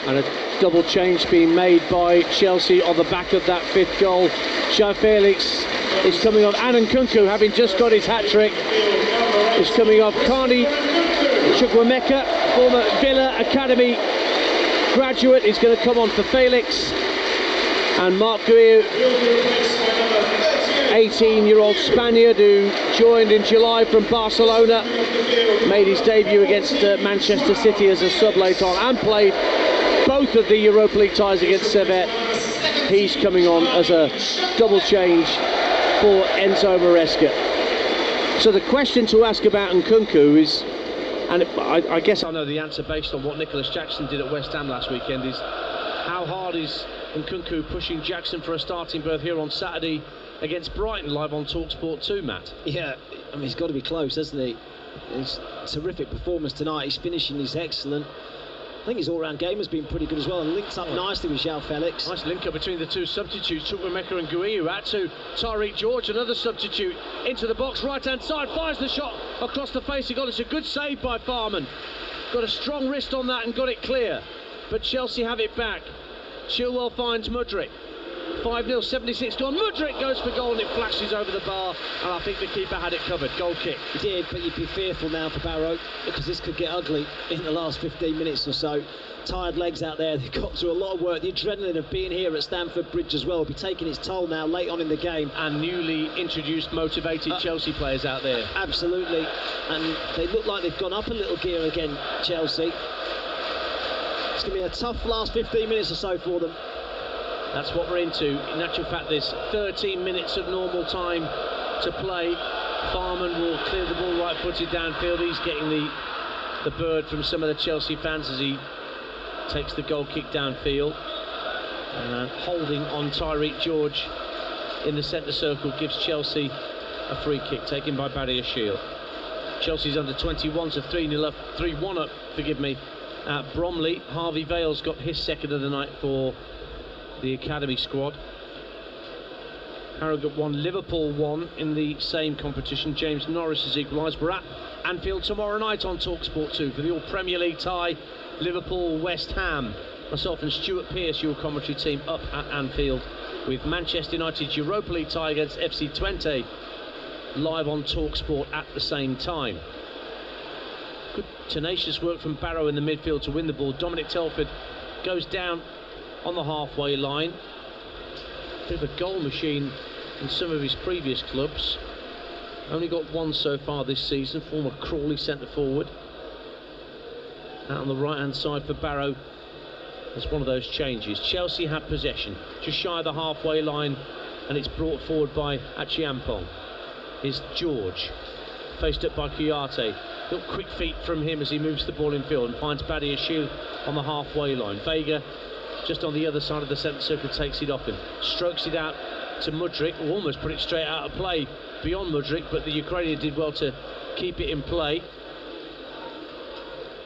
And a double change being made by Chelsea on the back of that 5th goal. João Felix is coming off, and Nkunku, having just got his hat-trick, is coming off. Carney Chukwuemeka, former Villa Academy graduate, is going to come on for Felix. And Marc Guiu, 18-year-old Spaniard who joined in July from Barcelona, made his debut against Manchester City as a sub late on and played both of the Europa League ties against Servette. He's coming on as a double change for Enzo Maresca. So the question to ask about Nkunku is, and I guess I know the answer based on what Nicholas Jackson did at West Ham last weekend, is how hard is Nkunku pushing Jackson for a starting berth here on Saturday against Brighton, live on TalkSport 2, Matt? Yeah, I mean, he's got to be close, hasn't he? It's a terrific performance tonight. His finishing is excellent. I think his all-round game has been pretty good as well, and links up nicely with João Felix. Nice link up between the two substitutes, Chukwuemeka and Guiu. Out to Tariq George, another substitute, into the box, right-hand side, fires the shot across the face. He got it. It's a good save by Farman. Got a strong wrist on that and got it clear. But Chelsea have it back. Chilwell finds Mudryk. 5-0, 76 gone. Mudryk goes for goal and it flashes over the bar, and I think the keeper had it covered. Goal kick. He did, but you'd be fearful now for Barrow, because this could get ugly in the last 15 minutes or so. Tired legs out there, they've got through a lot of work. The adrenaline of being here at Stamford Bridge as well will be taking its toll now late on in the game. And newly introduced motivated Chelsea players out there. Absolutely, and they look like they've gone up a little gear again, Chelsea. It's going to be a tough last 15 minutes or so for them. That's what we're into. In actual fact, there's 13 minutes of normal time to play. Farman will clear the ball right-footed downfield. He's getting the bird from some of the Chelsea fans as he takes the goal kick downfield. And holding on Tariq George in the centre circle gives Chelsea a free kick taken by Barry Shield. Chelsea's under 21 to 3-0 up, 3-1 up, forgive me, at Bromley. Harvey Vale's got his second of the night for the academy squad. Harrogate won, Liverpool won in the same competition. James Norris has equalised. We're at Anfield tomorrow night on TalkSport 2 for the all Premier League tie, Liverpool-West Ham. Myself and Stuart Pearce, your commentary team, up at Anfield with Manchester United's Europa League tie against FC Twente live on TalkSport at the same time. Good tenacious work from Barrow in the midfield to win the ball. Dominic Telford goes down on the halfway line. Bit of a goal machine in some of his previous clubs. Only got one so far this season, former Crawley centre forward. Out on the right hand side for Barrow. It's one of those changes. Chelsea have possession, just shy of the halfway line, and it's brought forward by Achiampong. Is George, faced up by Kouyaté. Little quick feet from him as he moves the ball in field and finds Badiashile on the halfway line. Vega, just on the other side of the centre circle, takes it off him. Strokes it out to Mudryk, who almost put it straight out of play beyond Mudryk, but the Ukrainian did well to keep it in play.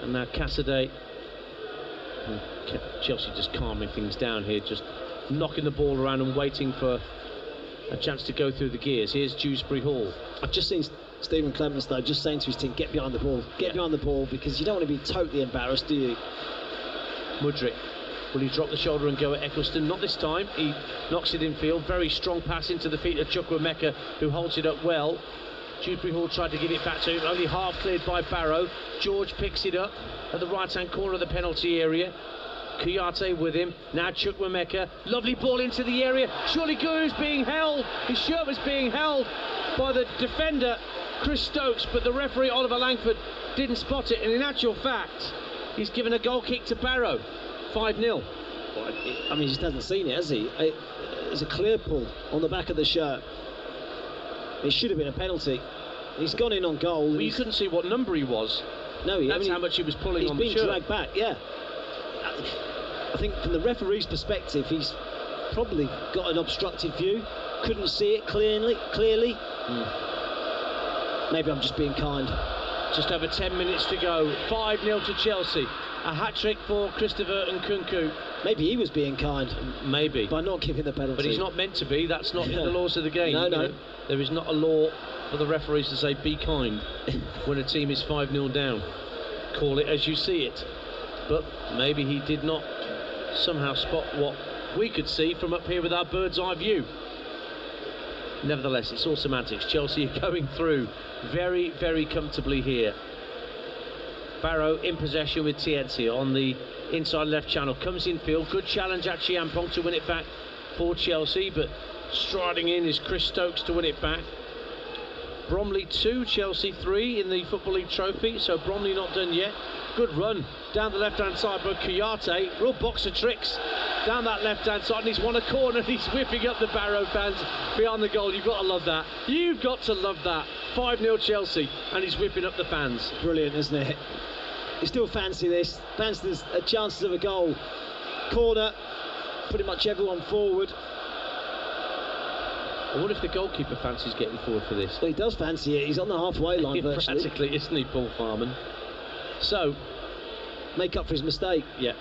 And now Cassidy, Chelsea just calming things down here, just knocking the ball around and waiting for a chance to go through the gears. Here's Dewsbury Hall. I've just seen Stephen Clements though just saying to his team, get behind the ball, behind the ball, because you don't want to be totally embarrassed, do you? Mudryk, will he drop the shoulder and go at Eccleston? Not this time. He knocks it in field. Very strong pass into the feet of Chukwuemeka, who holds it up well. Dewsbury Hall tried to give it back to him, only half cleared by Barrow. George picks it up at the right hand corner of the penalty area. Kouyaté with him, now Chukwuemeka, lovely ball into the area. Surely Guru's being held, his shirt was being held by the defender Chris Stokes, but the referee Oliver Langford didn't spot it, and in actual fact he's given a goal kick to Barrow. 5-0. I mean, he just hasn't seen it, has he? It's a clear pull on the back of the shirt. It should have been a penalty. He's gone in on goal. Well, you couldn't see what number he was. No, that's how much he was pulling on the shirt. He's been dragged back, yeah. I think from the referee's perspective, he's probably got an obstructed view. Couldn't see it clearly. Maybe I'm just being kind. Just over 10 minutes to go. 5-0 to Chelsea. A hat-trick for Christopher Nkunku. Maybe he was being kind. Maybe. By not giving the penalty. But he's not meant to be. That's not in the laws of the game. No. You know, there is not a law for the referees to say be kind when a team is 5-0 down. Call it as you see it. But maybe he did not somehow spot what we could see from up here with our bird's eye view. Nevertheless, it's all semantics. Chelsea are going through very, very comfortably here. Barrow in possession with Tienzi on the inside left channel. Comes in field. Good challenge at Chiampong to win it back for Chelsea, but striding in is Chris Stokes to win it back. Bromley 2, Chelsea 3 in the Football League trophy, so Bromley not done yet. Good run down the left-hand side by Kouyaté. Real box of tricks down that left-hand side, and he's won a corner and he's whipping up the Barrow fans behind the goal. You've got to love that. You've got to love that. 5-0 Chelsea, and he's whipping up the fans. Brilliant, isn't it? You still fancy this. Fancy there's a chances of a goal. Corner, pretty much everyone forward. I wonder if the goalkeeper fancies getting forward for this. Well, he does fancy it. He's on the halfway line virtually. Practically, isn't he, Paul Farman? So, make up for his mistake. Yeah.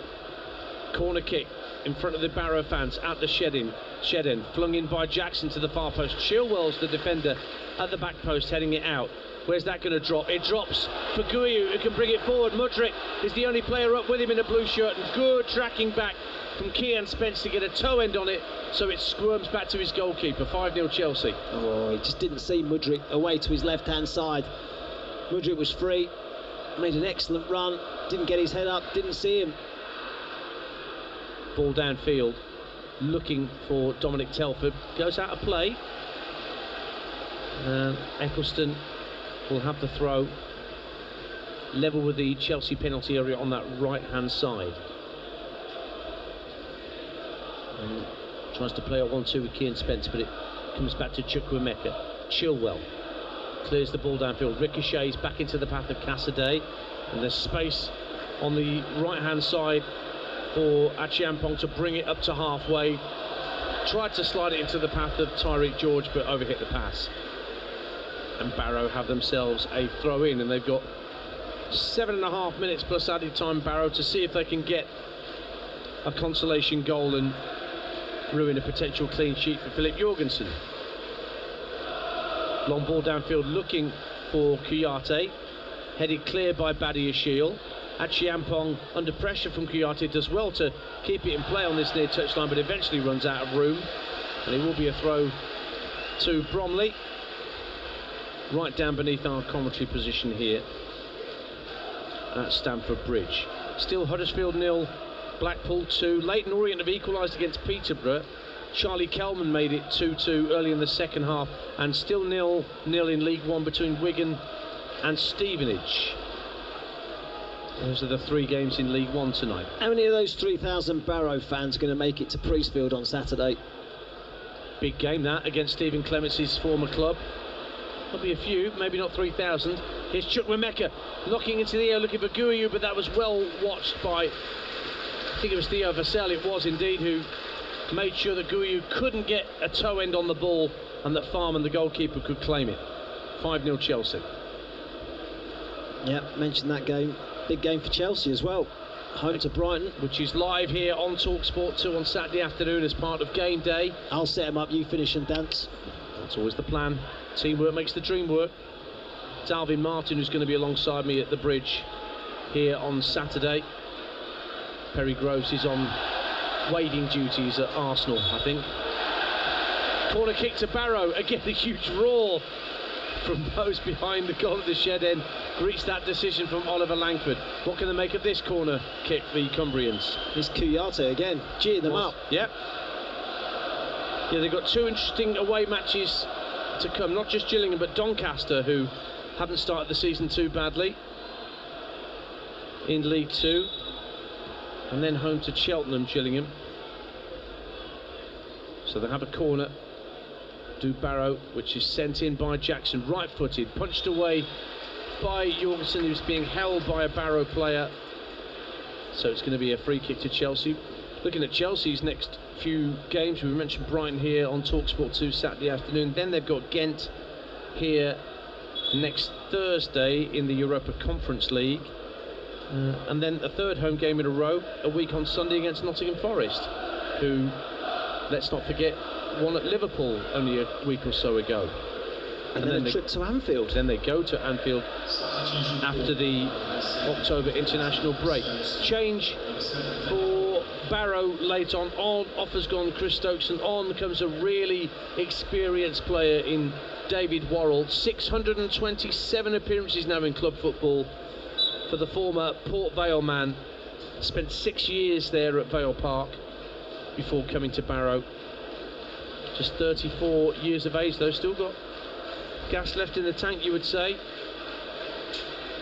Corner kick in front of the Barrow fans at the shed end. Flung in by Jackson to the far post. Chilwell's the defender at the back post, heading it out. Where's that going to drop? It drops for Guiu, who can bring it forward. Mudryk is the only player up with him in a blue shirt, and good tracking back from Kian Spence to get a toe end on it, so it squirms back to his goalkeeper. 5-0 Chelsea. Oh, he just didn't see Mudryk away to his left-hand side. Mudryk was free, made an excellent run, didn't get his head up, didn't see him. Ball downfield, looking for Dominic Telford. Goes out of play. Eccleston will have the throw, level with the Chelsea penalty area on that right-hand side. And tries to play a 1-2 with Kian Spence, but it comes back to Chukwuemeka. Chilwell clears the ball downfield, ricochets back into the path of Cassidy, and there's space on the right-hand side for Achiampong to bring it up to halfway. Tried to slide it into the path of Tyreek George, but overhit the pass. And Barrow have themselves a throw in, and they've got 7.5 minutes plus added time, Barrow, to see if they can get a consolation goal and ruin a potential clean sheet for Philip Jorgensen. Long ball downfield looking for Kouyaté, headed clear by Badiashile. Achiampong under pressure from Kouyaté does well to keep it in play on this near touchline, but eventually runs out of room, and it will be a throw to Bromley, right down beneath our commentary position here at Stamford Bridge. Still Huddersfield 0, Blackpool 2. Leyton Orient have equalised against Peterborough, Charlie Kelman made it 2-2 early in the second half, and still 0-0 in League One between Wigan and Stevenage. Those are the 3 games in League One tonight. How many of those 3,000 Barrow fans are going to make it to Priestfield on Saturday? Big game that, against Stephen Clemence's former club. There'll be a few, maybe not 3,000. Here's Chukwuemeka knocking into the air looking for Guiyu, but that was well watched by, I think it was Theo Vassell, it was indeed, who made sure that Guiyu couldn't get a toe end on the ball and that Farman, the goalkeeper, could claim it. 5-0 Chelsea. Yeah, mentioned that game. Big game for Chelsea as well. Home to Brighton. Which is live here on TalkSport 2 on Saturday afternoon as part of game day. I'll set him up, you finish and dance. That's always the plan. Teamwork makes the dream work. It's Alvin Martin who's going to be alongside me at the bridge here on Saturday. Perry Groves is on wading duties at Arsenal, I think. Corner kick to Barrow. Again, a huge roar from those behind the goal at the shed end. Reached that decision from Oliver Langford. What can they make of this corner kick, the Cumbrians? It's Kuyate again, geeing them up. Yep. Yeah, they've got 2 interesting away matches to come. Not just Gillingham, but Doncaster, who haven't started the season too badly in League 2. And then home to Cheltenham, Gillingham. So they have a corner. Do Barrow, which is sent in by Jackson, right-footed, punched away by Jorgensen, who's being held by a Barrow player. So it's going to be a free kick to Chelsea. Looking at Chelsea's next few games, we mentioned Brighton here on TalkSport 2 Saturday afternoon. Then they've got Ghent here next Thursday in the Europa Conference League. And then a third home game in a row, a week on Sunday against Nottingham Forest, who, let's not forget, won at Liverpool only a week or so ago. And then a trip to Anfield. Then they go to Anfield after the October international break. Change for Barrow late on. Off has gone Chris Stokes, and on comes a really experienced player in David Worrell. 627 appearances now in club football for the former Port Vale man. Spent 6 years there at Vale Park before coming to Barrow. Just 34 years of age though, still got gas left in the tank, you would say.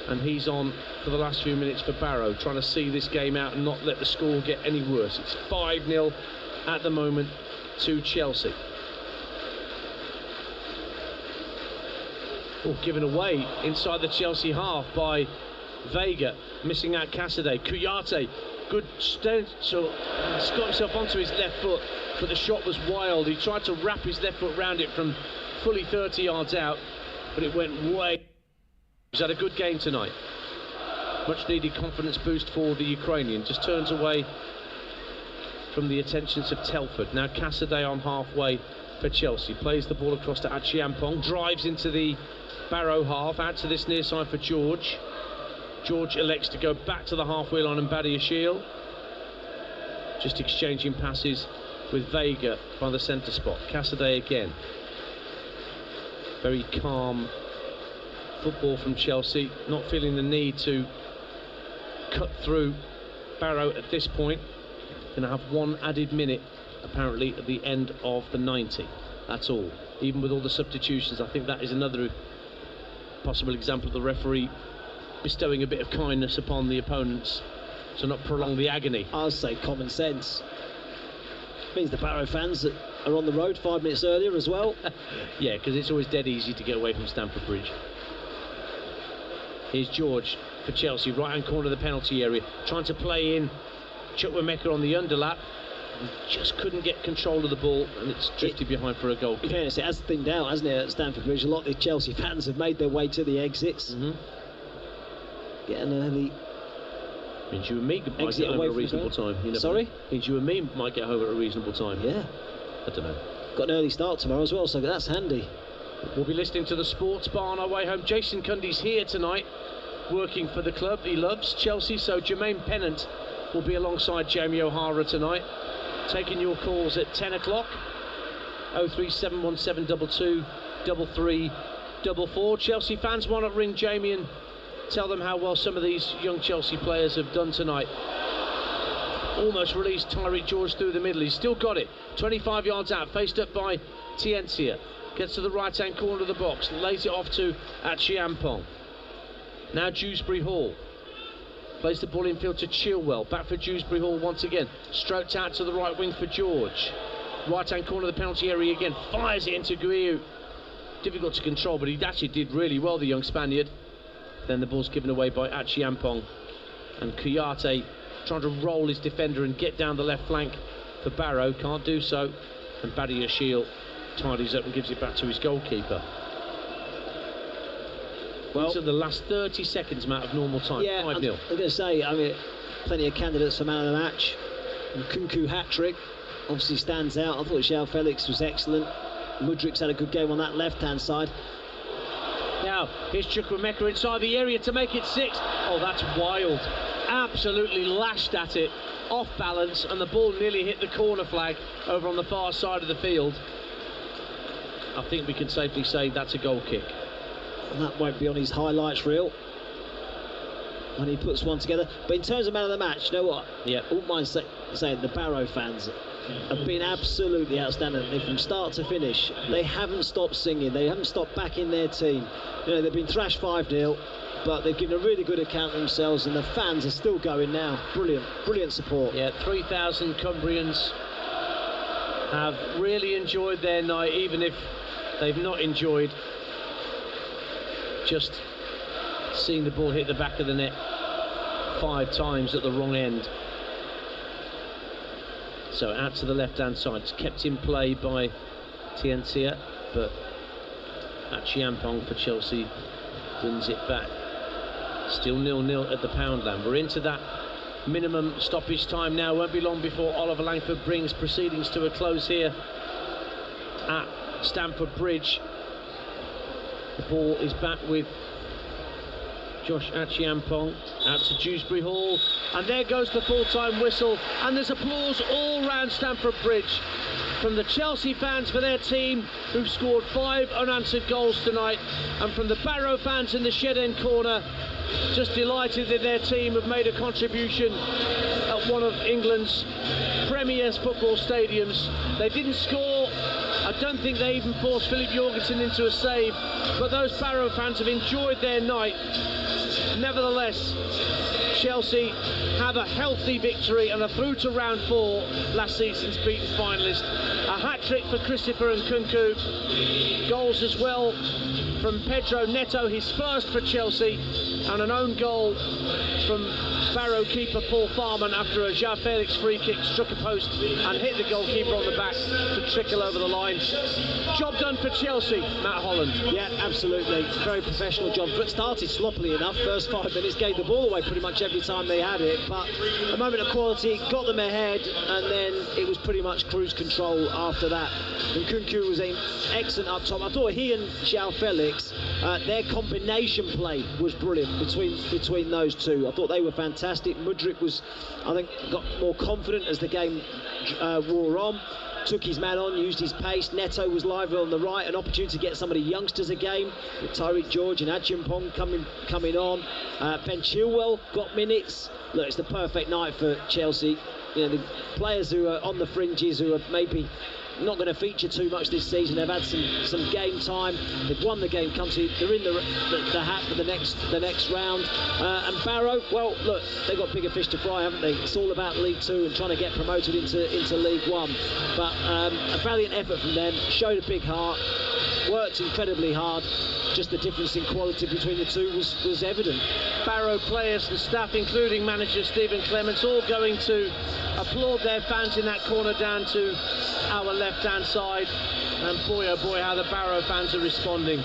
And he's on for the last few minutes for Barrow, trying to see this game out and not let the score get any worse. It's 5-0 at the moment to Chelsea. Oh, given away inside the Chelsea half by Vega, missing out Cassidy. Kuyate, good stencil, got himself onto his left foot, but the shot was wild. He tried to wrap his left foot round it from fully 30 yards out, but it went way. He's had a good game tonight. Much needed confidence boost for the Ukrainian. Just turns away from the attentions of Telford. Now Cassidy on halfway for Chelsea. Plays the ball across to Achiampong. Drives into the Barrow half. Out to this near side for George. George elects to go back to the halfway line and Badiashile. Just exchanging passes with Vega by the centre spot. Cassidy again. Very calm football from Chelsea, not feeling the need to cut through Barrow at this point. Going to have one added minute apparently at the end of the 90. That's all. Even with all the substitutions, I think that is another possible example of the referee bestowing a bit of kindness upon the opponents to not prolong the agony. I'll say common sense. Means the Barrow fans that are on the road 5 minutes earlier as well. Yeah, because it's always dead easy to get away from Stamford Bridge. Here's George for Chelsea, right-hand corner of the penalty area, trying to play in Chukwuemeka on the underlap. Just couldn't get control of the ball, and it's drifted behind for a goal. In fairness, it has thinned out, hasn't it, at Stamford Bridge? A lot of the Chelsea fans have made their way to the exits. Get an early. Means you and me might get home at a reasonable time. You Sorry? Means you and me might get home at a reasonable time. Yeah. I don't know. Got an early start tomorrow as well, so that's handy. We'll be listening to the Sports Bar on our way home. Jason Cundy's here tonight, working for the club he loves, Chelsea, so Jermaine Pennant will be alongside Jamie O'Hara tonight, taking your calls at 10 o'clock. 0371722 3344. Chelsea fans, why not ring Jamie and tell them how well some of these young Chelsea players have done tonight. almost released Tyreek George through the middle. He's still got it. 25 yards out, faced up by Tientia. Gets to the right-hand corner of the box, lays it off to Achiampong. Now Dewsbury Hall. Plays the ball infield to Chilwell. Back for Dewsbury Hall once again. Stroked out to the right wing for George. Right-hand corner of the penalty area again. Fires it into Guiu. Difficult to control, but he actually did really well, the young Spaniard. Then the ball's given away by Achiampong. And Kouyaté trying to roll his defender and get down the left flank for Barrow. Can't do so. And Badiashile tidies up and gives it back to his goalkeeper. Well, these are the last 30 seconds, Matt, of normal time. Yeah, 5-0. I'm going to say, I mean, plenty of candidates for man of the match. Nkunku hat-trick obviously stands out. I thought João Felix was excellent. Mudrik's had a good game on that left-hand side. Now, here's Chukwuemeka inside the area to make it 6. Oh, that's wild. Absolutely lashed at it, off balance, and the ball nearly hit the corner flag over on the far side of the field. I think we can safely say that's a goal kick. And that won't be on his highlights reel when he puts one together. But in terms of man of the match, you know what? Yeah. I wouldn't mind saying the Barrow fans have been absolutely outstanding. From start to finish, they haven't stopped singing. They haven't stopped backing their team. You know, they've been thrashed 5-0, but they've given a really good account of themselves, and the fans are still going now. Brilliant support. Yeah, 3,000 Cumbrians have really enjoyed their night, even if they've not enjoyed just seeing the ball hit the back of the net 5 times at the wrong end. So out to the left-hand side. It's kept in play by Tientia, but Achiampong for Chelsea wins it back. Still 0-0 at the Poundland. We're into that minimum stoppage time now. Won't be long before Oliver Langford brings proceedings to a close here at Stamford Bridge. The ball is back with Josh Achiampong out to Dewsbury Hall, and there goes the full-time whistle, and there's applause all round Stamford Bridge from the Chelsea fans for their team, who've scored 5 unanswered goals tonight, and from the Barrow fans in the shed end corner, just delighted that their team have made a contribution at one of England's premier football stadiums. They didn't score. I don't think they even forced Philip Jorgensen into a save, but those Barrow fans have enjoyed their night. Nevertheless, Chelsea have a healthy victory and are through to round 4, last season's beaten finalist. A hat-trick for Christopher Nkunku, goals as well from Pedro Neto, his first for Chelsea, and an own goal from Barrow keeper Paul Farman after a João Felix free kick struck a post and hit the goalkeeper on the back to trickle over the line. Job done for Chelsea, Matt Holland. Yeah, absolutely. Very professional job. But started sloppily enough. First 5 minutes gave the ball away pretty much every time they had it. But a moment of quality got them ahead, and then it was pretty much cruise control after that. And Nkunku was excellent up top. I thought he and João Felix, their combination play was brilliant between those two. I thought they were fantastic. Mudryk was, I think, got more confident as the game wore on. Took his man on, used his pace. Neto was lively on the right, an opportunity to get some of the youngsters a game with Tyreek George and Achiampong coming on. Ben Chilwell got minutes. Look, it's the perfect night for Chelsea. You know, the players who are on the fringes, who are maybe not going to feature too much this season, they've had some game time. They've won the game, they're in the hat for the next round. And Barrow, well, look, they've got bigger fish to fry, haven't they? It's all about League 2 and trying to get promoted into League 1. But a valiant effort from them, showed a big heart, worked incredibly hard. Just the difference in quality between the two was evident. Barrow players and staff, including manager Stephen Clements, all going to applaud their fans in that corner down to our left-hand side. And boy, oh boy, how the Barrow fans are responding.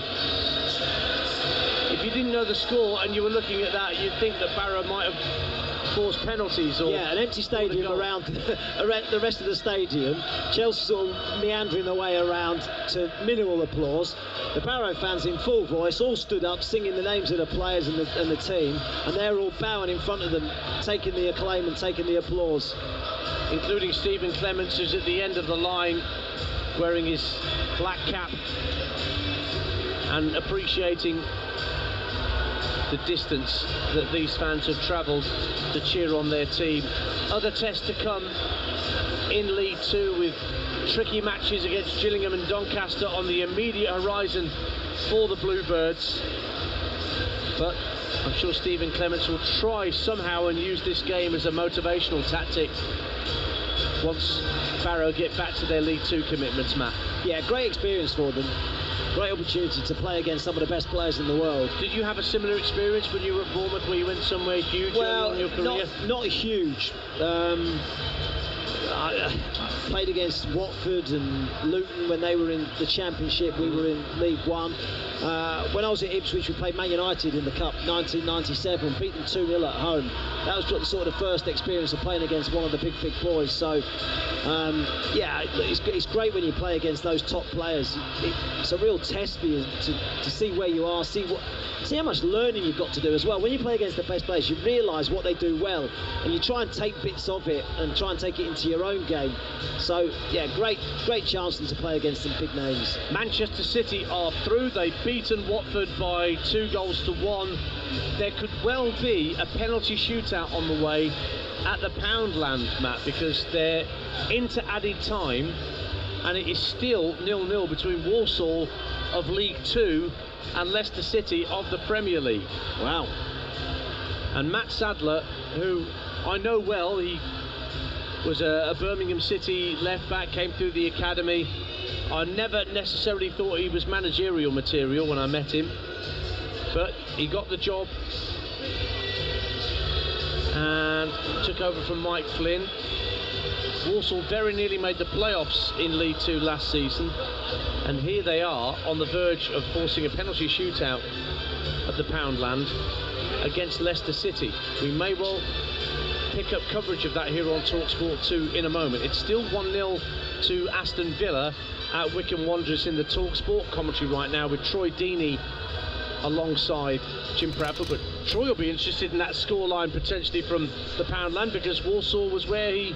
If you didn't know the score and you were looking at that, you'd think that Barrow might have forced penalties. Or yeah, an empty stadium around the rest of the stadium. Chelsea sort of meandering their way around to minimal applause. The Barrow fans in full voice all stood up singing the names of the players and the team, and they're all bowing in front of them, taking the acclaim and taking the applause. Including Stephen Clements, who's at the end of the line wearing his black cap and appreciating the distance that these fans have travelled to cheer on their team. Other tests to come in League Two, with tricky matches against Gillingham and Doncaster on the immediate horizon for the Bluebirds. But I'm sure Stephen Clements will try somehow and use this game as a motivational tactic once Barrow get back to their League Two commitments, Matt. Yeah, great experience for them. Great opportunity to play against some of the best players in the world. Did you have a similar experience when you were at Bournemouth, where you went somewhere huge early in your career? Not huge. I played against Watford and Luton when they were in the Championship. We were in League One. When I was at Ipswich, we played Man United in the Cup 1997, beat them 2-0 at home. That was sort of the first experience of playing against one of the big boys. So, yeah, it's great when you play against those top players. It's a real test for you to see where you are, see how much learning you've got to do as well. When you play against the best players, you realise what they do well, and you try and take bits of it and try and take it into your own game. So, yeah, great chance to play against some big names. Manchester City are through. They've beaten Watford by 2-1. There could well be a penalty shootout on the way at the Poundland, Matt, because they're into added time, and it is still 0-0 between Walsall of League Two and Leicester City of the Premier League. Wow. And Matt Sadler, who I know well, he was a Birmingham City left back, came through the academy. I never necessarily thought he was managerial material when I met him, but he got the job and took over from Mike Flynn. Walsall very nearly made the playoffs in League Two last season, and here they are on the verge of forcing a penalty shootout at the Poundland against Leicester City. We may well pick up coverage of that here on TalkSport 2 in a moment. It's still 1-0 to Aston Villa at Wycombe Wanderers in the TalkSport commentary right now, with Troy Deeney alongside Jim Bradford. But Troy will be interested in that scoreline potentially from the Poundland, because Walsall was where he